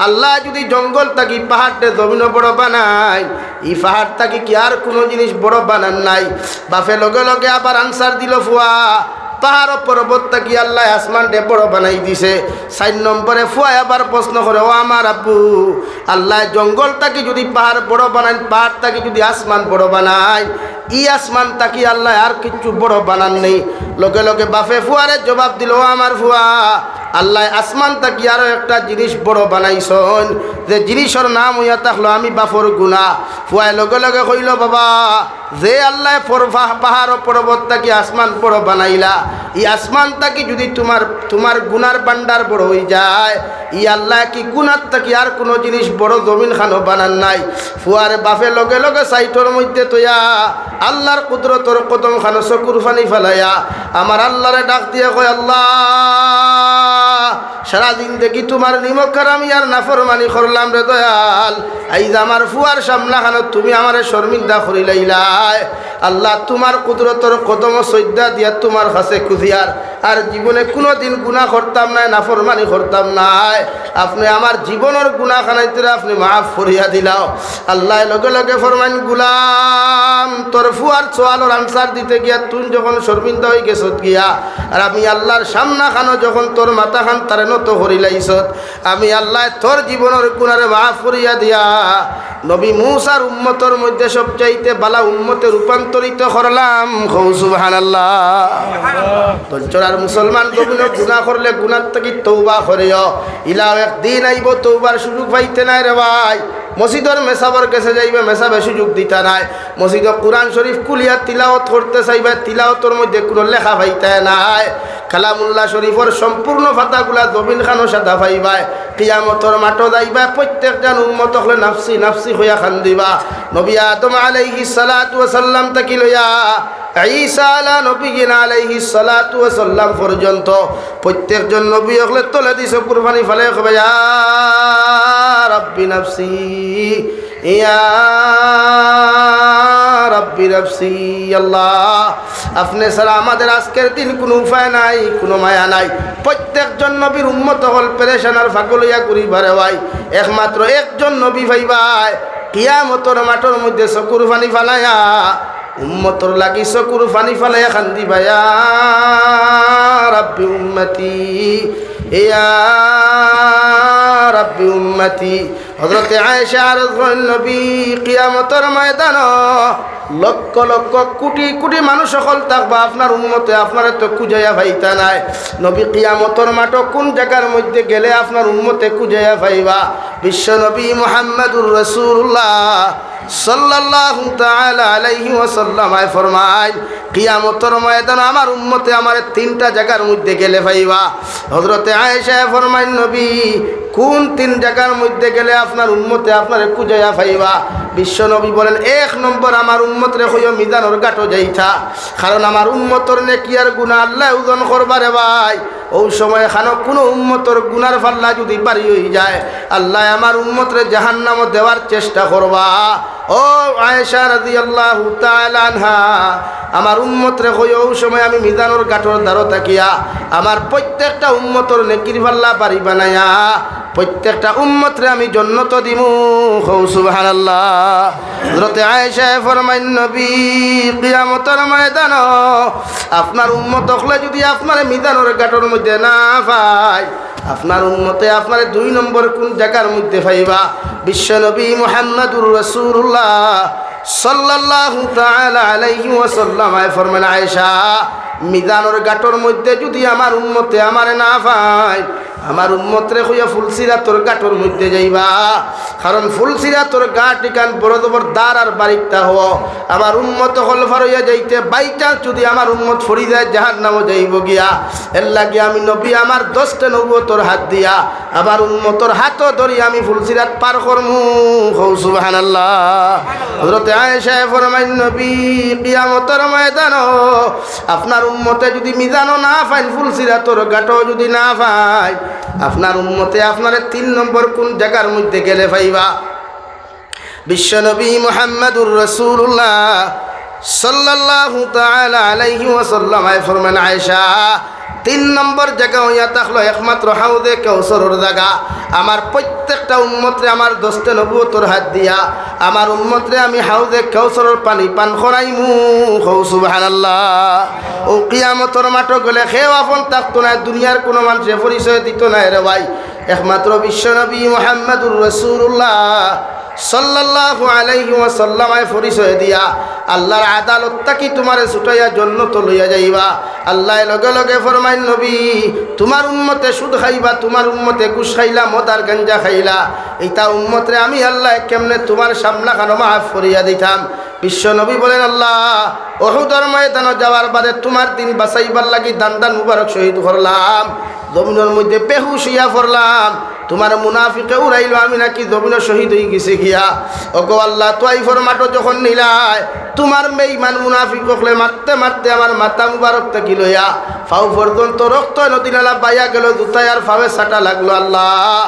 আল্লাহ যদি জঙ্গল তাকি পাহাড়টা জমিন বড় বানায় এই পাহাড় তাকি কি আর কোনো জিনিস বড় বানান নাই বাপে লগে লগে আবার আনসার দিল ফুয়া পাহাড় পর্বত তাকি আল্লাহ আসমানটা বড় বানাই দিছে 4 নম্বরে ফুয়া আবার প্রশ্ন করে ও আমার আব্বু আল্লাহ জঙ্গল তাকি যদি পাহাড় বড় বানায় পাহাড় তাকি যদি আসমান বড় বানায় ই আসমান তাকি আল্লাহ আর কিছু বড় বানান নেই লগে লগে বাপে ফুয়ারে জবাব দিল ও আমার ফুয়া আল্লাহ আসমান তাকি আরো একটা জিনিস বড় বানাইছন যে জিনিসের নাম হইয়া থাকলো আমি বাপর গুণা ফুয়ায় লগে লগে কইল বাবা যে আল্লাহ পাহাড় পর্বত তাকি আসমান বড় বানাইলা এই আসমান তাকি যদি তোমার গুনার বান্ডার বড় হয়ে যায় ই আল্লাহ কি গুনার তাকি আর কোনো জিনিস বড় জমিন খানো বানান নাই ফুয়ার বাপে লগে লগে সাইটর মধ্যে তোয়া আল্লাহর কুদরতর কদম খানো চকুর ফানি ফেলাইয়া আমার আল্লাহরে ডাক দিয়ে কয় আল্লাহ সারা জিন্দেগি তোমার নিমকার আমি আর নাফরমানি করলাম রে দয়াল এই যে আমার ফুয়ার সামনা খানো তুমি আমারে শর্মিন্দা করিলাইলাই আল্লাহ তোমার কুদরতর কদম সজ্জা দিয়া তোমার কাছে খুঁজিয়ার আর জীবনে কোনো দিন গুনাহ করতাম নাই নাফরমানি করতাম নাই আপনি আমার জীবনের গুনাহ খানাইতে আপনি মাফ করিয়া দিলাও আল্লাহ লগে লগে ফরমান গুলাম তোর ফুয়ার সোয়ালোর আনসার দিতে গিয়া তুই যখন শর্মিন্দা হয়ে গেছত গিয়া আর আমি আল্লাহর সামনা খানো যখন তোর মাথা খান তারে নত করিলাইছত আমি আল্লাহ তোর জীবনের গুনারে মাফ করিয়া দিয়া নবী মূসার উম্মতের মধ্যে সবচাইতে বালা উম্মতে রূপান্তরিত করলাম সুবহানাল্লাহ তোর মুসলমান গোবিনো গুনাহ করলে গুনার থেকে তওবা করিও ইলাও একদিন আইব তওবার সুযোগ পাইতে নাই রে ভাই মসজিদের মেসাবর কাছে যাইবে মেসাবে সুযোগ দিতা নাই মসজিদ কুরআন শরীফ কুলিয়া তিলাওয়াত করতে চাইবে তিলাওয়াতের মধ্যে কোনো লেখা পাইতে নাই কালামুল্লাহ শরীফের সম্পূর্ণ ফাতাগুলা জমিন খানো সাদা পাইবা কিয়ামতের মাঠে যাইবা প্রত্যেকজন উম্মত হলে নাফসি নাফসি হইয়া খান্দিবা নবী আদম আলাইহিস সালাতু ওয়াস সালাম তাকি লইয়া ঈসা আলা নবীন আলাইহিস সালাতু ওয়াস সালাম পর্যন্ত প্রত্যেকজন নবী হলে তোলে দিছে কুরবানি ফলে কবে ইয়া রাব্বি নাফসি ইয়া রাব্বি নাফসি আল্লাহ আপনি ছাড়া আমাদের আজকের দিন কোনো উপায় নাই কোনো মায়া নাই প্রত্যেকজন নবীর উম্মত হল পেরেশান আর ফাগল হইয়া করিবারে ভাই একমাত্র একজন নবী ভাইবাই কিয়ামতের মাঠের মধ্যে চকুর পানি ফালাইয়া উম্মতর লাগি চকুর পানি ফালাইয়া কান্দিবা ইয়া রাব্বি উম্মতি ইয়া রাব্বি উম্মতি হযরত আয়েশা রাদিয়াল্লাহু নবী কিয়ামতের ময়দান লক্ষ লক্ষ কোটি কোটি মানুষ সকল থাকবা আপনার উম্মতে আপনার তো খুঁজাইয়া পাইতা নাই নবী কিয়ামতের মাঠ কোন জায়গার মধ্যে গেলে আপনার উম্মতে খুঁজাইয়া পাইবা বিশ্ব নবী মুহাম্মদুর রাসূলুল্লাহ সাল্লাল্লাহু তাআলা আলাইহি ওয়াসাল্লাম ফরমায় কিয়ামতের ময়দান আমার উম্মতে আমার 3টা জায়গার মধ্যে গেলে পাইবা হযরতে আয়েশা ফরমায় নবী কোন 3 জায়গার মধ্যে গেলে আপনার উম্মতে আপনারে খুঁজাইয়া পাইবা বিশ্ব নবী বলেন 1 নম্বর আমার উম্মতরে কইও মিজানের ঘাটে যাইতা কারণ আমার উম্মতর নেকি আর গুনাহ আল্লাহ ওজন করবারে ভাই ওই সময় খানো কোনো উম্মতর গুনার পাল্লা যদি বাড়ি হয়ে যায় আল্লাহ আমার উম্মতরে জাহান্নামে দেওয়ার চেষ্টা করবা ও আয়েশা রাদিয়াল্লাহু তাআলা আনহা আমার উম্মতরে কইও ওই সময় আমি মিজানের ঘাটর দ্বারা তাকিয়া আমার প্রত্যেকটা উম্মতর নেকির পাল্লা বাড়ি বানায়া প্রত্যেকটা উম্মতরে আমি জান্নাত দিমু সুবহানাল্লাহ হযরত আয়েশা ফরমাইন নবী কিয়ামতের ময়দান আপনার উম্মত হলে যদি আপনার মিজানের ঘাটর মধ্যে না পায় আপনার উম্মতে আপনার 2 নম্বর কোন জায়গার মধ্যে পাইবা বিশ্ব নবী মুহাম্মদুর রাসূলুল্লাহ সাল্লাল্লাহু তাআলা আলাইহি ওয়াসাল্লাম ফরমান আয়েশা মিজানোর গাটর মধ্যে যদি আমার উম্মতে আমারে না পায়, আমার উম্মতরে হইয়া ফুলসিরাতর গাটর মধ্যে যাইবা। কারণ ফুলসিরাতর গাট এখান বড় বড় দ্বার আর বাড়িটা হও, আমার উম্মত হলফার হইয়া যাইতে বাই চান্স যদি আমার উম্মত ফরি যায় জাহান্নামও যাইব গিয়া। এর লাগে আমি নবী আমার 10টা নবুয়তর হাত দিয়া আমার উম্মতর হাতও ধরি আমি ফুলসিরাত পার করমু। সুবহানাল্লাহ। হযরত আয়েশা ফরমাইন নবী কিয়ামতের ময়দানও আপনার উম্মতে যদি মিজানও না পায়, ফুলসিরাতর গাটও যদি না পায়, আপনার উম্মতে আপনার 3 নম্বর কোন জায়গার মধ্যে গেলে পাইবা? বিশ্বনবী মুহাম্মদুর রাসূলুল্লাহ সাল্লাল্লাহু তাআলা আলাইহি ওয়াসাল্লাম ফরমান আয়েশা 3 নম্বর জায়গা হইয়া থাকলো একমাত্র হাউদে কাউসারের জায়গা। আমার প্রত্যেকটা উম্মতরে আমার 10টা নবুয়তর হাত দিয়া আমার উম্মতরে আমি হাউদে কাউসারের পানি পান করাইমু। সুবহানাল্লাহ। ও কিয়ামতের মাঠে গেলে খেও আপন থাকতো না, দুনিয়ার কোনো মানুষে পরিচয় দিত না রে ভাই, একমাত্র বিশ্বনবী মুহাম্মদুর রাসূলুল্লাহ সাল্লাল্লাহু আলাইহি ওয়াসাল্লাম পরিচয় দিয়া আল্লাহর আদালতটা কি তোমারে ছুটাইয়া জান্নাত লইয়া যাইবা। আল্লাহ লগে লগে ফরমাইন নবী তোমার উম্মতে সুদ খাইবা, তোমার উম্মতে ঘুষ খাইলা, মদ আর গাঞ্জা খাইলা, এইটা উম্মতরে আমি আল্লাহ কেমনে তোমার সামনা খানো মাফ করিয়া দিতাম। বিশ্ব নবী বলেন আল্লাহ উহুদের ময়দানে যাওয়ার বাদে তোমার দিন বাঁচাইবার লাগি দান মুবারক শহীদ করলাম, জমিনের মধ্যে বেহুশ হইয়া পড়লাম, তোমার মুনাফিকে উড়াইলো আমি নাকি জমিনে শহীদ হয়ে গেছে গিয়া। ওগো আল্লাহ তোয়াইফর মাঠো যখন নিলাই তোমার বেঈমান মুনাফিক হলে মারতে মারতে আমার মাথা মুবারক থেকে লইয়া ফাউ পর্যন্ত রক্ত নদী নালা বাইয়া গেল, জুতায় আর ফাবে ছাটা লাগলো। আল্লাহ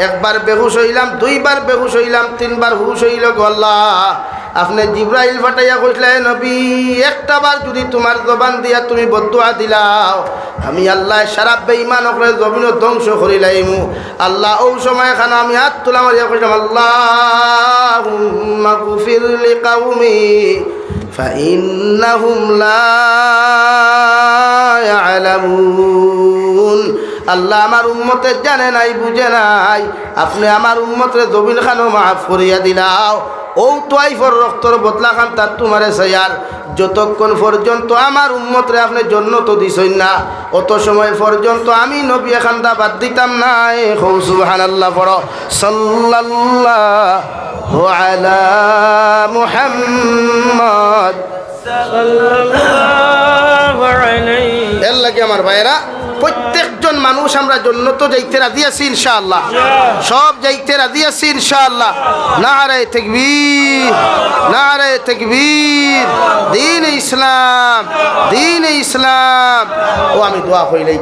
একবার বেহুশ হইলাম, 2বার বেহুশ হইলাম, 3বার হুশ হইল। গো আল্লাহ আপনি জিব্রাইল ফাটাইয়া কইলে নবী একটা বার যদি তোমার জবান দিয়া তুমি বদদুয়া দিলাও আমি আল্লাহ সারা বেঈমান হলে জমিন ধ্বংস করিলাইমু। আল্লাহ ওই সময় খানা আমি হাত তোলা মারিয়া কইলাম আল্লাহুম্মা গফির লিকাউমি ফাইন্নাহুম লা ইয়ালামুন। আল্লাহ আমার উম্মতে জানে নাই বুঝে নাই, আপনি আমার উম্মতের জমিন খানো মাফ করিয়া দিলাও। ও তোয়াইফর রক্তর বদলা খান তার তোমারে সাইয়ার যতক্ষণ পর্যন্ত আমার উম্মতরে আপনি জান্নাত দিছেন না অত সময় পর্যন্ত আমি নবী এখানটা বাদ দিতাম না। সুবহানাল্লাহ পড়ো সাল্লাল্লাহু আলা মুহাম্মদ সাল্লাল্লাহু আলাইহি। এর লাগে আমার ভাইরা প্রত্যেকজন মানুষ আমরা জান্নাতে যাইতে রাজি আছি ইনশাআল্লাহ, সব যাইতে রাজি আছি ইনশাআল্লাহ। নারে তাকবীর, নারে তাকবীর, দ্বীন ইসলাম, দ্বীন ইসলাম। ও আমি দোয়া কইলেই